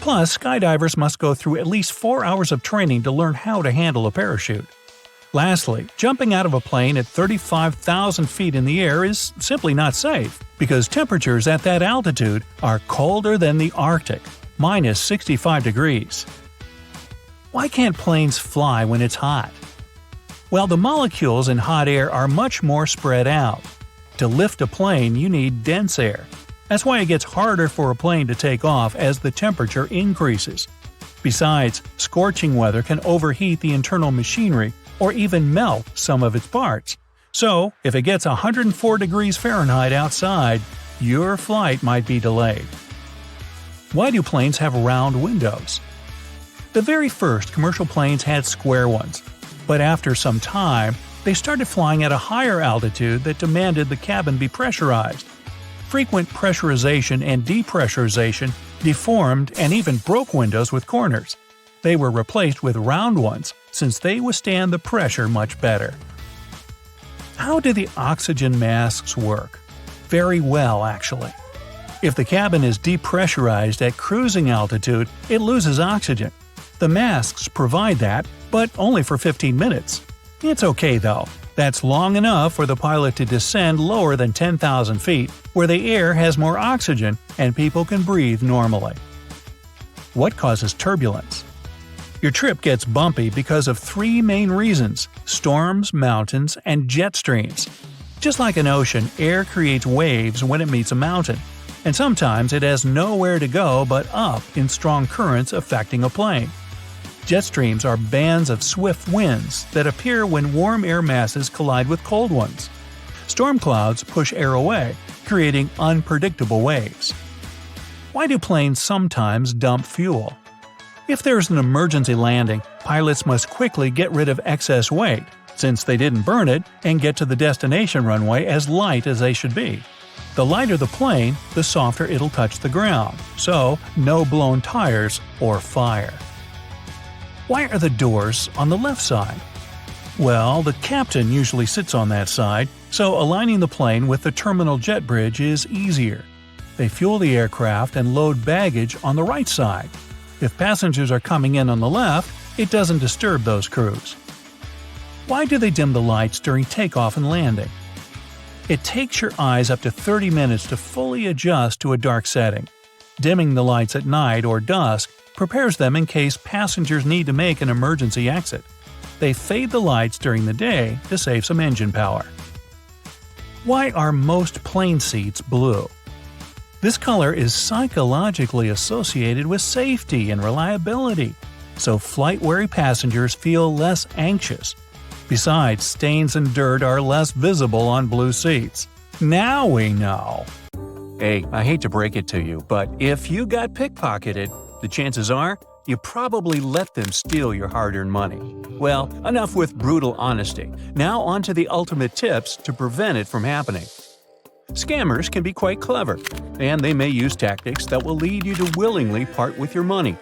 Speaker 1: Plus, skydivers must go through at least 4 hours of training to learn how to handle a parachute. Lastly, jumping out of a plane at 35,000 feet in the air is simply not safe, because temperatures at that altitude are colder than the Arctic, minus 65 degrees. Why can't planes fly when it's hot? Well, the molecules in hot air are much more spread out. To lift a plane, you need dense air. That's why it gets harder for a plane to take off as the temperature increases. Besides, scorching weather can overheat the internal machinery or even melt some of its parts. So, if it gets 104 degrees Fahrenheit outside, your flight might be delayed. Why do planes have round windows? The very first commercial planes had square ones, but after some time, they started flying at a higher altitude that demanded the cabin be pressurized. Frequent pressurization and depressurization deformed and even broke windows with corners. They were replaced with round ones since they withstand the pressure much better. How do the oxygen masks work? Very well, actually. If the cabin is depressurized at cruising altitude, it loses oxygen. The masks provide that, but only for 15 minutes. It's okay though. That's long enough for the pilot to descend lower than 10,000 feet, where the air has more oxygen and people can breathe normally. What causes turbulence? Your trip gets bumpy because of 3 main reasons: storms, mountains, and jet streams. Just like an ocean, air creates waves when it meets a mountain, and sometimes it has nowhere to go but up in strong currents affecting a plane. Jet streams are bands of swift winds that appear when warm air masses collide with cold ones. Storm clouds push air away, creating unpredictable waves. Why do planes sometimes dump fuel? If there's an emergency landing, pilots must quickly get rid of excess weight, since they didn't burn it and get to the destination runway as light as they should be. The lighter the plane, the softer it'll touch the ground, so no blown tires or fire. Why are the doors on the left side? Well, the captain usually sits on that side, so aligning the plane with the terminal jet bridge is easier. They fuel the aircraft and load baggage on the right side. If passengers are coming in on the left, it doesn't disturb those crews. Why do they dim the lights during takeoff and landing? It takes your eyes up to 30 minutes to fully adjust to a dark setting. Dimming the lights at night or dusk prepares them in case passengers need to make an emergency exit. They fade the lights during the day to save some engine power. Why are most plane seats blue? This color is psychologically associated with safety and reliability, so flight-weary passengers feel less anxious. Besides, stains and dirt are less visible on blue seats. Now we know! Hey, I hate to break it to you, but if you got pickpocketed, the chances are you probably let them steal your hard-earned money. Well, enough with brutal honesty. Now on to the ultimate tips to prevent it from happening. Scammers can be quite clever, and they may use tactics that will lead you to willingly part with your money.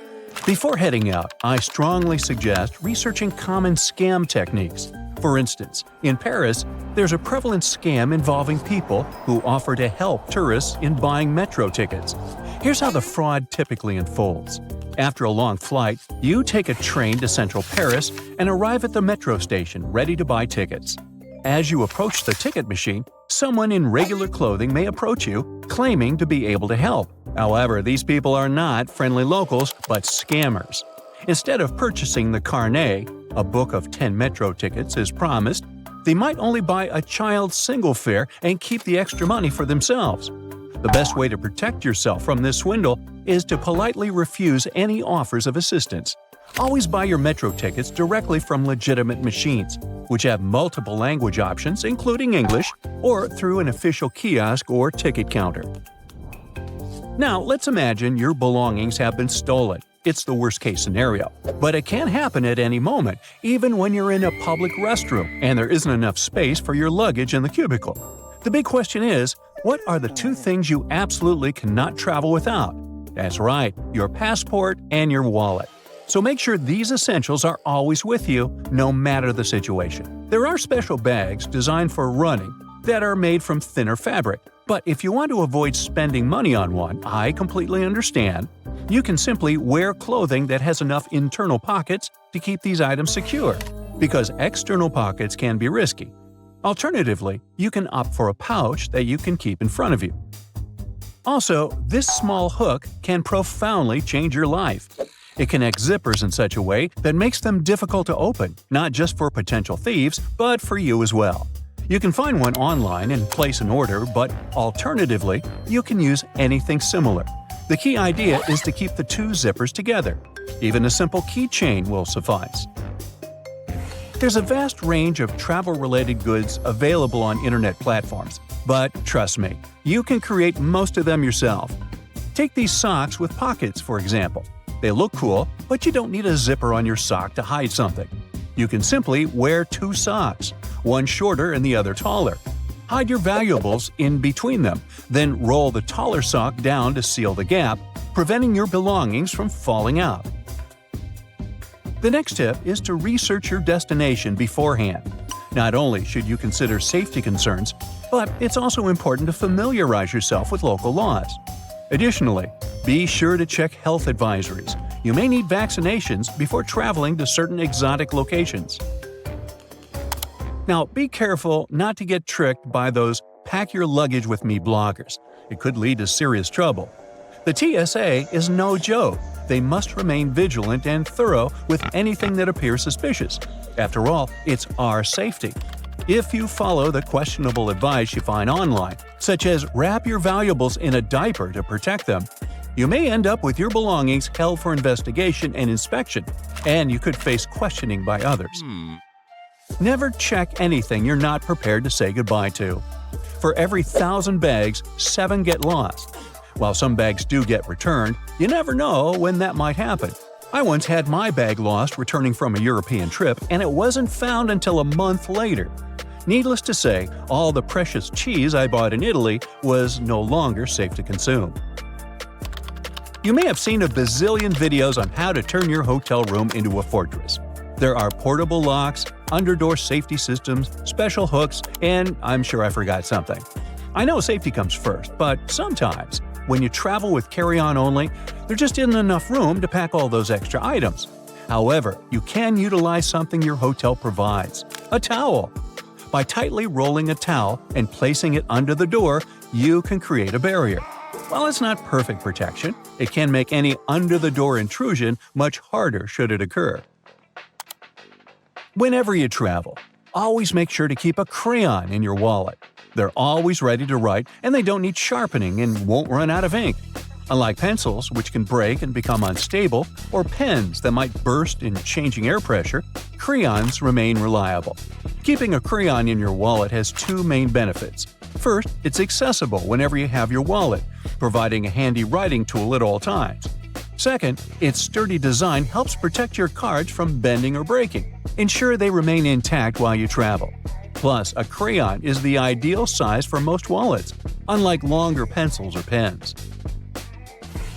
Speaker 1: Before heading out, I strongly suggest researching common scam techniques. For instance, in Paris, there's a prevalent scam involving people who offer to help tourists in buying metro tickets. Here's how the fraud typically unfolds. After a long flight, you take a train to central Paris and arrive at the metro station ready to buy tickets. As you approach the ticket machine, someone in regular clothing may approach you, claiming to be able to help. However, these people are not friendly locals, but scammers. Instead of purchasing the carnet, a book of 10 metro tickets as promised, they might only buy a child's single fare and keep the extra money for themselves. The best way to protect yourself from this swindle is to politely refuse any offers of assistance. Always buy your metro tickets directly from legitimate machines, which have multiple language options including English, or through an official kiosk or ticket counter. Now, let's imagine your belongings have been stolen. It's the worst-case scenario, but it can happen at any moment, even when you're in a public restroom and there isn't enough space for your luggage in the cubicle. The big question is, what are the two things you absolutely cannot travel without? That's right, your passport and your wallet. So make sure these essentials are always with you, no matter the situation. There are special bags designed for running that are made from thinner fabric. But if you want to avoid spending money on one, I completely understand. You can simply wear clothing that has enough internal pockets to keep these items secure, because external pockets can be risky. Alternatively, you can opt for a pouch that you can keep in front of you. Also, this small hook can profoundly change your life. It connects zippers in such a way that makes them difficult to open, not just for potential thieves, but for you as well. You can find one online and place an order, but alternatively, you can use anything similar. The key idea is to keep the two zippers together. Even a simple keychain will suffice. There's a vast range of travel-related goods available on internet platforms, but trust me, you can create most of them yourself. Take these socks with pockets, for example. They look cool, but you don't need a zipper on your sock to hide something. You can simply wear two socks, one shorter and the other taller. Hide your valuables in between them, then roll the taller sock down to seal the gap, preventing your belongings from falling out. The next tip is to research your destination beforehand. Not only should you consider safety concerns, but it's also important to familiarize yourself with local laws. Additionally, be sure to check health advisories. You may need vaccinations before traveling to certain exotic locations. Now, be careful not to get tricked by those "pack your luggage with me" bloggers. It could lead to serious trouble. The TSA is no joke. They must remain vigilant and thorough with anything that appears suspicious. After all, it's our safety. If you follow the questionable advice you find online, such as wrap your valuables in a diaper to protect them, you may end up with your belongings held for investigation and inspection, and you could face questioning by others. Never check anything you're not prepared to say goodbye to. For every 1,000 bags, 7 get lost. While some bags do get returned, you never know when that might happen. I once had my bag lost returning from a European trip, and it wasn't found until a month later. Needless to say, all the precious cheese I bought in Italy was no longer safe to consume. You may have seen a bazillion videos on how to turn your hotel room into a fortress. There are portable locks, underdoor safety systems, special hooks, and I'm sure I forgot something. I know safety comes first, but sometimes, when you travel with carry-on only, there just isn't enough room to pack all those extra items. However, you can utilize something your hotel provides – a towel. By tightly rolling a towel and placing it under the door, you can create a barrier. While it's not perfect protection, it can make any under-the-door intrusion much harder should it occur. Whenever you travel, always make sure to keep a crayon in your wallet. They're always ready to write, and they don't need sharpening and won't run out of ink. Unlike pencils, which can break and become unstable, or pens that might burst in changing air pressure, crayons remain reliable. Keeping a crayon in your wallet has two main benefits. First, it's accessible whenever you have your wallet, providing a handy writing tool at all times. Second, its sturdy design helps protect your cards from bending or breaking. Ensure they remain intact while you travel. Plus, a crayon is the ideal size for most wallets, unlike longer pencils or pens.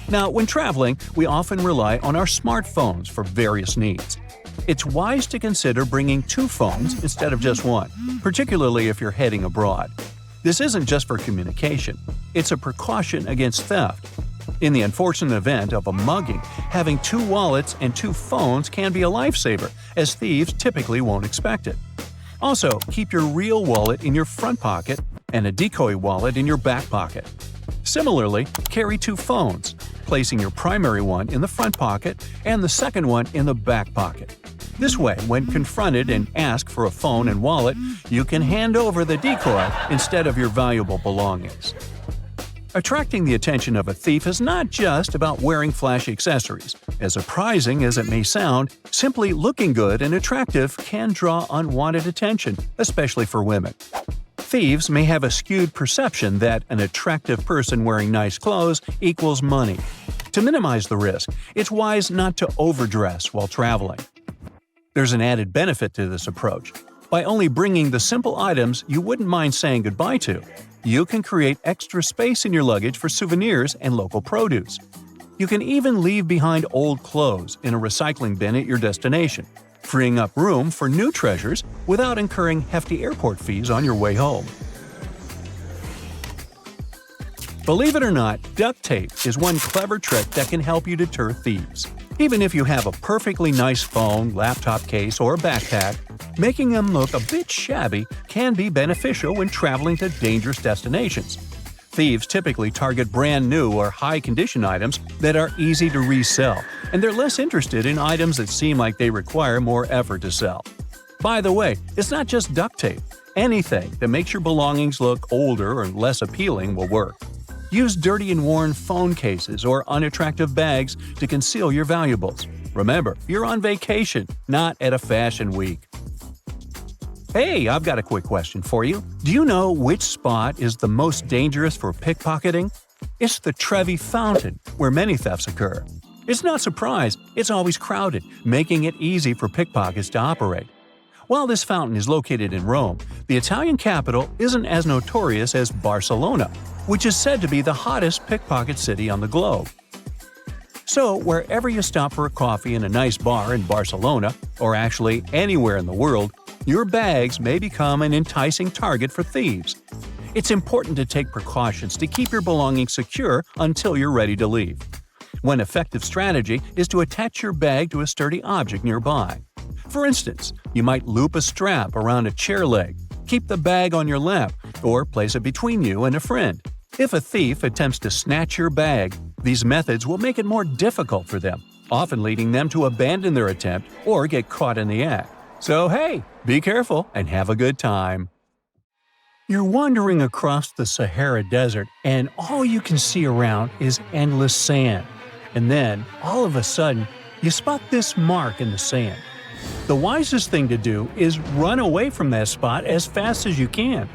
Speaker 1: Now, when traveling, we often rely on our smartphones for various needs. It's wise to consider bringing two phones instead of just one, particularly if you're heading abroad. This isn't just for communication, it's a precaution against theft. In the unfortunate event of a mugging, having two wallets and two phones can be a lifesaver, as thieves typically won't expect it. Also, keep your real wallet in your front pocket and a decoy wallet in your back pocket. Similarly, carry two phones, placing your primary one in the front pocket and the second one in the back pocket. This way, when confronted and asked for a phone and wallet, you can hand over the decoy instead of your valuable belongings. Attracting the attention of a thief is not just about wearing flashy accessories. As surprising as it may sound, simply looking good and attractive can draw unwanted attention, especially for women. Thieves may have a skewed perception that an attractive person wearing nice clothes equals money. To minimize the risk, it's wise not to overdress while traveling. There's an added benefit to this approach. By only bringing the simple items you wouldn't mind saying goodbye to, you can create extra space in your luggage for souvenirs and local produce. You can even leave behind old clothes in a recycling bin at your destination, freeing up room for new treasures without incurring hefty airport fees on your way home. Believe it or not, duct tape is one clever trick that can help you deter thieves. Even if you have a perfectly nice phone, laptop case, or backpack, making them look a bit shabby can be beneficial when traveling to dangerous destinations. Thieves typically target brand new or high-condition items that are easy to resell, and they're less interested in items that seem like they require more effort to sell. By the way, it's not just duct tape. Anything that makes your belongings look older or less appealing will work. Use dirty and worn phone cases or unattractive bags to conceal your valuables. Remember, you're on vacation, not at a fashion week. Hey, I've got a quick question for you. Do you know which spot is the most dangerous for pickpocketing? It's the Trevi Fountain, where many thefts occur. It's no surprise, it's always crowded, making it easy for pickpockets to operate. While this fountain is located in Rome, the Italian capital isn't as notorious as Barcelona, which is said to be the hottest pickpocket city on the globe. So, wherever you stop for a coffee in a nice bar in Barcelona, or actually anywhere in the world, your bags may become an enticing target for thieves. It's important to take precautions to keep your belongings secure until you're ready to leave. One effective strategy is to attach your bag to a sturdy object nearby. For instance, you might loop a strap around a chair leg, keep the bag on your lap, or place it between you and a friend. If a thief attempts to snatch your bag, these methods will make it more difficult for them, often leading them to abandon their attempt or get caught in the act. So hey, be careful and have a good time. You're wandering across the Sahara Desert and all you can see around is endless sand. And then, all of a sudden, you spot this mark in the sand. The wisest thing to do is run away from that spot as fast as you can.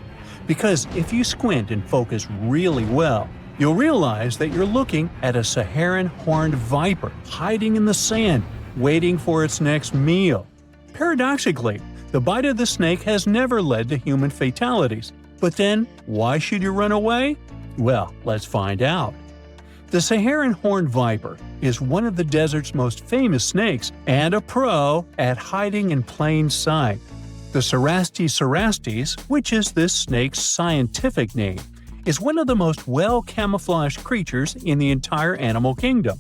Speaker 1: Because if you squint and focus really well, you'll realize that you're looking at a Saharan horned viper hiding in the sand, waiting for its next meal. Paradoxically, the bite of the snake has never led to human fatalities. But then, why should you run away? Well, let's find out. The Saharan horned viper is one of the desert's most famous snakes and a pro at hiding in plain sight. The Parasitic cerastes, which is this snake's scientific name, is one of the most well-camouflaged creatures in the entire animal kingdom.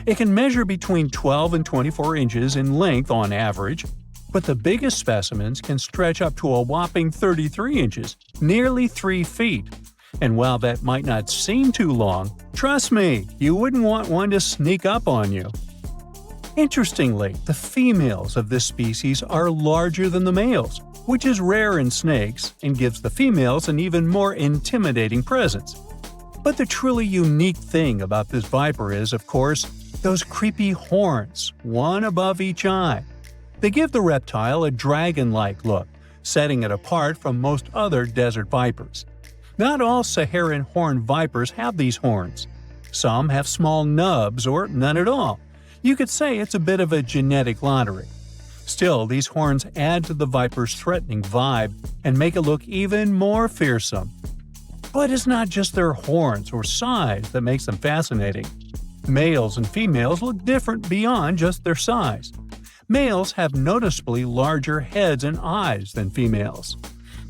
Speaker 1: It can measure between 12 and 24 inches in length on average, but the biggest specimens can stretch up to a whopping 33 inches, nearly 3 feet. And while that might not seem too long, trust me, you wouldn't want one to sneak up on you. Interestingly, the females of this species are larger than the males, which is rare in snakes and gives the females an even more intimidating presence. But the truly unique thing about this viper is, of course, those creepy horns, one above each eye. They give the reptile a dragon-like look, setting it apart from most other desert vipers. Not all Saharan horned vipers have these horns. Some have small nubs or none at all. You could say it's a bit of a genetic lottery. Still, these horns add to the viper's threatening vibe and make it look even more fearsome. But it's not just their horns or size that makes them fascinating. Males and females look different beyond just their size. Males have noticeably larger heads and eyes than females.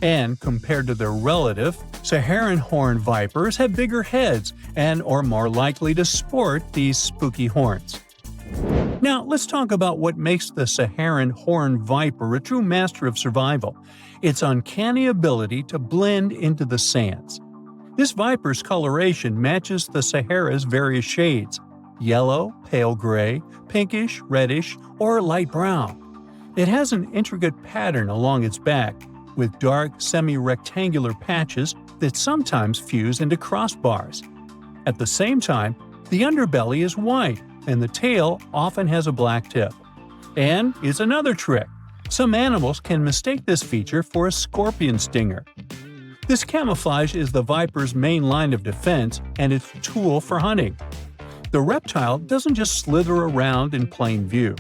Speaker 1: And compared to their relative, Saharan horned vipers have bigger heads and are more likely to sport these spooky horns. Now, let's talk about what makes the Saharan horned viper a true master of survival: its uncanny ability to blend into the sands. This viper's coloration matches the Sahara's various shades: yellow, pale gray, pinkish, reddish, or light brown. It has an intricate pattern along its back, with dark, semi-rectangular patches that sometimes fuse into crossbars. At the same time, the underbelly is white, and the tail often has a black tip. And here's another trick: some animals can mistake this feature for a scorpion stinger. This camouflage is the viper's main line of defense and its tool for hunting. The reptile doesn't just slither around in plain view.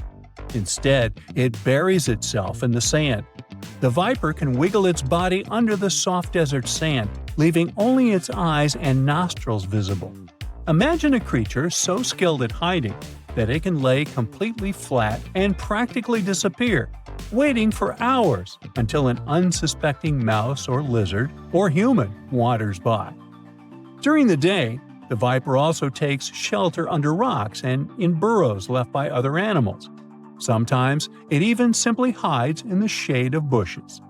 Speaker 1: Instead, it buries itself in the sand. The viper can wiggle its body under the soft desert sand, leaving only its eyes and nostrils visible. Imagine a creature so skilled at hiding that it can lay completely flat and practically disappear, waiting for hours until an unsuspecting mouse or lizard or human wanders by. During the day, the viper also takes shelter under rocks and in burrows left by other animals. Sometimes it even simply hides in the shade of bushes.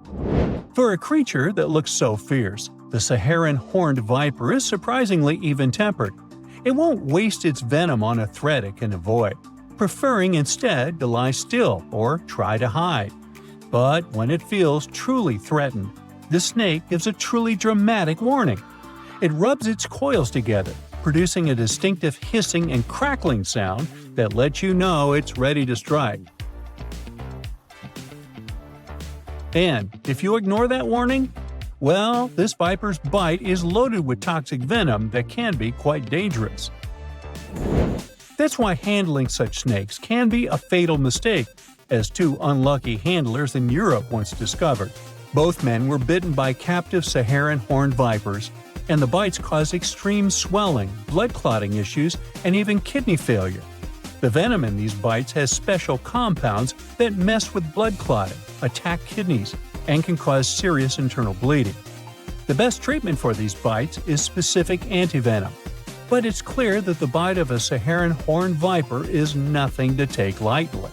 Speaker 1: For a creature that looks so fierce, the Saharan horned viper is surprisingly even-tempered. It won't waste its venom on a threat it can avoid, preferring instead to lie still or try to hide. But when it feels truly threatened, the snake gives a truly dramatic warning. It rubs its coils together, producing a distinctive hissing and crackling sound that lets you know it's ready to strike. And if you ignore that warning, well, this viper's bite is loaded with toxic venom that can be quite dangerous. That's why handling such snakes can be a fatal mistake, as two unlucky handlers in Europe once discovered. Both men were bitten by captive Saharan horned vipers, and the bites caused extreme swelling, blood clotting issues, and even kidney failure. The venom in these bites has special compounds that mess with blood clotting, attack kidneys, and can cause serious internal bleeding. The best treatment for these bites is specific antivenom, but it's clear that the bite of a Saharan horned viper is nothing to take lightly.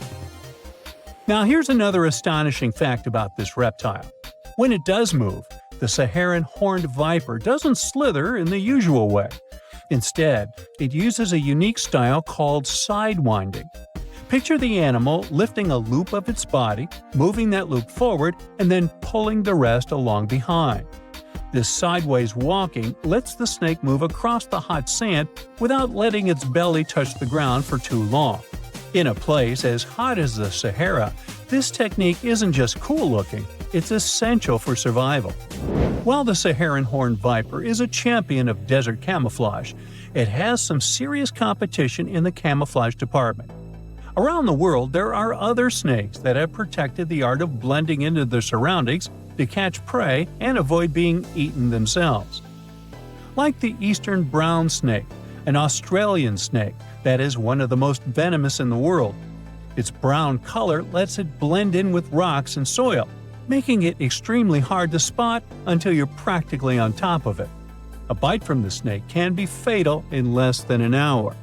Speaker 1: Now here's another astonishing fact about this reptile. When it does move, the Saharan horned viper doesn't slither in the usual way. Instead, it uses a unique style called sidewinding. Picture the animal lifting a loop of its body, moving that loop forward, and then pulling the rest along behind. This sideways walking lets the snake move across the hot sand without letting its belly touch the ground for too long. In a place as hot as the Sahara, this technique isn't just cool looking, it's essential for survival. While the Saharan horned viper is a champion of desert camouflage, it has some serious competition in the camouflage department. Around the world, there are other snakes that have perfected the art of blending into their surroundings to catch prey and avoid being eaten themselves. Like the eastern brown snake, an Australian snake that is one of the most venomous in the world. Its brown color lets it blend in with rocks and soil, making it extremely hard to spot until you're practically on top of it. A bite from the snake can be fatal in less than an hour.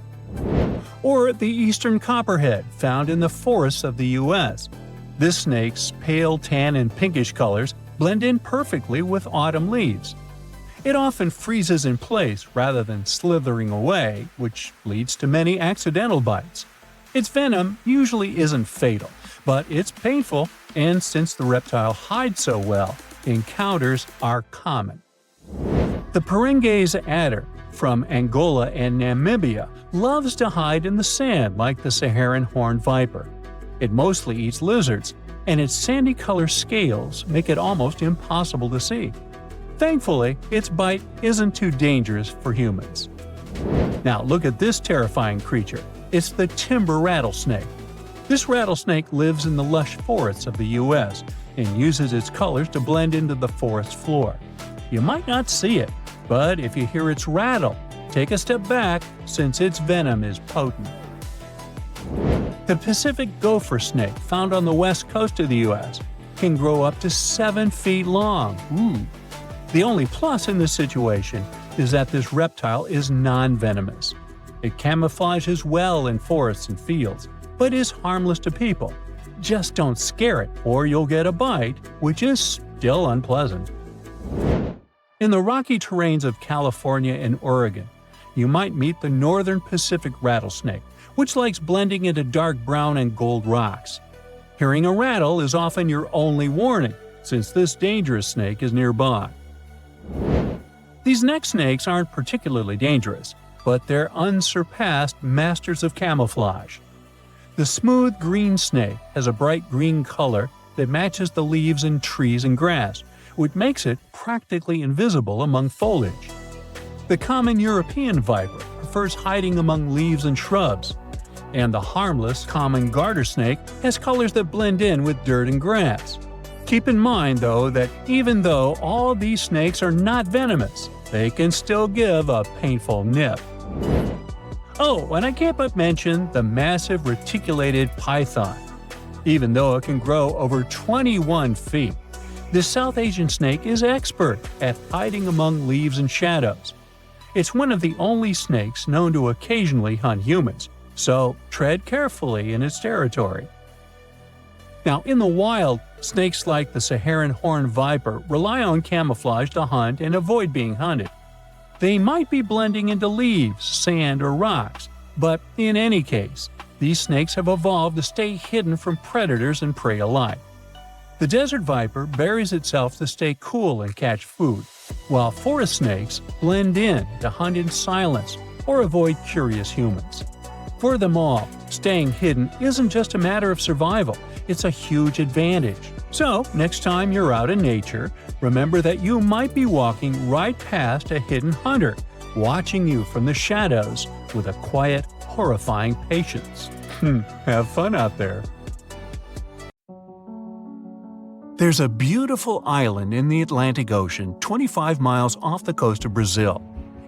Speaker 1: Or the eastern copperhead, found in the forests of the U.S. This snake's pale tan and pinkish colors blend in perfectly with autumn leaves. It often freezes in place rather than slithering away, which leads to many accidental bites. Its venom usually isn't fatal, but it's painful, and since the reptile hides so well, encounters are common. The Perengaise adder from Angola and Namibia loves to hide in the sand like the Saharan horned viper. It mostly eats lizards, and its sandy-colored scales make it almost impossible to see. Thankfully, its bite isn't too dangerous for humans. Now look at this terrifying creature. It's the timber rattlesnake. This rattlesnake lives in the lush forests of the U.S. and uses its colors to blend into the forest floor. You might not see it, but if you hear its rattle, take a step back since its venom is potent. The Pacific gopher snake, found on the west coast of the U.S., can grow up to 7 feet long. The only plus in this situation is that this reptile is non-venomous. It camouflages well in forests and fields, but is harmless to people. Just don't scare it or you'll get a bite, which is still unpleasant. In the rocky terrains of California and Oregon, you might meet the northern Pacific rattlesnake, which likes blending into dark brown and gold rocks. Hearing a rattle is often your only warning, since this dangerous snake is nearby. These neck snakes aren't particularly dangerous, but they're unsurpassed masters of camouflage. The smooth green snake has a bright green color that matches the leaves in trees and grass, which makes it practically invisible among foliage. The common European viper prefers hiding among leaves and shrubs, and the harmless common garter snake has colors that blend in with dirt and grass. Keep in mind, though, that even though all these snakes are not venomous, they can still give a painful nip. Oh, and I can't but mention the massive reticulated python. Even though it can grow over 21 feet, this South Asian snake is expert at hiding among leaves and shadows. It's one of the only snakes known to occasionally hunt humans, so tread carefully in its territory. Now, in the wild, snakes like the Saharan horned viper rely on camouflage to hunt and avoid being hunted. They might be blending into leaves, sand, or rocks, but in any case, these snakes have evolved to stay hidden from predators and prey alike. The desert viper buries itself to stay cool and catch food, while forest snakes blend in to hunt in silence or avoid curious humans. For them all, staying hidden isn't just a matter of survival, it's a huge advantage. So, next time you're out in nature, remember that you might be walking right past a hidden hunter, watching you from the shadows with a quiet, horrifying patience. Have fun out there. There's a beautiful island in the Atlantic Ocean 25 miles off the coast of Brazil.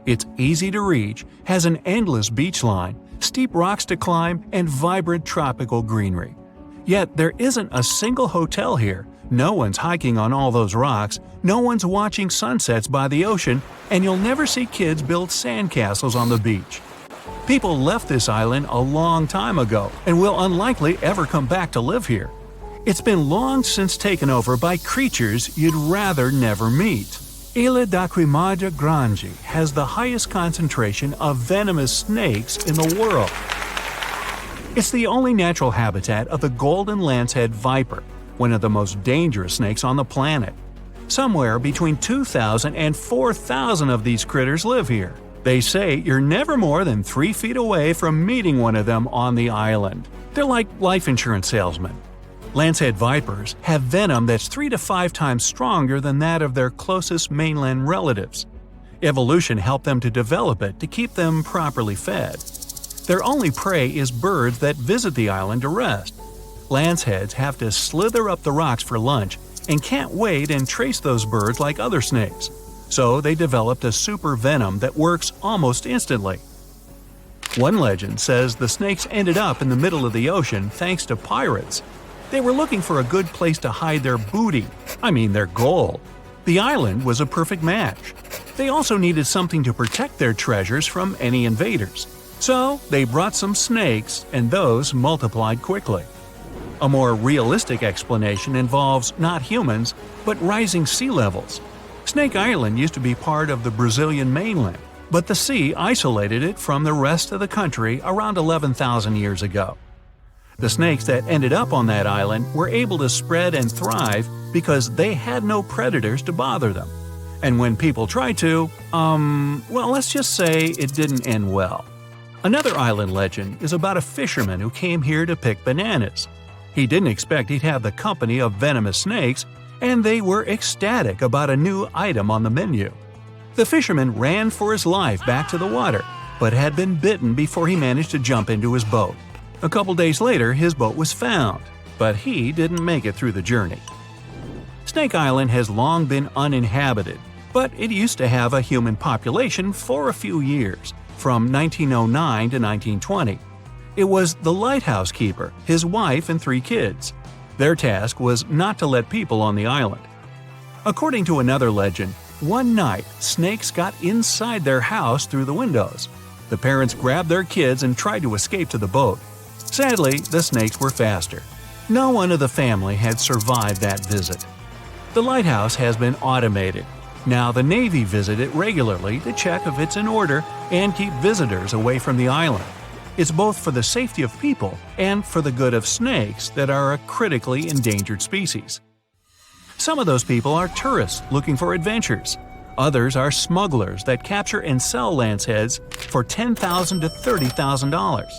Speaker 1: It's easy to reach, has an endless beach line, steep rocks to climb, and vibrant tropical greenery. Yet there isn't a single hotel here, no one's hiking on all those rocks, no one's watching sunsets by the ocean, and you'll never see kids build sandcastles on the beach. People left this island a long time ago and will unlikely ever come back to live here. It's been long since taken over by creatures you'd rather never meet. Ilha da Queimada Grande has the highest concentration of venomous snakes in the world. It's the only natural habitat of the golden lancehead viper, one of the most dangerous snakes on the planet. Somewhere between 2,000 and 4,000 of these critters live here. They say you're never more than 3 feet away from meeting one of them on the island. They're like life insurance salesmen. Lancehead vipers have venom that's 3 to 5 times stronger than that of their closest mainland relatives. Evolution helped them to develop it to keep them properly fed. Their only prey is birds that visit the island to rest. Lanceheads have to slither up the rocks for lunch and can't wait and trace those birds like other snakes. So they developed a super venom that works almost instantly. One legend says the snakes ended up in the middle of the ocean thanks to pirates. They were looking for a good place to hide their booty, their gold. The island was a perfect match. They also needed something to protect their treasures from any invaders. So they brought some snakes, and those multiplied quickly. A more realistic explanation involves not humans, but rising sea levels. Snake Island used to be part of the Brazilian mainland, but the sea isolated it from the rest of the country around 11,000 years ago. The snakes that ended up on that island were able to spread and thrive because they had no predators to bother them. And when people tried to, let's just say it didn't end well. Another island legend is about a fisherman who came here to pick bananas. He didn't expect he'd have the company of venomous snakes, and they were ecstatic about a new item on the menu. The fisherman ran for his life back to the water, but had been bitten before he managed to jump into his boat. A couple days later, his boat was found, but he didn't make it through the journey. Snake Island has long been uninhabited, but it used to have a human population for a few years, from 1909 to 1920. It was the lighthouse keeper, his wife, and 3 kids. Their task was not to let people on the island. According to another legend, one night snakes got inside their house through the windows. The parents grabbed their kids and tried to escape to the boat. Sadly, the snakes were faster. No one of the family had survived that visit. The lighthouse has been automated. Now the Navy visit it regularly to check if it's in order and keep visitors away from the island. It's both for the safety of people and for the good of snakes that are a critically endangered species. Some of those people are tourists looking for adventures. Others are smugglers that capture and sell lanceheads for $10,000 to $30,000.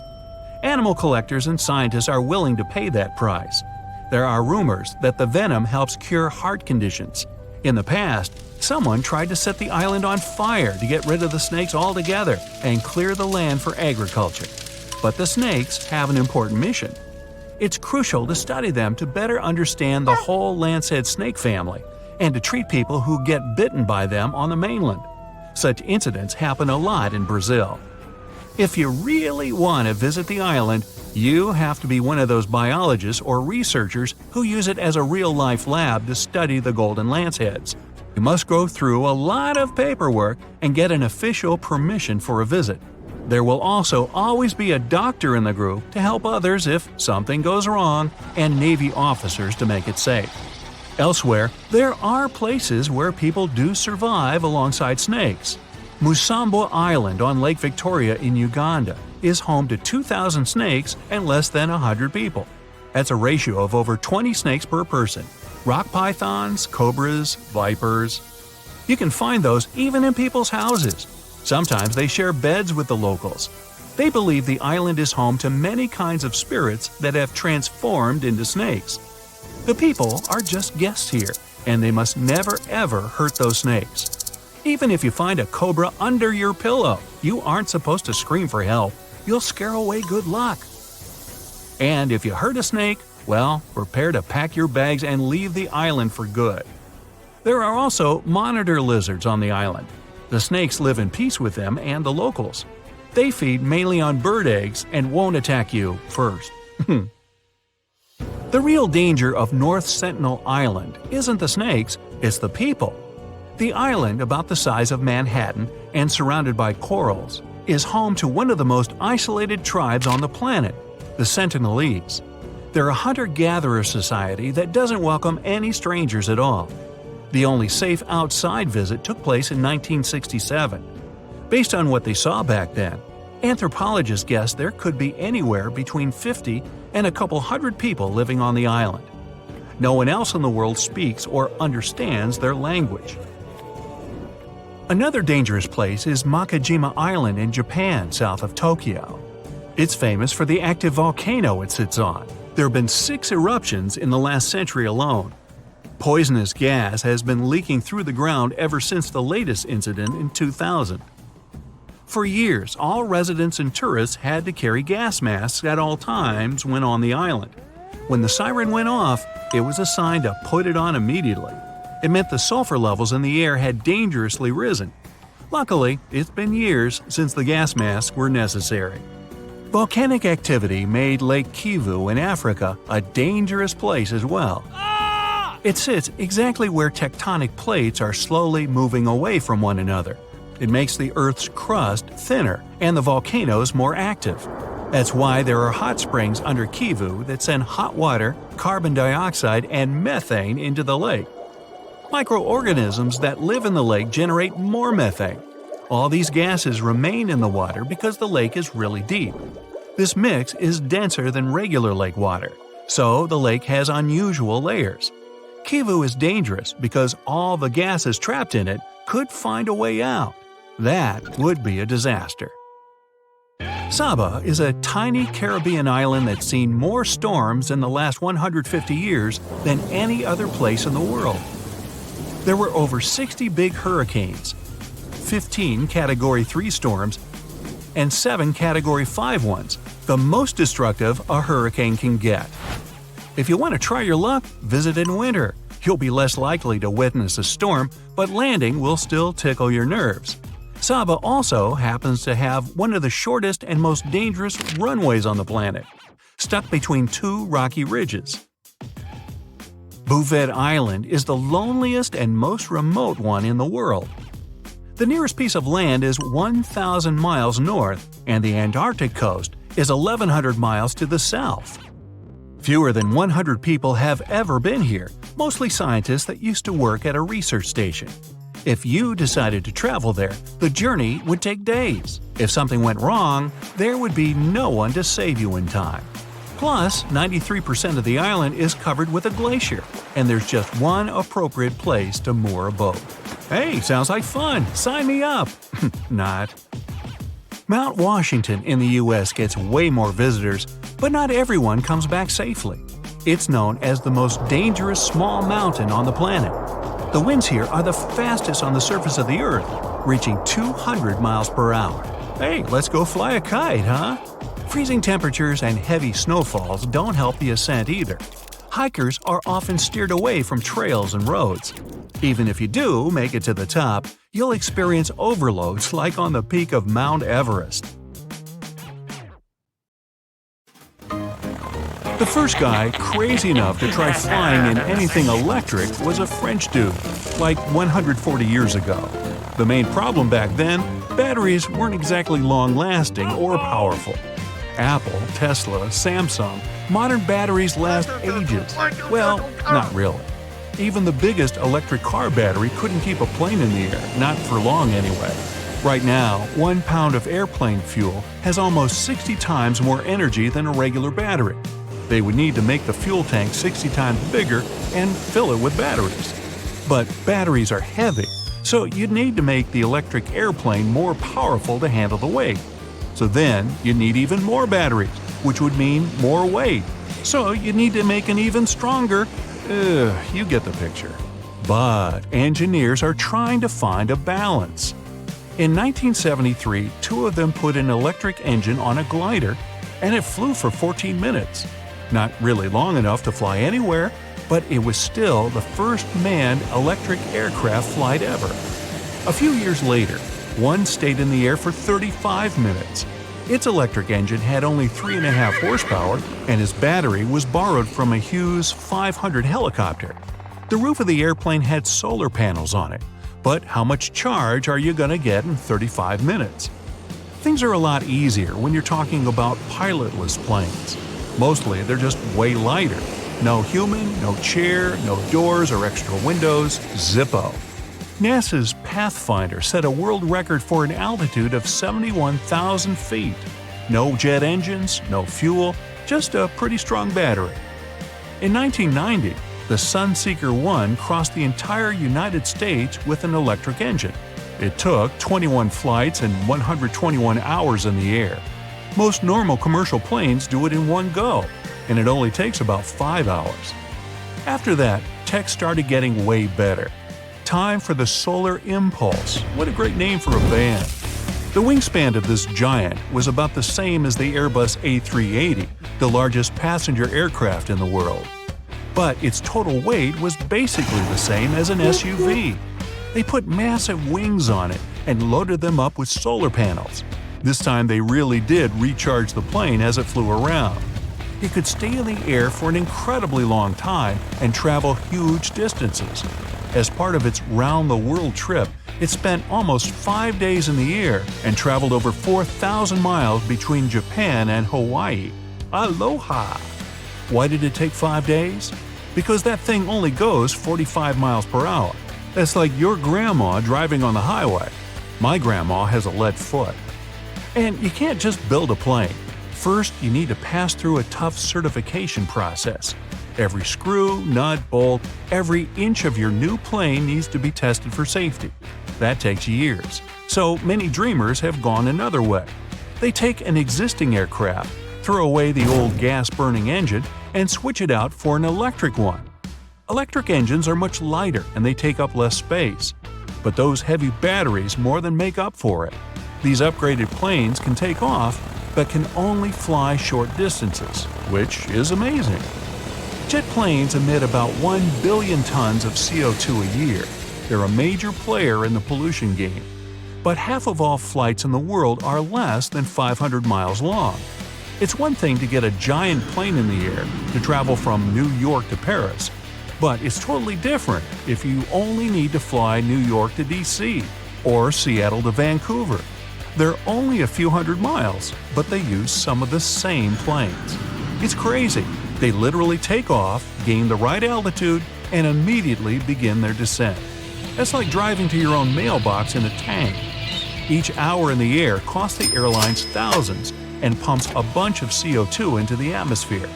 Speaker 1: Animal collectors and scientists are willing to pay that price. There are rumors that the venom helps cure heart conditions. In the past, someone tried to set the island on fire to get rid of the snakes altogether and clear the land for agriculture. But the snakes have an important mission. It's crucial to study them to better understand the whole lancehead snake family and to treat people who get bitten by them on the mainland. Such incidents happen a lot in Brazil. If you really want to visit the island, you have to be one of those biologists or researchers who use it as a real-life lab to study the golden lanceheads. You must go through a lot of paperwork and get an official permission for a visit. There will also always be a doctor in the group to help others if something goes wrong, and Navy officers to make it safe. Elsewhere, there are places where people do survive alongside snakes. Musambo Island on Lake Victoria in Uganda is home to 2,000 snakes and less than 100 people. That's a ratio of over 20 snakes per person. Rock pythons, cobras, vipers. You can find those even in people's houses. Sometimes they share beds with the locals. They believe the island is home to many kinds of spirits that have transformed into snakes. The people are just guests here, and they must never ever hurt those snakes. Even if you find a cobra under your pillow, you aren't supposed to scream for help. You'll scare away good luck. And if you hurt a snake, well, prepare to pack your bags and leave the island for good. There are also monitor lizards on the island. The snakes live in peace with them and the locals. They feed mainly on bird eggs and won't attack you first. The real danger of North Sentinel Island isn't the snakes, it's the people. The island, about the size of Manhattan and surrounded by corals, is home to one of the most isolated tribes on the planet, the Sentinelese. They're a hunter-gatherer society that doesn't welcome any strangers at all. The only safe outside visit took place in 1967. Based on what they saw back then, anthropologists guess there could be anywhere between 50 and a couple hundred people living on the island. No one else in the world speaks or understands their language. Another dangerous place is Makajima Island in Japan, south of Tokyo. It's famous for the active volcano it sits on. There have been 6 eruptions in the last century alone. Poisonous gas has been leaking through the ground ever since the latest incident in 2000. For years, all residents and tourists had to carry gas masks at all times when on the island. When the siren went off, it was a sign to put it on immediately. It meant the sulfur levels in the air had dangerously risen. Luckily, it's been years since the gas masks were necessary. Volcanic activity made Lake Kivu in Africa a dangerous place as well. It sits exactly where tectonic plates are slowly moving away from one another. It makes the Earth's crust thinner and the volcanoes more active. That's why there are hot springs under Kivu that send hot water, carbon dioxide, and methane into the lake. Microorganisms that live in the lake generate more methane. All these gases remain in the water because the lake is really deep. This mix is denser than regular lake water, so the lake has unusual layers. Kivu is dangerous because all the gases trapped in it could find a way out. That would be a disaster. Saba is a tiny Caribbean island that's seen more storms in the last 150 years than any other place in the world. There were over 60 big hurricanes, 15 Category 3 storms, and 7 Category 5 ones, the most destructive a hurricane can get. If you want to try your luck, visit in winter. You'll be less likely to witness a storm, but landing will still tickle your nerves. Saba also happens to have one of the shortest and most dangerous runways on the planet, stuck between 2 rocky ridges. Bouvet Island is the loneliest and most remote one in the world. The nearest piece of land is 1,000 miles north, and the Antarctic coast is 1,100 miles to the south. Fewer than 100 people have ever been here, mostly scientists that used to work at a research station. If you decided to travel there, the journey would take days. If something went wrong, there would be no one to save you in time. Plus, 93% of the island is covered with a glacier, and there's just one appropriate place to moor a boat. Hey, sounds like fun! Sign me up! Not. Mount Washington in the U.S. gets way more visitors, but not everyone comes back safely. It's known as the most dangerous small mountain on the planet. The winds here are the fastest on the surface of the Earth, reaching 200 miles per hour. Hey, let's go fly a kite, huh? Freezing temperatures and heavy snowfalls don't help the ascent either. Hikers are often steered away from trails and roads. Even if you do make it to the top, you'll experience overloads like on the peak of Mount Everest. The first guy crazy enough to try flying in anything electric was a French dude, like 140 years ago. The main problem back then, batteries weren't exactly long-lasting or powerful. Apple, Tesla, Samsung, modern batteries last ages. Well, not really. Even the biggest electric car battery couldn't keep a plane in the air, not for long anyway. Right now, 1 pound of airplane fuel has almost 60 times more energy than a regular battery. They would need to make the fuel tank 60 times bigger and fill it with batteries. But batteries are heavy, so you'd need to make the electric airplane more powerful to handle the weight. So then you'd need even more batteries, which would mean more weight. So you'd need to make an even stronger… you get the picture. But engineers are trying to find a balance. In 1973, 2 of them put an electric engine on a glider, and it flew for 14 minutes. Not really long enough to fly anywhere, but it was still the first manned electric aircraft flight ever. A few years later, one stayed in the air for 35 minutes. Its electric engine had only 3.5 horsepower, and its battery was borrowed from a Hughes 500 helicopter. The roof of the airplane had solar panels on it, but how much charge are you going to get in 35 minutes? Things are a lot easier when you're talking about pilotless planes. Mostly, they're just way lighter. No human, no chair, no doors or extra windows, zippo. NASA's Pathfinder set a world record for an altitude of 71,000 feet. No jet engines, no fuel, just a pretty strong battery. In 1990, the Sunseeker 1 crossed the entire United States with an electric engine. It took 21 flights and 121 hours in the air. Most normal commercial planes do it in one go. and it only takes about 5 hours. After that, tech started getting way better. Time for the Solar Impulse. What a great name for a band. The wingspan of this giant was about the same as the Airbus A380, the largest passenger aircraft in the world. But its total weight was basically the same as an SUV. They put massive wings on it and loaded them up with solar panels. This time they really did recharge the plane as it flew around. It could stay in the air for an incredibly long time and travel huge distances. As part of its round-the-world trip, it spent almost 5 days in the air and traveled over 4,000 miles between Japan and Hawaii. Aloha! Why did it take 5 days? Because that thing only goes 45 miles per hour. That's like your grandma driving on the highway. My grandma has a lead foot. And you can't just build a plane. First, you need to pass through a tough certification process. Every screw, nut, bolt, every inch of your new plane needs to be tested for safety. That takes years. So many dreamers have gone another way. They take an existing aircraft, throw away the old gas-burning engine, and switch it out for an electric one. Electric engines are much lighter and they take up less space. But those heavy batteries more than make up for it. These upgraded planes can take off, but can only fly short distances, which is amazing. Jet planes emit about 1 billion tons of CO2 a year. They're a major player in the pollution game. But half of all flights in the world are less than 500 miles long. It's one thing to get a giant plane in the air to travel from New York to Paris, but it's totally different if you only need to fly New York to DC or Seattle to Vancouver. They're only a few hundred miles, but they use some of the same planes. It's crazy. They literally take off, gain the right altitude, and immediately begin their descent. That's like driving to your own mailbox in a tank. Each hour in the air costs the airlines thousands and pumps a bunch of CO2 into the atmosphere.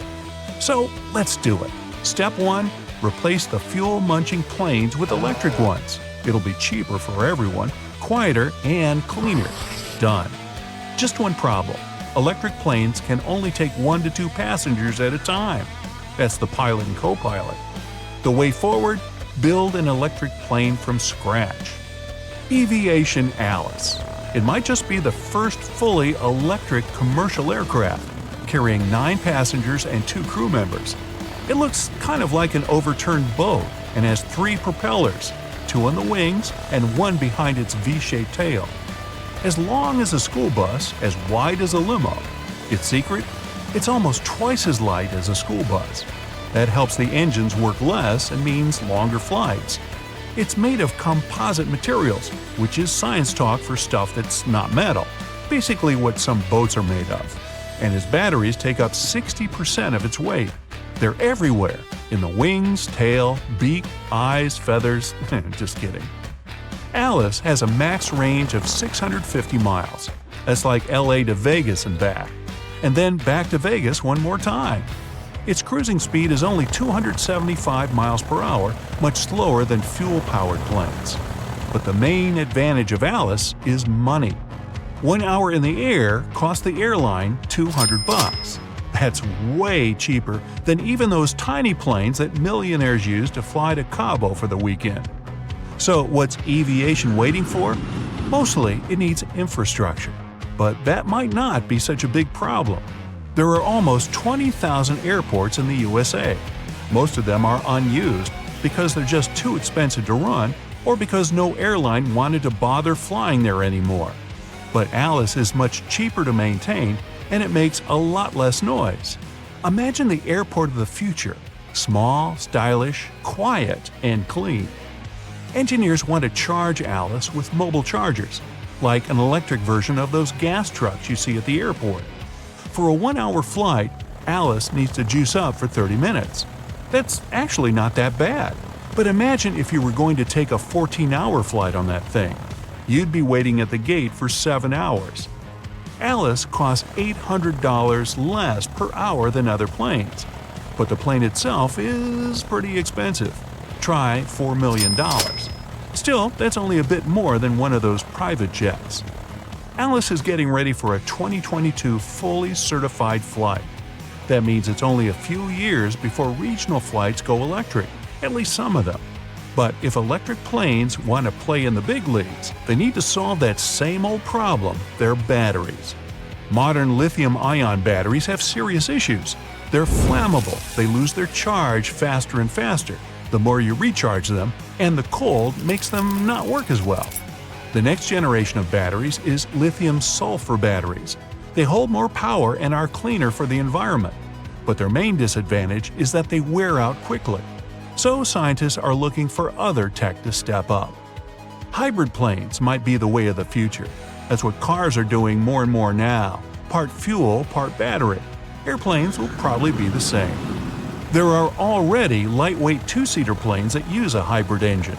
Speaker 1: So let's do it. Step 1. Replace the fuel-munching planes with electric ones. It'll be cheaper for everyone, quieter, and cleaner. Done. Just one problem. Electric planes can only take 1 to 2 passengers at a time. That's the pilot and co-pilot. The way forward? Build an electric plane from scratch. Aviation Alice. It might just be the first fully electric commercial aircraft, carrying 9 passengers and 2 crew members. It looks kind of like an overturned boat and has 3 propellers, 2 on the wings and 1 behind its V-shaped tail. As long as a school bus, as wide as a limo. Its secret? It's almost twice as light as a school bus. That helps the engines work less and means longer flights. It's made of composite materials, which is science talk for stuff that's not metal, basically what some boats are made of. And its batteries take up 60% of its weight. They're everywhere, in the wings, tail, beak, eyes, feathers. Just kidding. Alice has a max range of 650 miles. That's like LA to Vegas and back. And then back to Vegas one more time. Its cruising speed is only 275 miles per hour, much slower than fuel-powered planes. But the main advantage of Alice is money. 1 hour in the air costs the airline $200. That's way cheaper than even those tiny planes that millionaires use to fly to Cabo for the weekend. So what's aviation waiting for? Mostly it needs infrastructure. But that might not be such a big problem. There are almost 20,000 airports in the USA. Most of them are unused because they're just too expensive to run or because no airline wanted to bother flying there anymore. But Alice is much cheaper to maintain and it makes a lot less noise. Imagine the airport of the future. Small, stylish, quiet, and clean. Engineers want to charge Alice with mobile chargers, like an electric version of those gas trucks you see at the airport. For a 1-hour flight, Alice needs to juice up for 30 minutes. That's actually not that bad. But imagine if you were going to take a 14-hour flight on that thing. You'd be waiting at the gate for 7 hours. Alice costs $800 less per hour than other planes. But the plane itself is pretty expensive. Try $4 million. Still, that's only a bit more than one of those private jets. Alice is getting ready for a 2022 fully certified flight. That means it's only a few years before regional flights go electric, at least some of them. But if electric planes want to play in the big leagues, they need to solve that same old problem, their batteries. Modern lithium-ion batteries have serious issues. They're flammable, they lose their charge faster and faster, the more you recharge them, and the cold makes them not work as well. The next generation of batteries is lithium-sulfur batteries. They hold more power and are cleaner for the environment. But their main disadvantage is that they wear out quickly. So scientists are looking for other tech to step up. Hybrid planes might be the way of the future. That's what cars are doing more and more now. Part fuel, part battery. Airplanes will probably be the same. There are already lightweight two-seater planes that use a hybrid engine.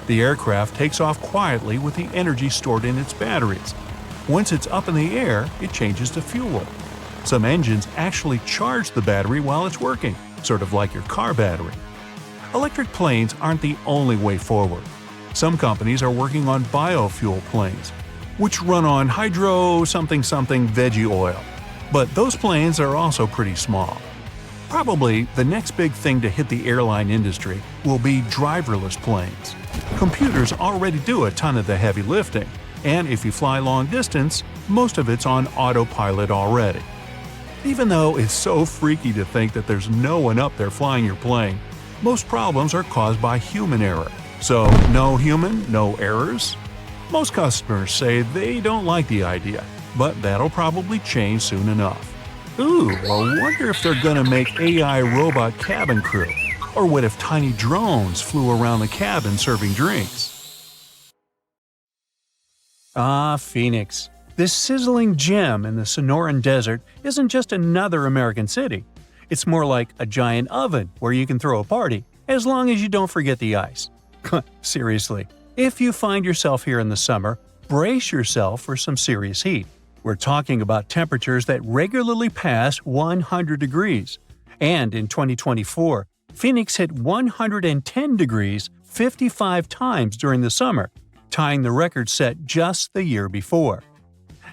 Speaker 1: The aircraft takes off quietly with the energy stored in its batteries. Once it's up in the air, it changes to fuel. Some engines actually charge the battery while it's working, sort of like your car battery. Electric planes aren't the only way forward. Some companies are working on biofuel planes, which run on hydro something veggie oil. But those planes are also pretty small. Probably the next big thing to hit the airline industry will be driverless planes. Computers already do a ton of the heavy lifting, and if you fly long distance, most of it's on autopilot already. Even though it's so freaky to think that there's no one up there flying your plane, most problems are caused by human error. So, no human, no errors? Most customers say they don't like the idea, but that'll probably change soon enough. Ooh, I wonder if they're gonna make AI robot cabin crew. Or what if tiny drones flew around the cabin serving drinks? Ah, Phoenix. This sizzling gem in the Sonoran Desert isn't just another American city. It's more like a giant oven where you can throw a party, as long as you don't forget the ice. Seriously, if you find yourself here in the summer, brace yourself for some serious heat. We're talking about temperatures that regularly pass 100 degrees. And in 2024, Phoenix hit 110 degrees 55 times during the summer, tying the record set just the year before.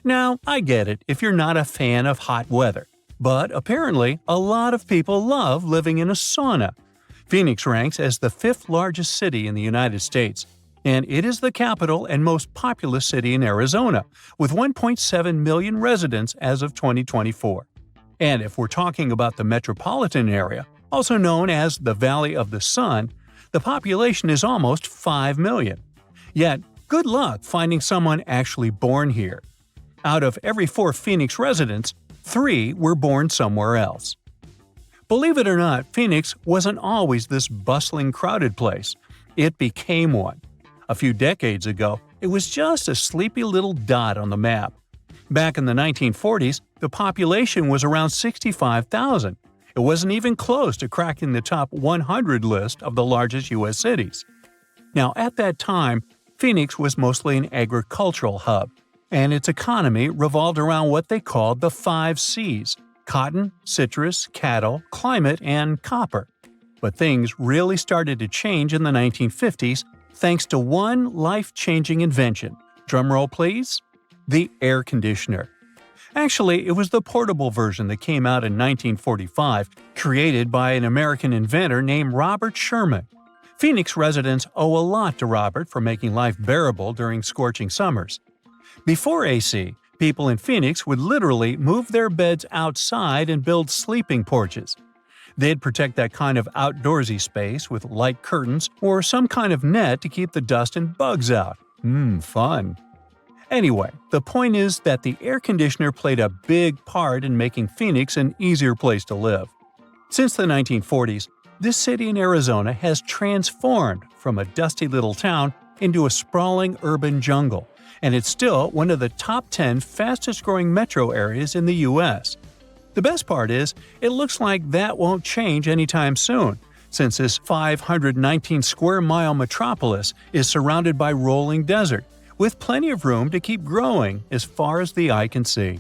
Speaker 1: Now, I get it if you're not a fan of hot weather, but apparently a lot of people love living in a sauna. Phoenix ranks as the 5th largest city in the United States, and it is the capital and most populous city in Arizona, with 1.7 million residents as of 2024. And if we're talking about the metropolitan area, also known as the Valley of the Sun, the population is almost 5 million. Yet, good luck finding someone actually born here. Out of every 4 Phoenix residents, 3 were born somewhere else. Believe it or not, Phoenix wasn't always this bustling, crowded place. It became one. A few decades ago, it was just a sleepy little dot on the map. Back in the 1940s, the population was around 65,000. It wasn't even close to cracking the top 100 list of the largest U.S. cities. Now, at that time, Phoenix was mostly an agricultural hub, and its economy revolved around what they called the 5 C's: cotton, citrus, cattle, climate, and copper. But things really started to change in the 1950s thanks to one life-changing invention. Drumroll please? The air conditioner. Actually, it was the portable version that came out in 1945, created by an American inventor named Robert Sherman. Phoenix residents owe a lot to Robert for making life bearable during scorching summers. Before AC, people in Phoenix would literally move their beds outside and build sleeping porches. They'd protect that kind of outdoorsy space with light curtains or some kind of net to keep the dust and bugs out. Fun. Anyway, the point is that the air conditioner played a big part in making Phoenix an easier place to live. Since the 1940s, this city in Arizona has transformed from a dusty little town into a sprawling urban jungle, and it's still one of the top 10 fastest-growing metro areas in the U.S. The best part is, it looks like that won't change anytime soon, since this 519-square-mile metropolis is surrounded by rolling desert, with plenty of room to keep growing as far as the eye can see.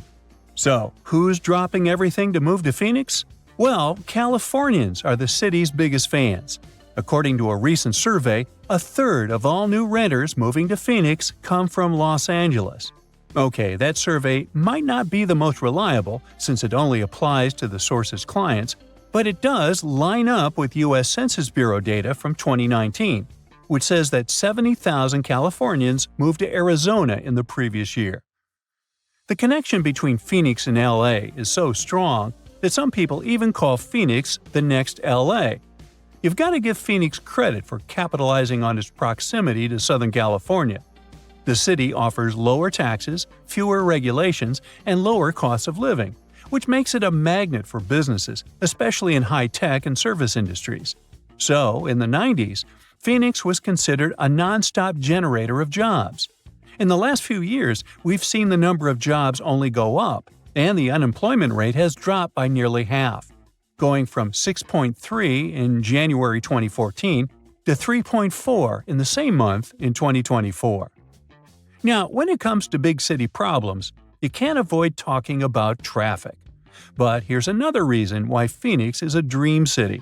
Speaker 1: So, who's dropping everything to move to Phoenix? Well, Californians are the city's biggest fans. According to a recent survey, a third of all new renters moving to Phoenix come from Los Angeles. Okay, that survey might not be the most reliable since it only applies to the source's clients, but it does line up with U.S. Census Bureau data from 2019, which says that 70,000 Californians moved to Arizona in the previous year. The connection between Phoenix and LA is so strong that some people even call Phoenix the next LA. You've got to give Phoenix credit for capitalizing on its proximity to Southern California. The city offers lower taxes, fewer regulations, and lower costs of living, which makes it a magnet for businesses, especially in high-tech and service industries. So, in the 90s, Phoenix was considered a non-stop generator of jobs. In the last few years, we've seen the number of jobs only go up, and the unemployment rate has dropped by nearly half, going from 6.3 in January 2014 to 3.4 in the same month in 2024. Now, when it comes to big city problems, you can't avoid talking about traffic. But here's another reason why Phoenix is a dream city.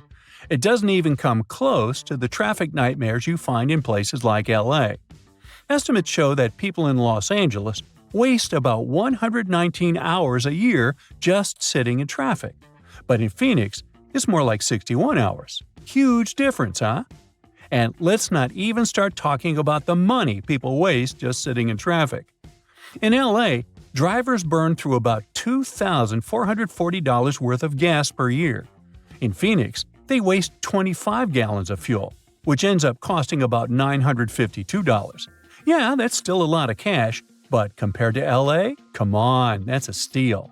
Speaker 1: It doesn't even come close to the traffic nightmares you find in places like LA. Estimates show that people in Los Angeles waste about 119 hours a year just sitting in traffic. But in Phoenix, it's more like 61 hours. Huge difference, huh? And let's not even start talking about the money people waste just sitting in traffic. In LA, drivers burn through about $2,440 worth of gas per year. In Phoenix, they waste 25 gallons of fuel, which ends up costing about $952. Yeah, that's still a lot of cash, but compared to LA, come on, that's a steal.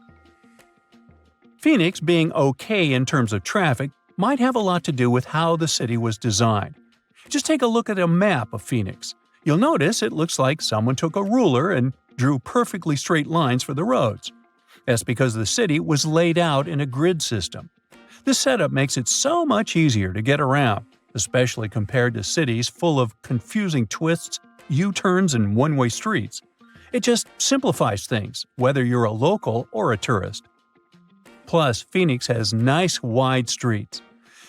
Speaker 1: Phoenix being okay in terms of traffic might have a lot to do with how the city was designed. Just take a look at a map of Phoenix. You'll notice it looks like someone took a ruler and drew perfectly straight lines for the roads. That's because the city was laid out in a grid system. This setup makes it so much easier to get around, especially compared to cities full of confusing twists, U-turns, and one-way streets. It just simplifies things, whether you're a local or a tourist. Plus, Phoenix has nice wide streets.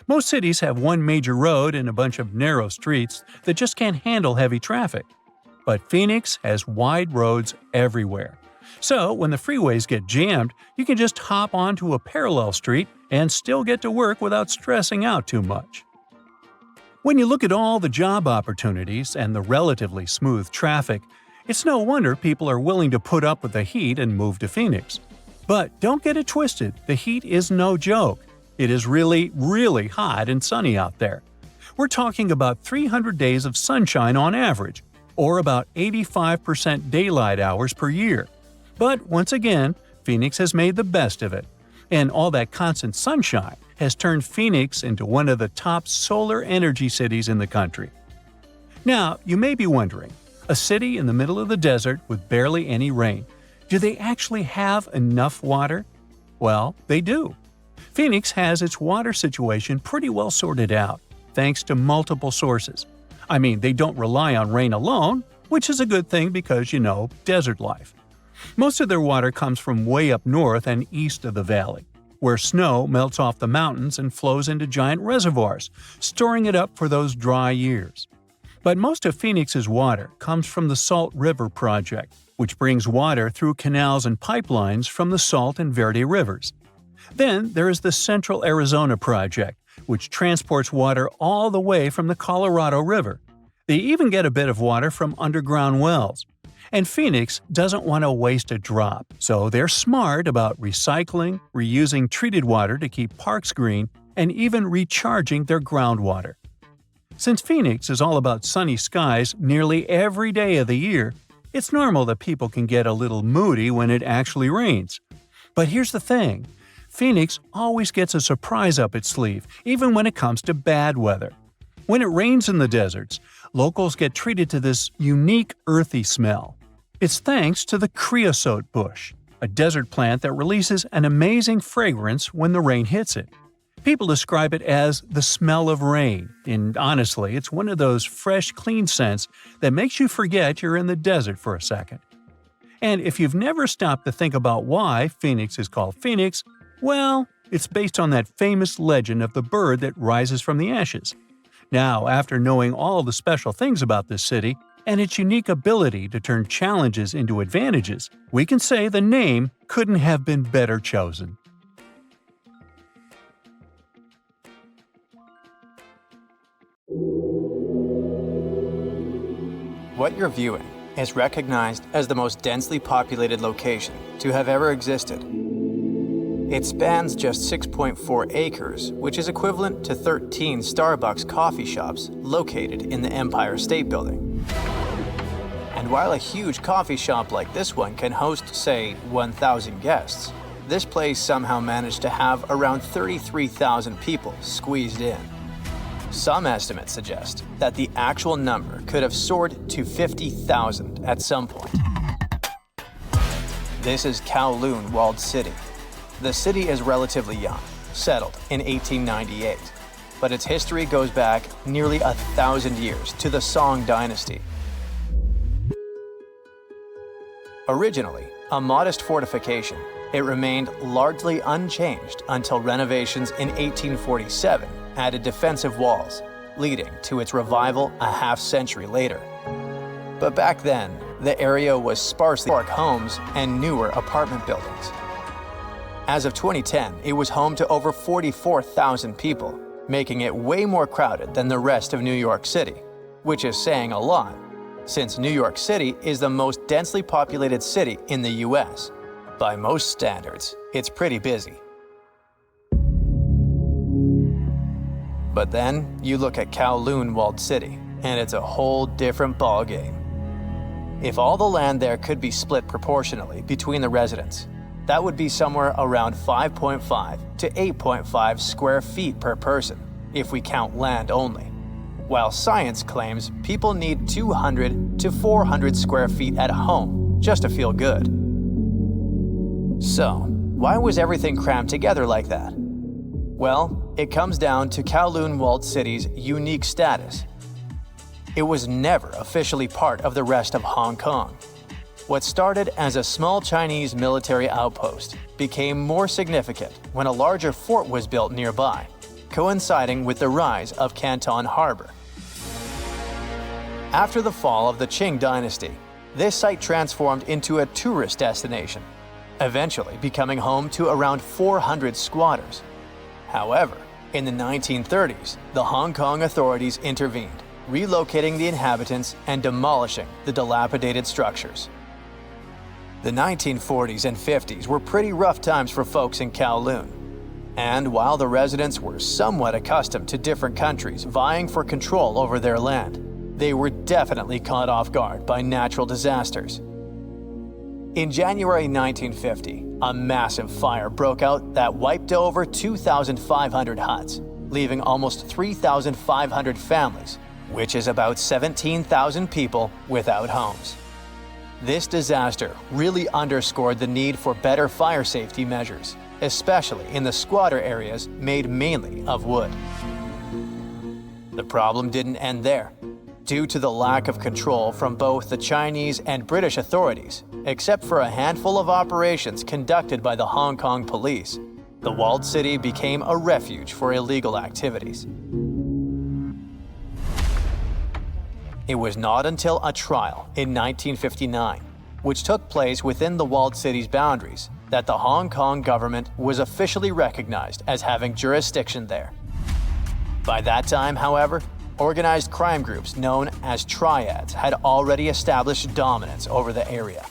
Speaker 1: Most cities have one major road and a bunch of narrow streets that just can't handle heavy traffic. But Phoenix has wide roads everywhere. So, when the freeways get jammed, you can just hop onto a parallel street and still get to work without stressing out too much. When you look at all the job opportunities and the relatively smooth traffic, it's no wonder people are willing to put up with the heat and move to Phoenix. But don't get it twisted, the heat is no joke. It is really, really hot and sunny out there. We're talking about 300 days of sunshine on average, or about 85% daylight hours per year. But once again, Phoenix has made the best of it. And all that constant sunshine has turned Phoenix into one of the top solar energy cities in the country. Now, you may be wondering, a city in the middle of the desert with barely any rain, do they actually have enough water? Well, they do. Phoenix has its water situation pretty well sorted out, thanks to multiple sources. I mean, they don't rely on rain alone, which is a good thing because, desert life. Most of their water comes from way up north and east of the valley, where snow melts off the mountains and flows into giant reservoirs, storing it up for those dry years. But most of Phoenix's water comes from the Salt River Project, which brings water through canals and pipelines from the Salt and Verde rivers. Then there is the Central Arizona Project, which transports water all the way from the Colorado River. They even get a bit of water from underground wells. And Phoenix doesn't want to waste a drop, so they're smart about recycling, reusing treated water to keep parks green, and even recharging their groundwater. Since Phoenix is all about sunny skies nearly every day of the year, it's normal that people can get a little moody when it actually rains. But here's the thing. Phoenix always gets a surprise up its sleeve, even when it comes to bad weather. When it rains in the deserts, locals get treated to this unique earthy smell. It's thanks to the creosote bush, a desert plant that releases an amazing fragrance when the rain hits it. People describe it as the smell of rain, and honestly, it's one of those fresh, clean scents that makes you forget you're in the desert for a second. And if you've never stopped to think about why Phoenix is called Phoenix, well, it's based on that famous legend of the bird that rises from the ashes. Now, after knowing all the special things about this city, and its unique ability to turn challenges into advantages, we can say the name couldn't have been better chosen.
Speaker 2: What you're viewing is recognized as the most densely populated location to have ever existed. It spans just 6.4 acres, which is equivalent to 13 Starbucks coffee shops located in the Empire State Building. And while a huge coffee shop like this one can host, say, 1,000 guests, this place somehow managed to have around 33,000 people squeezed in. Some estimates suggest that the actual number could have soared to 50,000 at some point. This is Kowloon walled city. The city is relatively young, settled in 1898, but its history goes back nearly 1,000 years to the Song dynasty. Originally a modest fortification, it remained largely unchanged until renovations in 1847 added defensive walls, leading to its revival a half-century later. But back then, the area was sparsely historic homes and newer apartment buildings. As of 2010, it was home to over 44,000 people, making it way more crowded than the rest of New York City, which is saying a lot, since New York City is the most densely populated city in the US. By most standards, it's pretty busy. But then you look at Kowloon walled city, and it's a whole different ballgame. If all the land there could be split proportionally between the residents, that would be somewhere around 5.5 to 8.5 square feet per person, if we count land only. While science claims people need 200 to 400 square feet at home just to feel good. So, why was everything crammed together like that? Well, it comes down to Kowloon walled city's unique status. It was never officially part of the rest of Hong Kong. What started as a small Chinese military outpost became more significant when a larger fort was built nearby, coinciding with the rise of Canton Harbor. After the fall of the Qing dynasty, this site transformed into a tourist destination, eventually becoming home to around 400 squatters. However, in the 1930s, the Hong Kong authorities intervened, relocating the inhabitants and demolishing the dilapidated structures. The 1940s and 50s were pretty rough times for folks in Kowloon. And while the residents were somewhat accustomed to different countries vying for control over their land, they were definitely caught off guard by natural disasters. In January 1950, a massive fire broke out that wiped over 2,500 huts, leaving almost 3,500 families, which is about 17,000 people without homes. This disaster really underscored the need for better fire safety measures, especially in the squatter areas made mainly of wood. The problem didn't end there. Due to the lack of control from both the Chinese and British authorities, except for a handful of operations conducted by the Hong Kong police, the walled city became a refuge for illegal activities. It was not until a trial in 1959, which took place within the walled city's boundaries, that the Hong Kong government was officially recognized as having jurisdiction there. By that time, however, organized crime groups known as triads had already established dominance over the area.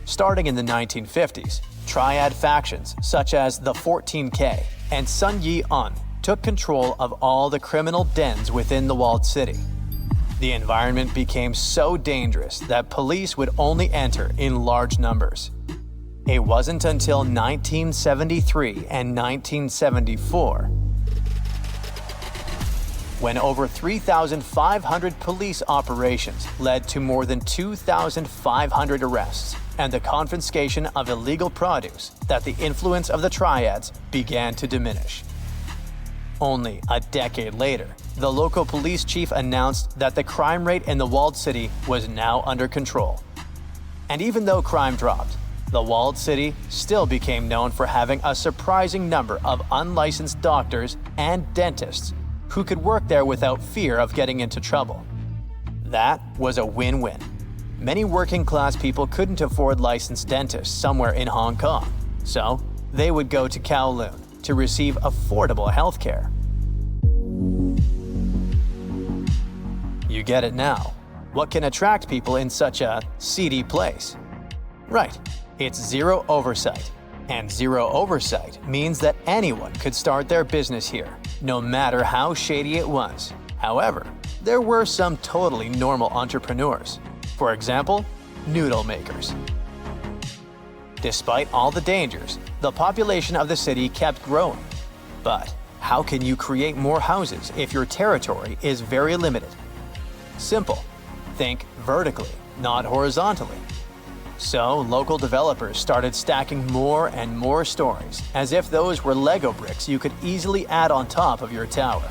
Speaker 2: Starting in the 1950s, triad factions such as the 14K and Sun Yee-un took control of all the criminal dens within the walled city. The environment became so dangerous that police would only enter in large numbers. It wasn't until 1973 and 1974 when over 3,500 police operations led to more than 2,500 arrests and the confiscation of illegal produce that the influence of the triads began to diminish. Only a decade later, the local police chief announced that the crime rate in the walled city was now under control. And even though crime dropped, the walled city still became known for having a surprising number of unlicensed doctors and dentists who could work there without fear of getting into trouble. That was a win-win. Many working-class people couldn't afford licensed dentists somewhere in Hong Kong, so they would go to Kowloon to receive affordable health care. You get it now. What can attract people in such a seedy place? Right, it's zero oversight. And zero oversight means that anyone could start their business here, no matter how shady it was. However, there were some totally normal entrepreneurs. For example, noodle makers. Despite all the dangers, the population of the city kept growing. But how can you create more houses if your territory is very limited? Simple. Think vertically, not horizontally. So, local developers started stacking more and more stories, as if those were Lego bricks you could easily add on top of your tower.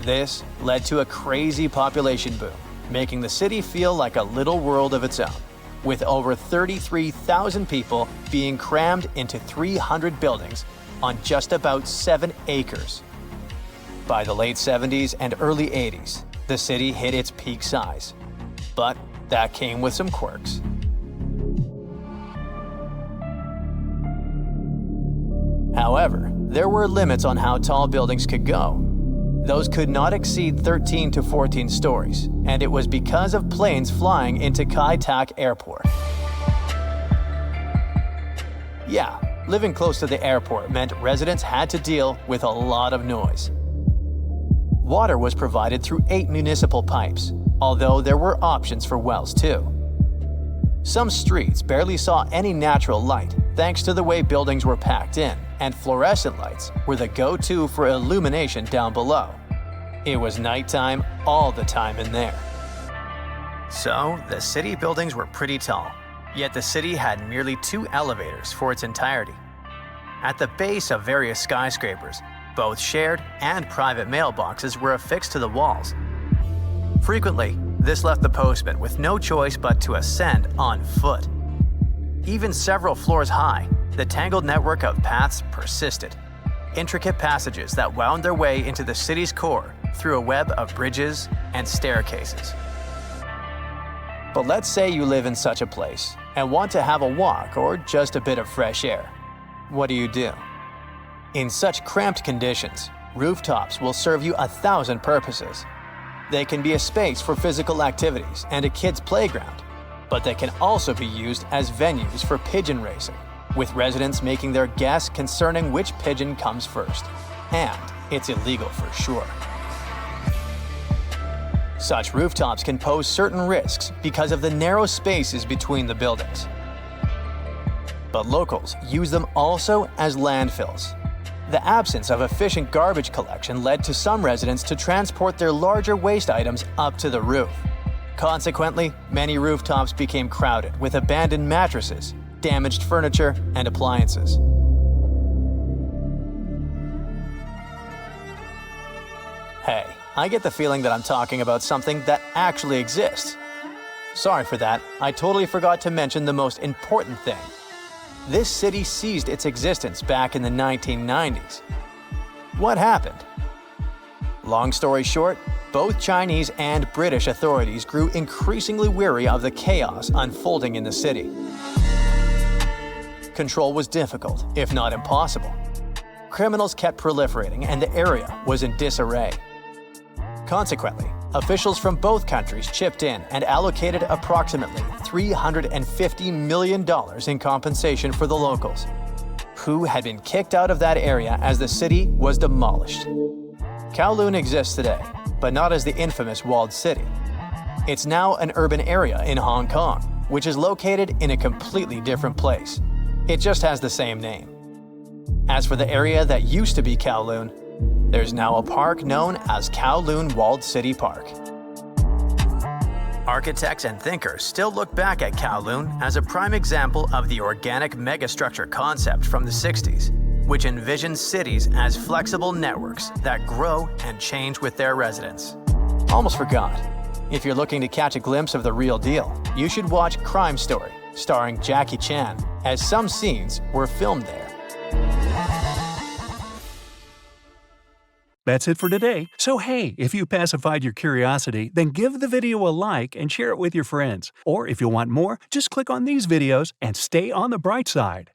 Speaker 2: This led to a crazy population boom, making the city feel like a little world of its own, with over 33,000 people being crammed into 300 buildings on just about 7 acres. By the late 70s and early 80s, the city hit its peak size. But that came with some quirks. However, there were limits on how tall buildings could go. Those could not exceed 13 to 14 stories, and it was because of planes flying into Kai Tak Airport. Yeah, living close to the airport meant residents had to deal with a lot of noise. Water was provided through 8 municipal pipes, although there were options for wells too. Some streets barely saw any natural light thanks to the way buildings were packed in, and fluorescent lights were the go-to for illumination down below. It was nighttime all the time in there. So, the city buildings were pretty tall, yet the city had merely 2 elevators for its entirety. At the base of various skyscrapers, both shared and private mailboxes were affixed to the walls. Frequently, this left the postman with no choice but to ascend on foot. Even several floors high, the tangled network of paths persisted. Intricate passages that wound their way into the city's core through a web of bridges and staircases. But let's say you live in such a place and want to have a walk or just a bit of fresh air. What do? In such cramped conditions, rooftops will serve you 1,000 purposes. They can be a space for physical activities and a kid's playground, but they can also be used as venues for pigeon racing, with residents making their guess concerning which pigeon comes first. And it's illegal for sure. Such rooftops can pose certain risks because of the narrow spaces between the buildings. But locals use them also as landfills. The absence of efficient garbage collection led to some residents to transport their larger waste items up to the roof. Consequently, many rooftops became crowded with abandoned mattresses, damaged furniture, and appliances. Hey, I get the feeling that I'm talking about something that actually exists. Sorry for that, I totally forgot to mention the most important thing. This city ceased its existence back in the 1990s. What happened? Long story short, both Chinese and British authorities grew increasingly weary of the chaos unfolding in the city. Control was difficult, if not impossible. Criminals kept proliferating and the area was in disarray. Consequently, officials from both countries chipped in and allocated approximately $350 million in compensation for the locals, who had been kicked out of that area as the city was demolished. Kowloon exists today, but not as the infamous walled city. It's now an urban area in Hong Kong, which is located in a completely different place. It just has the same name. As for the area that used to be Kowloon, there's now a park known as Kowloon Walled City Park. Architects and thinkers still look back at Kowloon as a prime example of the organic megastructure concept from the 60s, which envisions cities as flexible networks that grow and change with their residents. Almost forgot. If you're looking to catch a glimpse of the real deal, you should watch Crime Story, starring Jackie Chan, as some scenes were filmed there.
Speaker 1: That's it for today. So hey, if you pacified your curiosity, then give the video a like and share it with your friends. Or if you want more, just click on these videos and stay on the bright side.